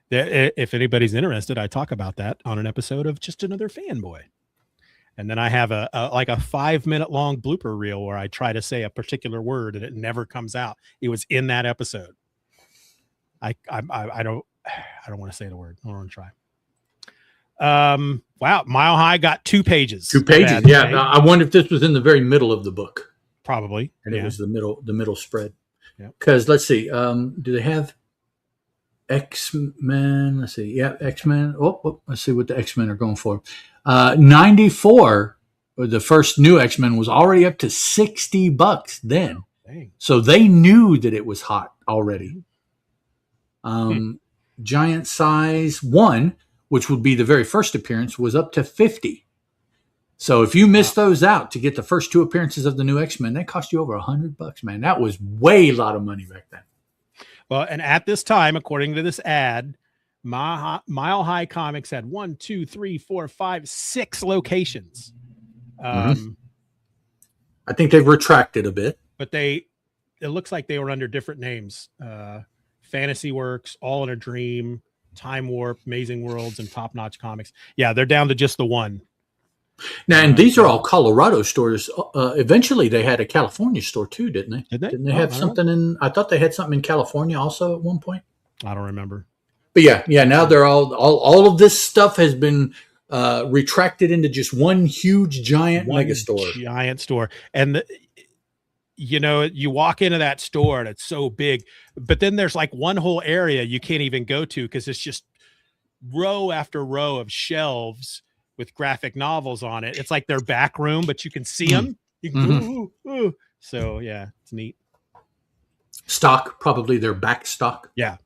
If anybody's interested, I talk about that on an episode of Just Another Fanboy. And then I have a like a 5-minute long blooper reel where I try to say a particular word and it never comes out. It was in that episode. I don't want to say the word. I don't want to try. Wow, Mile High got 2 pages. 2 pages. Yeah. I wonder if this was in the very middle of the book. Probably. And it was the middle spread. Yeah. Because let's see, do they have X-Men? Let's see. Yeah, X-Men. Oh, let's see what the X-Men are going for. 94, the first new X-Men was already up to $60 then. Dang. So they knew that it was hot already. Giant Size 1, which would be the very first appearance, was up to $50. So if you miss those out to get the first 2 appearances of the new X-Men, that cost you over $100, man. That was way a lot of money back then. Well, and at this time, according to this ad, Mile High Comics had 1, 2, 3, 4, 5, 6 locations. I think they've retracted a bit, but it looks like they were under different names. Fantasy Works, All in a Dream, Time Warp, Amazing Worlds, and Top Notch Comics. Yeah, they're down to just the one. Now, and these are all Colorado stores. Eventually, they had a California store too, didn't they? Did they? Didn't they have something in? I thought they had something in California also at one point. I don't remember. But yeah. Now they're all of this stuff has been retracted into just one huge giant mega store. Giant store, and you walk into that store and it's so big, but then there's like one whole area you can't even go to because it's just row after row of shelves with graphic novels on it. It's like their back room, but you can see them. You can ooh. So yeah, it's neat. Stock, probably their back stock. Yeah.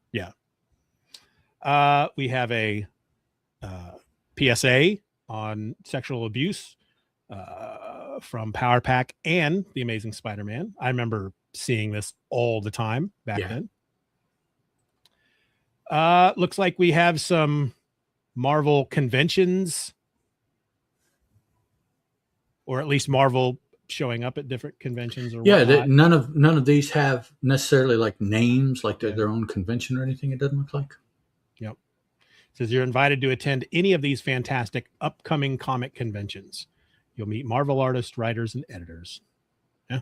We have a PSA on sexual abuse from Power Pack and The Amazing Spider-Man. I remember seeing this all the time back then. Looks like we have some Marvel conventions, or at least Marvel showing up at different conventions. Or none of these have necessarily like names, like they're their own convention or anything. It doesn't look like. Yep. It says you're invited to attend any of these fantastic upcoming comic conventions. You'll meet Marvel artists, writers, and editors. Yeah.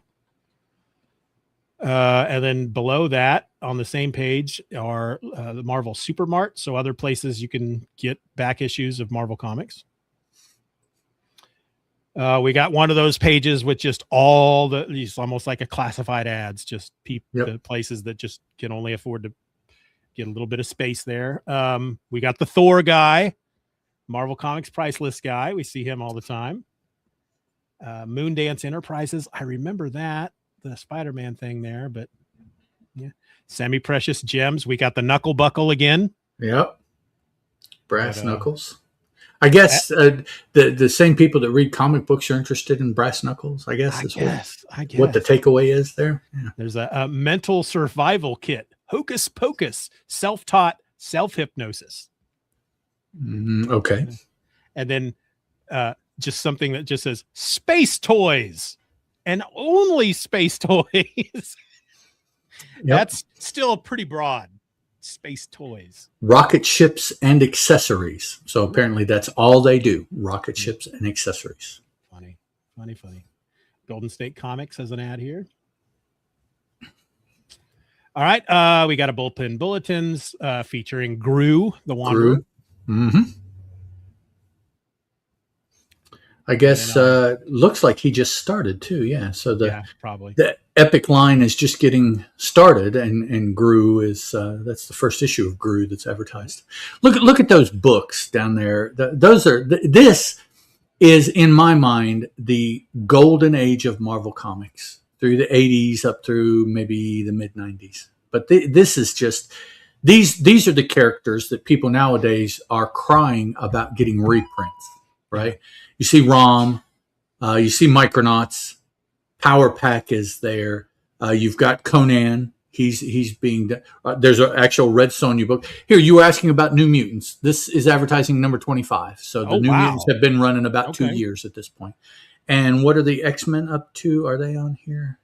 And then below that, on the same page, are the Marvel Supermart. So other places you can get back issues of Marvel Comics. We got one of those pages with just all these almost like a classified ads, just the places that just can only afford to get a little bit of space there. We got the Thor guy, Marvel Comics price list guy. We see him all the time. Moondance Enterprises. I remember that, the Spider-Man thing there, but yeah. Semi-Precious Gems. We got the Knuckle Buckle again. Yep. Brass Knuckles. I guess the same people that read comic books are interested in brass knuckles. I guess what the takeaway is there. Yeah. There's a mental survival kit, Hocus Pocus, self-taught self-hypnosis. Okay. And then just something that just says space toys and only space toys. That's still pretty broad. Space toys, rocket ships, and accessories. So apparently that's all they do: rocket ships and accessories. Funny. Golden State Comics has an ad here. All right, we got a bullpen bulletins featuring Gru the Wanderer. I guess looks like he just started too. Yeah, so probably the Epic line is just getting started, and Gru is that's the first issue of Gru that's advertised. Look at those books down there. This is in my mind the golden age of Marvel Comics through the 80s up through maybe the mid 90s. But this is just these are the characters that people nowadays are crying about getting reprints. Right? You see Rom, you see Micronauts, Power Pack is there. You've got Conan. He's being there's an actual Red Sonja book here. You were asking about New Mutants. This is advertising number 25. So the New Mutants have been running about 2 years at this point. And what are the X-Men up to? Are they on here?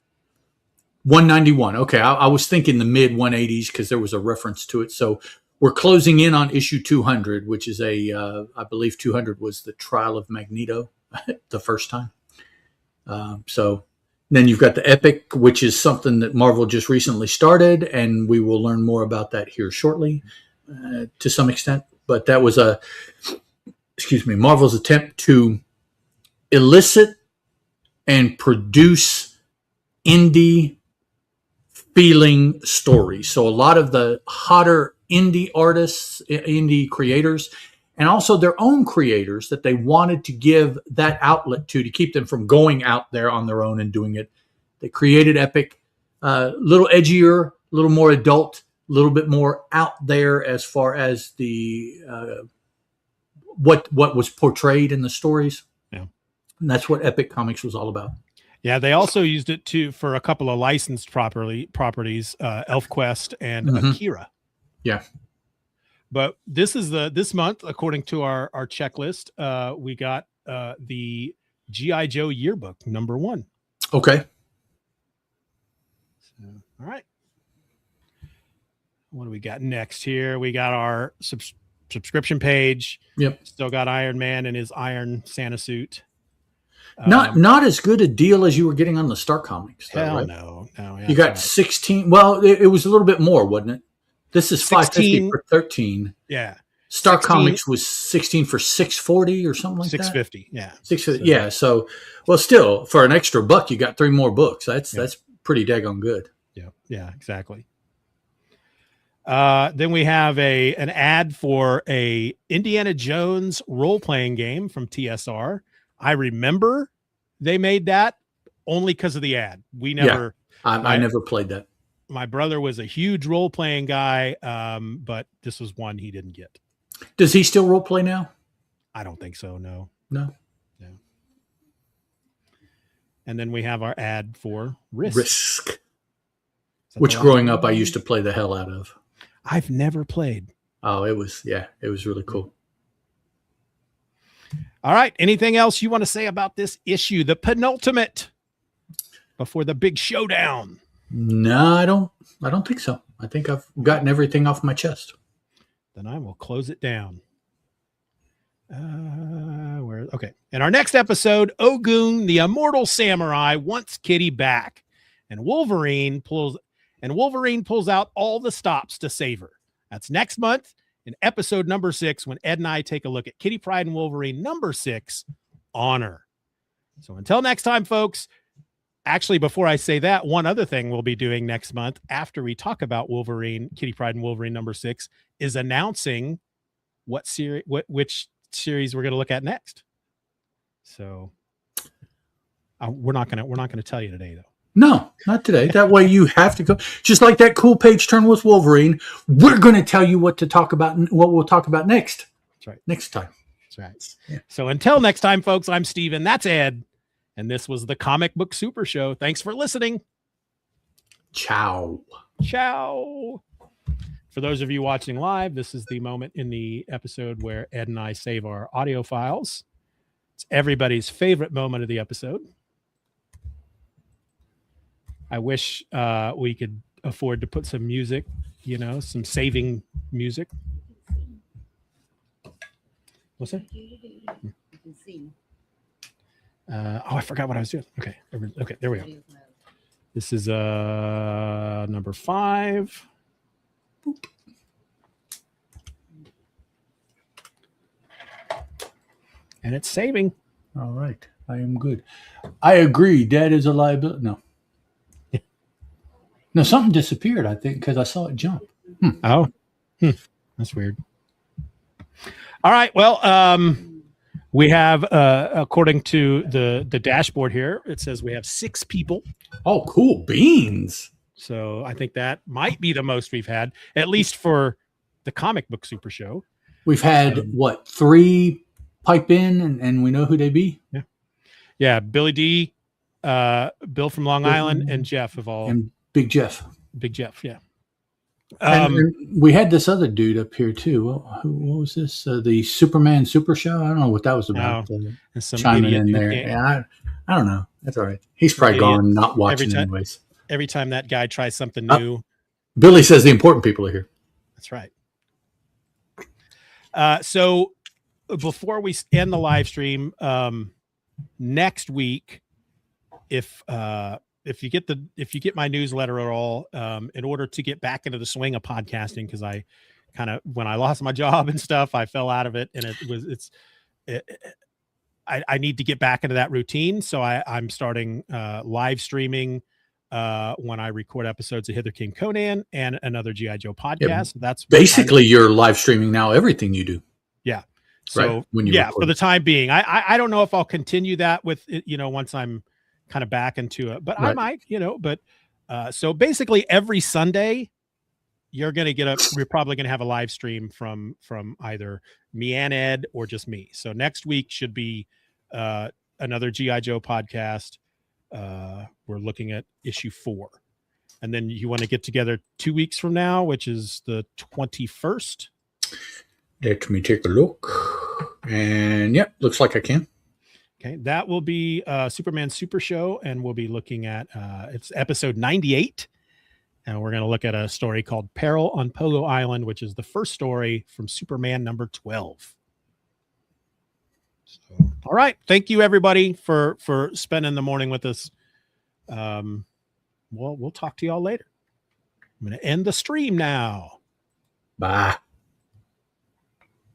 191. Okay, I was thinking the mid 180s because there was a reference to it. So we're closing in on issue 200, which is I believe 200 was the Trial of Magneto. the first time. So then you've got the Epic, which is something that Marvel just recently started, and we will learn more about that here shortly to some extent. But that was Marvel's attempt to elicit and produce indie feeling stories. So a lot of the hotter indie artists, indie creators, and also their own creators that they wanted to give that outlet to keep them from going out there on their own and doing it. They created Epic, a little edgier, a little more adult, a little bit more out there as far as the what was portrayed in the stories. Yeah, and that's what Epic Comics was all about. Yeah, they also used it for a couple of licensed properties, ElfQuest and Akira. Yeah. But this month, according to our checklist, we got the G.I. Joe yearbook #1. Okay. So, all right. What do we got next here? We got our subscription page. Yep. Still got Iron Man in his iron Santa suit. Not as good a deal as you were getting on the Star Comics. Though, Hell right? no. Yeah, you got 16. Well, it was a little bit more, wasn't it? This is 550 for 13. Yeah. Star Comics was 16 for 640 or something like 650, that. 650. Yeah. 650. Yeah. So, well, still for an extra $1, you got 3 more books. That's pretty daggone good. Yeah. Yeah. Exactly. Then we have an ad for a Indiana Jones role-playing game from TSR. I remember they made that only because of the ad. We never. Yeah, I never played that. My brother was a huge role-playing guy, but this was one he didn't get. Does he still role play now? I don't think so. No. And then we have our ad for Risk. Which growing up I used to play the hell out of. I've never played. Oh, it was really cool. All right. Anything else you want to say about this issue, the penultimate before the big showdown? No, I don't think so. I think I've gotten everything off my chest. Then I will close it down. Okay. In our next episode, Ogun, the immortal samurai, wants Kitty back, and Wolverine pulls out all the stops to save her. That's next month in episode #6, when Ed and I take a look at Kitty Pryde and Wolverine #6, Honor. So until next time, folks. Actually, before I say that, one other thing we'll be doing next month after we talk about Wolverine, Kitty Pryde and Wolverine #6, is announcing which series we're going to look at next. So we're not going to tell you today, though. No, not today. That way you have to go. Just like that cool page turn with Wolverine, we're going to tell you what to talk about, what we'll talk about next. That's right. Next time. That's right. Yeah. So until next time, folks, I'm Steven. That's Ed. And this was the Comic Book Super Show. Thanks for listening. Ciao. Ciao. For those of you watching live, this is the moment in the episode where Ed and I save our audio files. It's everybody's favorite moment of the episode. I wish we could afford to put some music, some saving music. What's that? You can see. I forgot what I was doing. Okay, there we go. This is number 5. Boop. And it's saving. All right, I am good. I agree. Dad is a liability. No. No, something disappeared, I think, because I saw it jump. Oh, that's weird. All right. Well, we have, according to the dashboard here, it says we have 6 people. Oh, cool beans. So I think that might be the most we've had, at least for the Comic Book Super Show. We've had, 3 pipe in, and we know who they be? Yeah. Yeah, Billy D, Bill from Long Island, and Jeff have all... And Big Jeff, yeah. And we had this other dude up here too. What was this? The Superman Super Show. I don't know what that was about. Some chiming in there. Yeah, I don't know. That's all right. He's probably gone, not watching anyways. Every time that guy tries something new, Billy says the important people are here. That's right. So before we end the live stream, next week, if you get my newsletter at all, in order to get back into the swing of podcasting, because I kind of, when I lost my job and stuff, I fell out of it, and I need to get back into that routine. So I'm starting live streaming when I record episodes of Hither Came Conan and another G.I. Joe podcast. Yeah, that's basically you're live streaming now everything you do. Yeah. So right? When you for the time being, I don't know if I'll continue that with it, once I'm kind of back into it, but right. I might, but so basically every Sunday we're probably going to have a live stream from either me and Ed or just me. So next week should be another G.I. Joe podcast. We're looking at issue 4. And then you want to get together 2 weeks from now, which is the 21st. Let me take a look. And looks like I can. Okay. That will be Superman Super Show. And we'll be looking at, it's episode 98. And we're going to look at a story called Peril on Pogo Island, which is the first story from Superman number 12. So, all right. Thank you, everybody, for spending the morning with us. We'll talk to y'all later. I'm going to end the stream now. Bye.